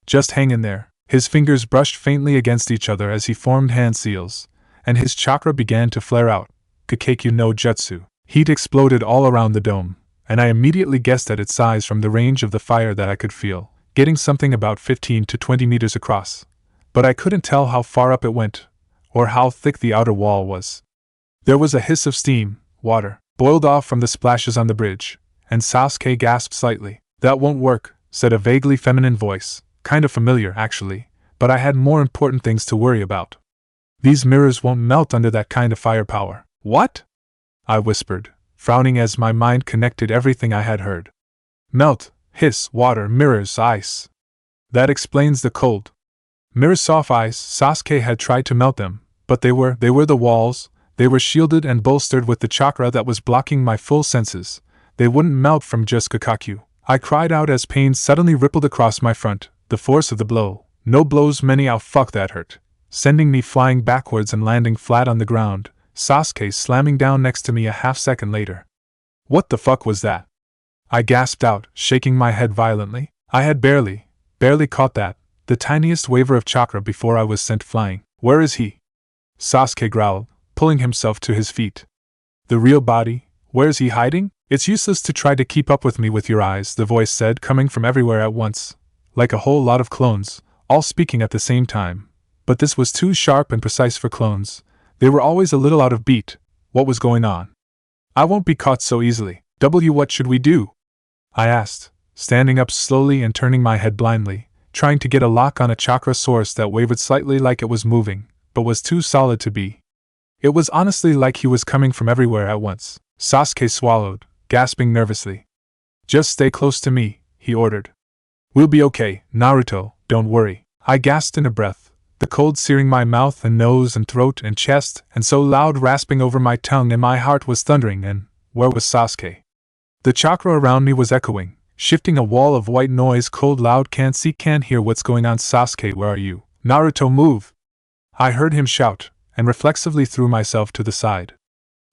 Just hang in there. His fingers brushed faintly against each other as he formed hand seals, and his chakra began to flare out. Kakekyu no Jutsu. Heat exploded all around the dome, and I immediately guessed at its size from the range of the fire that I could feel, getting something about 15 to 20 meters across. But I couldn't tell how far up it went, or how thick the outer wall was. There was a hiss of steam, water, boiled off from the splashes on the bridge, and Sasuke gasped slightly. That won't work, said a vaguely feminine voice, kind of familiar actually, but I had more important things to worry about. These mirrors won't melt under that kind of firepower. What? I whispered, frowning as my mind connected everything I had heard. Melt, hiss, water, mirrors, ice. That explains the cold. Mirrors soft ice, Sasuke had tried to melt them, but they were the walls, they were shielded and bolstered with the chakra that was blocking my full senses. They wouldn't melt from just Kakakyu. I cried out as pain suddenly rippled across my front, the force of the blow. No blows many out, fuck that hurt. Sending me flying backwards and landing flat on the ground, Sasuke slamming down next to me a half second later. What the fuck was that? I gasped out, shaking my head violently. I had barely caught that, the tiniest waver of chakra before I was sent flying. Where is he? Sasuke growled, pulling himself to his feet. The real body? Where's he hiding? It's useless to try to keep up with me with your eyes, the voice said, coming from everywhere at once, like a whole lot of clones, all speaking at the same time. But this was too sharp and precise for clones. They were always a little out of beat. What was going on? I won't be caught so easily. What should we do? I asked, standing up slowly and turning my head blindly, trying to get a lock on a chakra source that wavered slightly like it was moving, but was too solid to be. It was honestly like he was coming from everywhere at once. Sasuke swallowed, gasping nervously. Just stay close to me, he ordered. We'll be okay, Naruto, don't worry. I gasped in a breath, the cold searing my mouth and nose and throat and chest, and so loud rasping over my tongue and my heart was thundering, and where was Sasuke? The chakra around me was echoing, shifting a wall of white noise, cold, loud, can't see, can't hear what's going on. Sasuke, where are you? Naruto, move! I heard him shout, and reflexively threw myself to the side.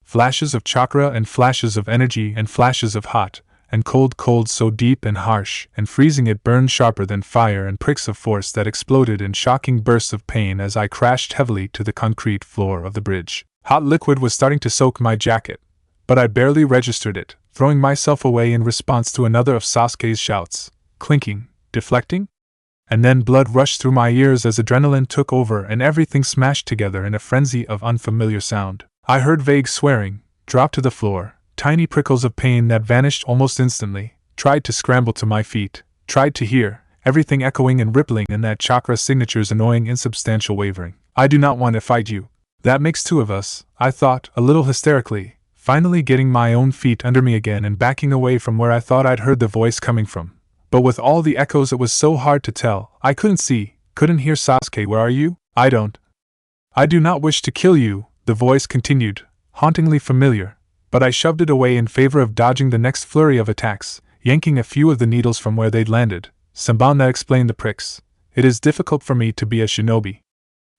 Flashes of chakra and flashes of energy and flashes of hot and cold so deep and harsh and freezing it burned sharper than fire, and pricks of force that exploded in shocking bursts of pain as I crashed heavily to the concrete floor of the bridge. Hot liquid was starting to soak my jacket, but I barely registered it, throwing myself away in response to another of Sasuke's shouts, clinking, deflecting. And then blood rushed through my ears as adrenaline took over and everything smashed together in a frenzy of unfamiliar sound. I heard vague swearing, dropped to the floor, tiny prickles of pain that vanished almost instantly, tried to scramble to my feet, tried to hear, everything echoing and rippling in that chakra signature's annoying insubstantial wavering. I do not want to fight you. That makes two of us, I thought, a little hysterically, finally getting my own feet under me again and backing away from where I thought I'd heard the voice coming from. But with all the echoes it was so hard to tell. I couldn't see, couldn't hear. Sasuke, where are you? I do not wish to kill you, the voice continued, hauntingly familiar, but I shoved it away in favor of dodging the next flurry of attacks, yanking a few of the needles from where they'd landed. Samban, that explained the pricks. It is difficult for me to be a shinobi.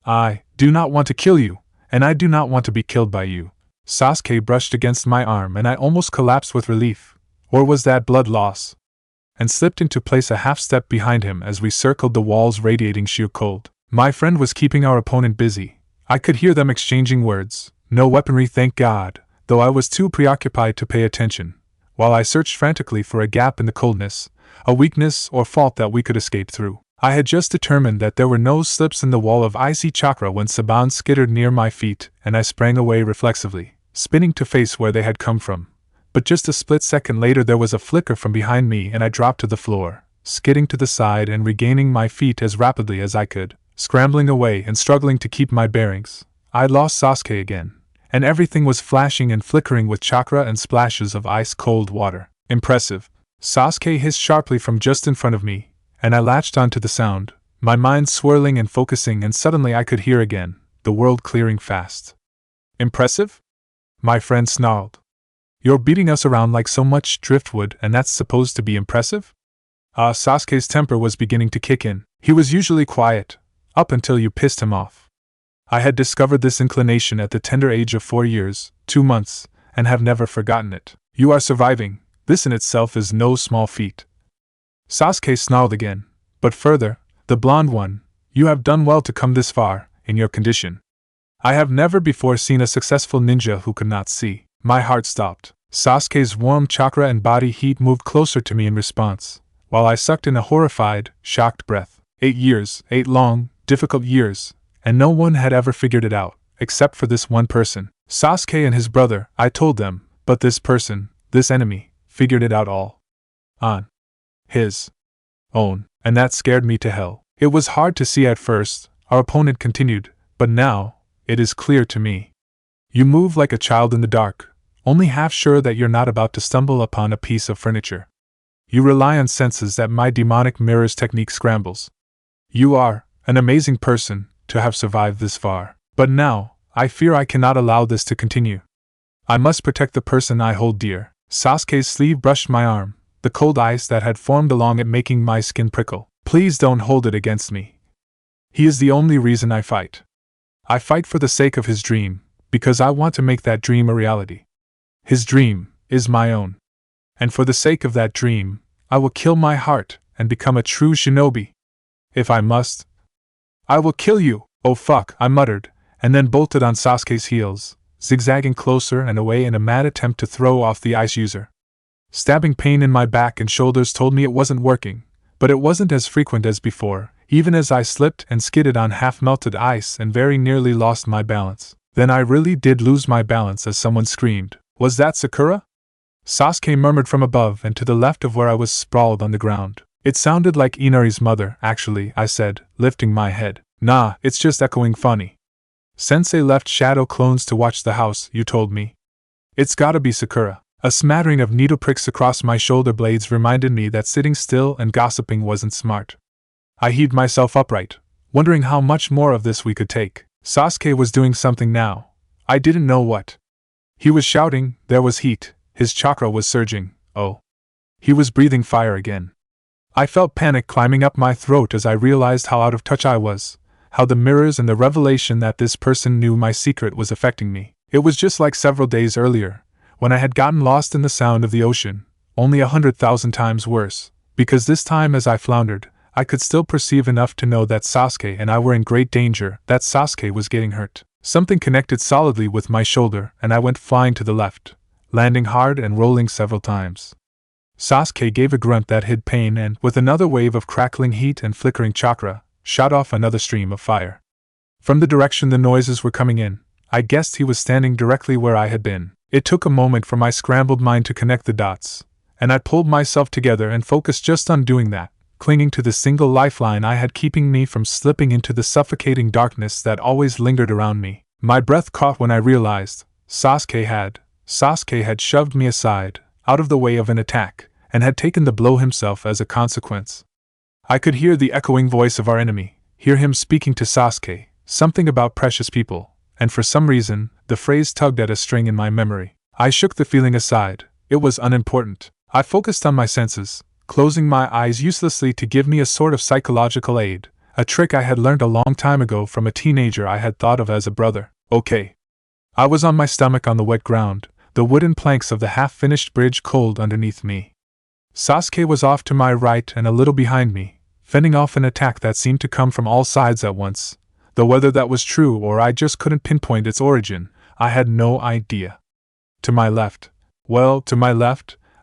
I do not want to kill you, and I do not want to be killed by you. Sasuke brushed against my arm and I almost collapsed with relief. Or was that blood loss? And slipped into place a half step behind him as we circled the walls radiating sheer cold. My friend was keeping our opponent busy. I could hear them exchanging words. No weaponry, thank God, though I was too preoccupied to pay attention, while I searched frantically for a gap in the coldness, a weakness or fault that we could escape through. I had just determined that there were no slips in the wall of icy chakra when Saban skittered near my feet, and I sprang away reflexively, spinning to face where they had come from. But just a split second later there was a flicker from behind me and I dropped to the floor, skidding to the side and regaining my feet as rapidly as I could, scrambling away and struggling to keep my bearings. I'd lost Sasuke again, and everything was flashing and flickering with chakra and splashes of ice-cold water. Impressive. Sasuke hissed sharply from just in front of me, and I latched onto the sound, my mind swirling and focusing, and suddenly I could hear again, the world clearing fast. Impressive? My friend snarled. You're beating us around like so much driftwood, and that's supposed to be impressive? Sasuke's temper was beginning to kick in. He was usually quiet, up until you pissed him off. I had discovered this inclination at the tender age of 4 years, 2 months, and have never forgotten it. You are surviving. This in itself is no small feat. Sasuke snarled again, but further, the blonde one, you have done well to come this far, in your condition. I have never before seen a successful ninja who could not see. My heart stopped. Sasuke's warm chakra and body heat moved closer to me in response, while I sucked in a horrified, shocked breath. 8 years, 8 long, difficult years, and no one had ever figured it out, except for this one person. Sasuke and his brother, I told them, but this person, this enemy, figured it out all on his own, and that scared me to hell. It was hard to see at first, our opponent continued, but now, it is clear to me. You move like a child in the dark, only half sure that you're not about to stumble upon a piece of furniture. You rely on senses that my demonic mirror's technique scrambles. You are an amazing person to have survived this far. But now, I fear I cannot allow this to continue. I must protect the person I hold dear. Sasuke's sleeve brushed my arm, the cold ice that had formed along it making my skin prickle. Please don't hold it against me. He is the only reason I fight. I fight for the sake of his dream, because I want to make that dream a reality. His dream is my own. And for the sake of that dream, I will kill my heart and become a true shinobi. If I must, I will kill you. Oh fuck, I muttered, and then bolted on Sasuke's heels, zigzagging closer and away in a mad attempt to throw off the ice user. Stabbing pain in my back and shoulders told me it wasn't working, but it wasn't as frequent as before, even as I slipped and skidded on half-melted ice and very nearly lost my balance. Then I really did lose my balance as someone screamed, "Was that Sakura?" Sasuke murmured from above and to the left of where I was sprawled on the ground. "It sounded like Inari's mother, actually," I said, lifting my head. "Nah, it's just echoing funny. Sensei left shadow clones to watch the house, you told me." "It's gotta be Sakura." A smattering of needle pricks across my shoulder blades reminded me that sitting still and gossiping wasn't smart. I heaved myself upright, wondering how much more of this we could take. Sasuke was doing something now. I didn't know what. He was shouting, there was heat, his chakra was surging, oh. He was breathing fire again. I felt panic climbing up my throat as I realized how out of touch I was, how the mirrors and the revelation that this person knew my secret was affecting me. It was just like several days earlier, when I had gotten lost in the sound of the ocean, only 100,000 times worse, because this time as I floundered, I could still perceive enough to know that Sasuke and I were in great danger, that Sasuke was getting hurt. Something connected solidly with my shoulder and I went flying to the left, landing hard and rolling several times. Sasuke gave a grunt that hid pain and, with another wave of crackling heat and flickering chakra, shot off another stream of fire. From the direction the noises were coming in, I guessed he was standing directly where I had been. It took a moment for my scrambled mind to connect the dots, and I pulled myself together and focused just on doing that, clinging to the single lifeline I had keeping me from slipping into the suffocating darkness that always lingered around me. My breath caught when I realized Sasuke had shoved me aside, out of the way of an attack, and had taken the blow himself as a consequence. I could hear the echoing voice of our enemy, hear him speaking to Sasuke, something about precious people, and for some reason, the phrase tugged at a string in my memory. I shook the feeling aside. It was unimportant. I focused on my senses, closing my eyes uselessly to give me a sort of psychological aid, a trick I had learned a long time ago from a teenager I had thought of as a brother. Okay. I was on my stomach on the wet ground, the wooden planks of the half-finished bridge cold underneath me. Sasuke was off to my right and a little behind me, fending off an attack that seemed to come from all sides at once. Though whether that was true or I just couldn't pinpoint its origin, I had no idea. To my left,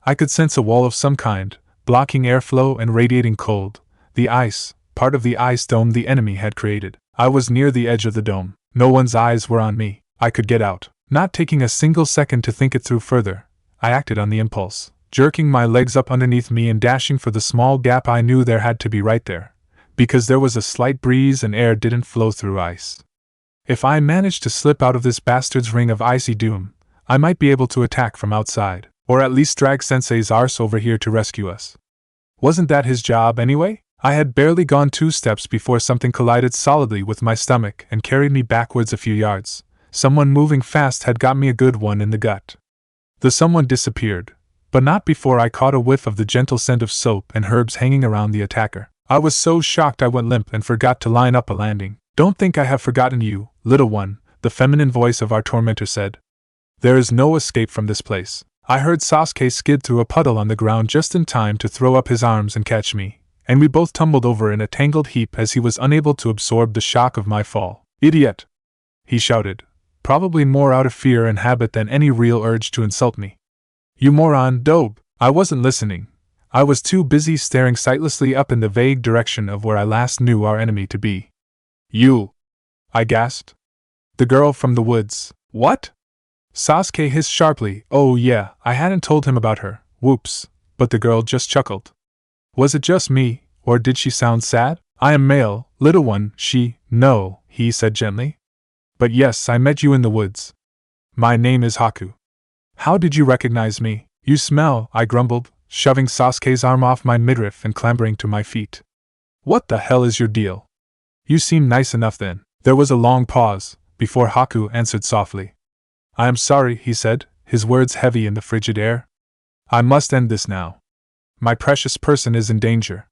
I could sense a wall of some kind, blocking airflow and radiating cold. The ice, part of the ice dome the enemy had created. I was near the edge of the dome. No one's eyes were on me. I could get out. Not taking a single second to think it through further, I acted on the impulse, jerking my legs up underneath me and dashing for the small gap I knew there had to be right there, because there was a slight breeze and air didn't flow through ice. If I managed to slip out of this bastard's ring of icy doom, I might be able to attack from outside, or at least drag Sensei's arse over here to rescue us. Wasn't that his job anyway? I had barely gone 2 steps before something collided solidly with my stomach and carried me backwards a few yards. Someone moving fast had got me a good one in the gut. The someone disappeared, but not before I caught a whiff of the gentle scent of soap and herbs hanging around the attacker. I was so shocked I went limp and forgot to line up a landing. "Don't think I have forgotten you, little one," the feminine voice of our tormentor said. "There is no escape from this place." I heard Sasuke skid through a puddle on the ground just in time to throw up his arms and catch me, and we both tumbled over in a tangled heap as he was unable to absorb the shock of my fall. "Idiot!" he shouted, probably more out of fear and habit than any real urge to insult me. "You moron, dope!" I wasn't listening. I was too busy staring sightlessly up in the vague direction of where I last knew our enemy to be. "You!" I gasped. "The girl from the woods." "What?" Sasuke hissed sharply. "Oh yeah, I hadn't told him about her, whoops," but the girl just chuckled. "Was it just me, or did she sound sad?" "I am male, little one, no," he said gently. "But yes, I met you in the woods. My name is Haku." "How did you recognize me?" "You smell," I grumbled, shoving Sasuke's arm off my midriff and clambering to my feet. "What the hell is your deal? You seem nice enough then." There was a long pause, before Haku answered softly. "I am sorry," he said, his words heavy in the frigid air. "I must end this now. My precious person is in danger.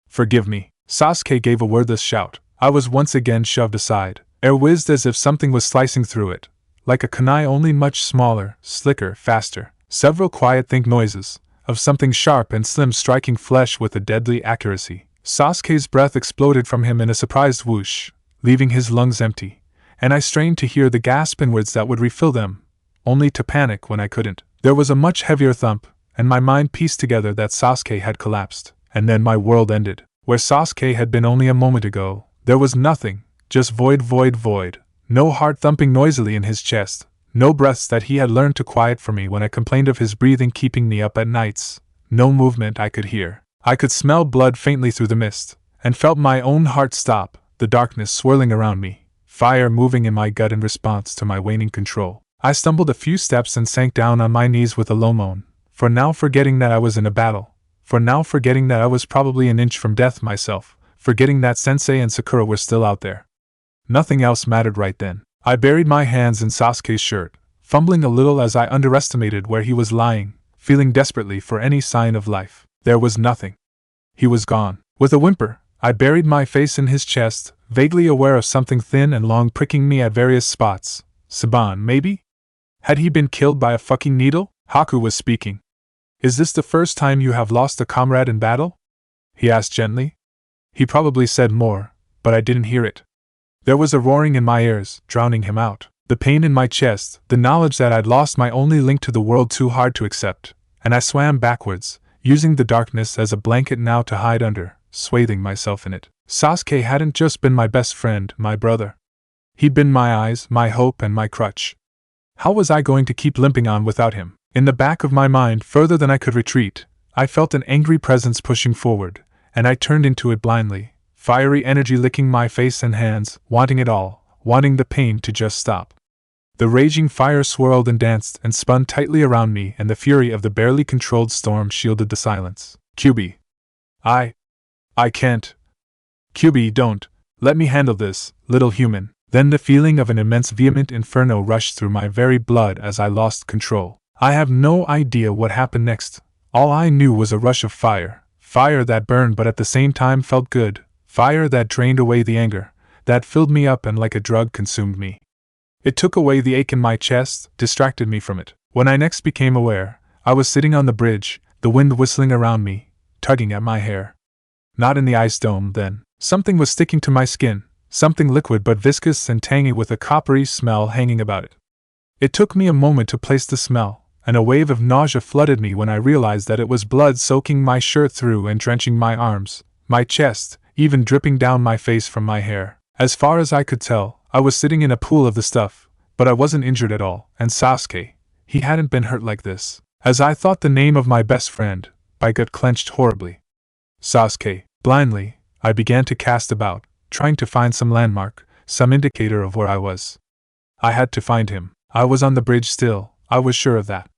Forgive me." Sasuke gave a wordless shout. I was once again shoved aside. Air whizzed as if something was slicing through it, like a kunai only much smaller, slicker, faster. Several quiet think noises, of something sharp and slim striking flesh with a deadly accuracy. Sasuke's breath exploded from him in a surprised whoosh, leaving his lungs empty, and I strained to hear the gasp in words that would refill them, only to panic when I couldn't. There was a much heavier thump, and my mind pieced together that Sasuke had collapsed, and then my world ended. Where Sasuke had been only a moment ago, there was nothing, just void, void, void. No heart thumping noisily in his chest, no breaths that he had learned to quiet for me when I complained of his breathing keeping me up at nights, no movement I could hear. I could smell blood faintly through the mist, and felt my own heart stop, the darkness swirling around me, fire moving in my gut in response to my waning control. I stumbled a few steps and sank down on my knees with a low moan, for now forgetting that I was in a battle, for now forgetting that I was probably an inch from death myself, forgetting that Sensei and Sakura were still out there. Nothing else mattered right then. I buried my hands in Sasuke's shirt, fumbling a little as I underestimated where he was lying, feeling desperately for any sign of life. There was nothing. He was gone. With a whimper, I buried my face in his chest, vaguely aware of something thin and long pricking me at various spots. Saban, maybe? Had he been killed by a fucking needle? Haku was speaking. Is this the first time you have lost a comrade in battle? He asked gently. He probably said more, but I didn't hear it. There was a roaring in my ears, drowning him out. The pain in my chest, the knowledge that I'd lost my only link to the world too hard to accept, and I swam backwards, using the darkness as a blanket now to hide under, swathing myself in it. Sasuke hadn't just been my best friend, my brother. He'd been my eyes, my hope, and my crutch. How was I going to keep limping on without him? In the back of my mind, further than I could retreat, I felt an angry presence pushing forward, and I turned into it blindly, fiery energy licking my face and hands, wanting it all, wanting the pain to just stop. The raging fire swirled and danced and spun tightly around me, and the fury of the barely controlled storm shielded the silence. QB. I can't. QB, don't. Let me handle this, little human. Then the feeling of an immense vehement inferno rushed through my very blood as I lost control. I have no idea what happened next. All I knew was a rush of fire. Fire that burned but at the same time felt good. Fire that drained away the anger, that filled me up and like a drug consumed me. It took away the ache in my chest, distracted me from it. When I next became aware, I was sitting on the bridge, the wind whistling around me, tugging at my hair. Not in the ice dome, then. Something was sticking to my skin, something liquid but viscous and tangy with a coppery smell hanging about it. It took me a moment to place the smell, and a wave of nausea flooded me when I realized that it was blood soaking my shirt through and drenching my arms, my chest, even dripping down my face from my hair. As far as I could tell, I was sitting in a pool of the stuff, but I wasn't injured at all, and Sasuke, he hadn't been hurt like this. As I thought the name of my best friend, my gut clenched horribly. Sasuke. Blindly, I began to cast about, trying to find some landmark, some indicator of where I was. I had to find him. I was on the bridge still, I was sure of that.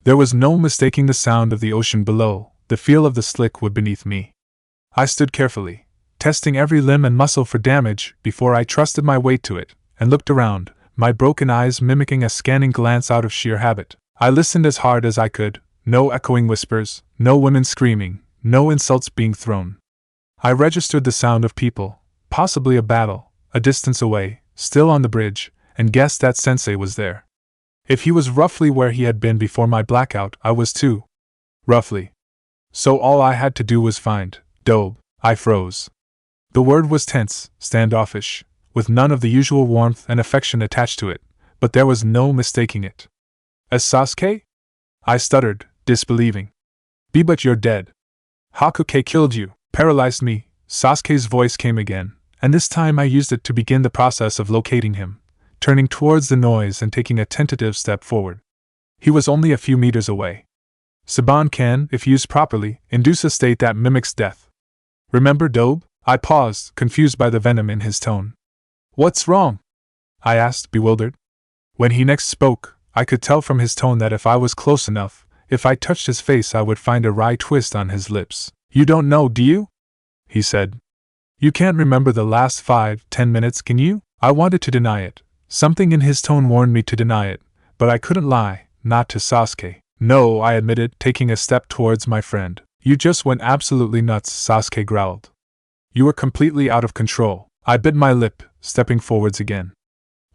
There was no mistaking the sound of the ocean below, the feel of the slick wood beneath me. I stood carefully, testing every limb and muscle for damage before I trusted my weight to it, and looked around, my broken eyes mimicking a scanning glance out of sheer habit. I listened as hard as I could, no echoing whispers, no women screaming, no insults being thrown. I registered the sound of people, possibly a battle, a distance away, still on the bridge, and guessed that Sensei was there. If he was roughly where he had been before my blackout, I was too. Roughly. So all I had to do was find Dobe. I froze. The word was tense, standoffish, with none of the usual warmth and affection attached to it, but there was no mistaking it. As Sasuke? I stuttered, disbelieving. But you're dead. Hakuke killed you. Paralyzed me. Sasuke's voice came again, and this time I used it to begin the process of locating him, turning towards the noise and taking a tentative step forward. He was only a few meters away. Saban can, if used properly, induce a state that mimics death. Remember Dobe? I paused, confused by the venom in his tone. What's wrong? I asked, bewildered. When he next spoke, I could tell from his tone that if I was close enough, if I touched his face I would find a wry twist on his lips. You don't know, do you? He said. You can't remember the last 5-10 minutes, can you? I wanted to deny it. Something in his tone warned me to deny it, but I couldn't lie, not to Sasuke. No, I admitted, taking a step towards my friend. You just went absolutely nuts, Sasuke growled. You were completely out of control. I bit my lip, stepping forwards again.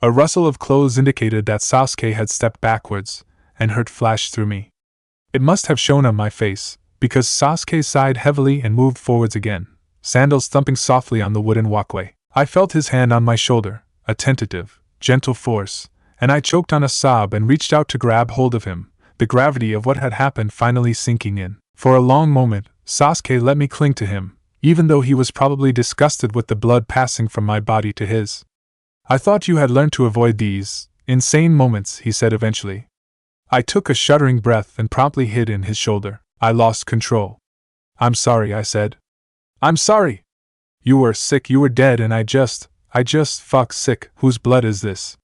A rustle of clothes indicated that Sasuke had stepped backwards, and hurt flashed through me. It must have shown on my face, because Sasuke sighed heavily and moved forwards again, sandals thumping softly on the wooden walkway. I felt his hand on my shoulder, a tentative, gentle force, and I choked on a sob and reached out to grab hold of him, the gravity of what had happened finally sinking in. For a long moment, Sasuke let me cling to him, even though he was probably disgusted with the blood passing from my body to his. I thought you had learned to avoid these insane moments, he said eventually. I took a shuddering breath and promptly hid in his shoulder. I lost control. I'm sorry, I said. I'm sorry! You were sick, you were dead, and I just fuck sick. Whose blood is this?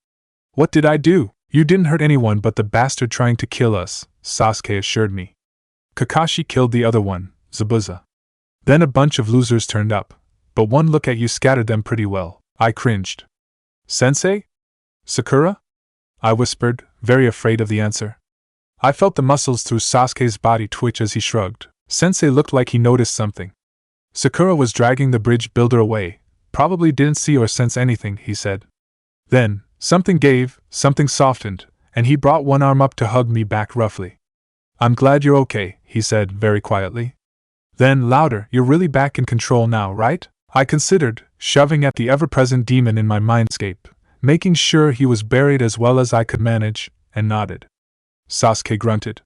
What did I do? You didn't hurt anyone but the bastard trying to kill us, Sasuke assured me. Kakashi killed the other one, Zabuza. Then a bunch of losers turned up, but one look at you scattered them pretty well. I cringed. Sensei? Sakura? I whispered, very afraid of the answer. I felt the muscles through Sasuke's body twitch as he shrugged. Sensei looked like he noticed something. Sakura was dragging the bridge builder away, probably didn't see or sense anything, he said. Then, something gave, something softened, and he brought one arm up to hug me back roughly. I'm glad you're okay, he said very quietly. Then, louder, you're really back in control now, right? I considered, shoving at the ever-present demon in my mindscape, making sure he was buried as well as I could manage, and nodded. Sasuke grunted.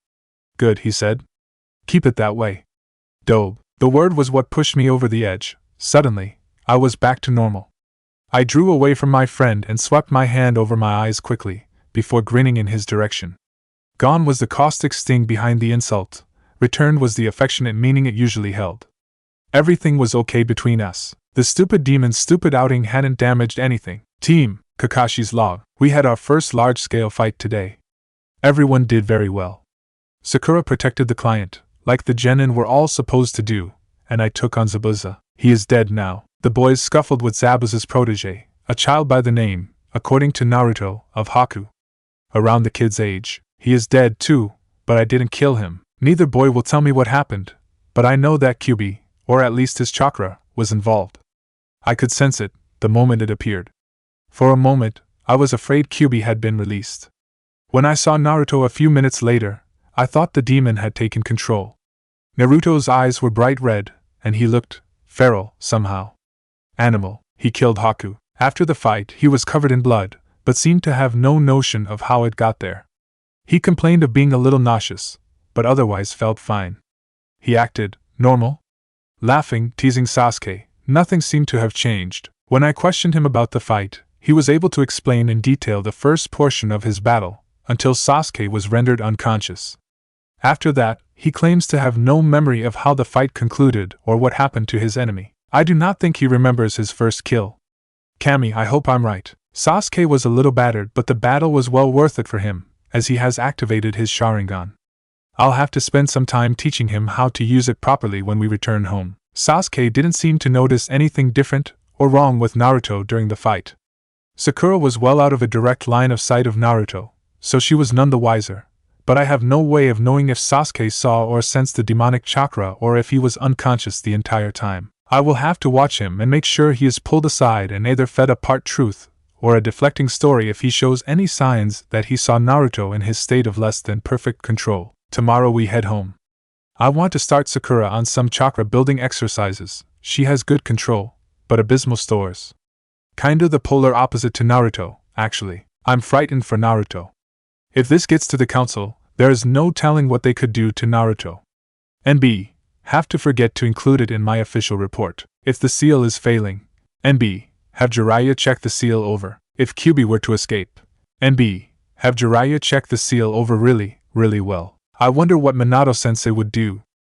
Good, he said. Keep it that way. Dope. The word was what pushed me over the edge. Suddenly, I was back to normal. I drew away from my friend and swept my hand over my eyes quickly, before grinning in his direction. Gone was the caustic sting behind the insult. Returned was the affectionate meaning it usually held. Everything was okay between us. The stupid demon's stupid outing hadn't damaged anything. Team, Kakashi's log. We had our first large-scale fight today. Everyone did very well. Sakura protected the client, like the genin were all supposed to do, and I took on Zabuza. He is dead now. The boys scuffled with Zabuza's protege, a child by the name, according to Naruto, of Haku. Around the kid's age. He is dead too, but I didn't kill him. Neither boy will tell me what happened, but I know that Kyuubi, or at least his chakra, was involved. I could sense it, the moment it appeared. For a moment, I was afraid Kyuubi had been released. When I saw Naruto a few minutes later, I thought the demon had taken control. Naruto's eyes were bright red, and he looked feral, somehow. Animal. He killed Haku. After the fight, he was covered in blood, but seemed to have no notion of how it got there. He complained of being a little nauseous, but otherwise felt fine. He acted normal. Laughing, teasing Sasuke, nothing seemed to have changed. When I questioned him about the fight, he was able to explain in detail the first portion of his battle, until Sasuke was rendered unconscious. After that, he claims to have no memory of how the fight concluded or what happened to his enemy. I do not think he remembers his first kill. Kami, I hope I'm right. Sasuke was a little battered, but the battle was well worth it for him, as he has activated his Sharingan. I'll have to spend some time teaching him how to use it properly when we return home. Sasuke didn't seem to notice anything different or wrong with Naruto during the fight. Sakura was well out of a direct line of sight of Naruto, so she was none the wiser, but I have no way of knowing if Sasuke saw or sensed the demonic chakra or if he was unconscious the entire time. I will have to watch him and make sure he is pulled aside and either fed a part truth or a deflecting story if he shows any signs that he saw Naruto in his state of less than perfect control. Tomorrow we head home. I want to start Sakura on some chakra building exercises. She has good control, but abysmal stores. Kinda the polar opposite to Naruto, actually. I'm frightened for Naruto. If this gets to the council, there is no telling what they could do to Naruto. NB, have to forget to include it in my official report. If the seal is failing, NB, have Jiraiya check the seal over. If Kyuubi were to escape, NB, have Jiraiya check the seal over really, really well. I wonder what Minato-sensei would do.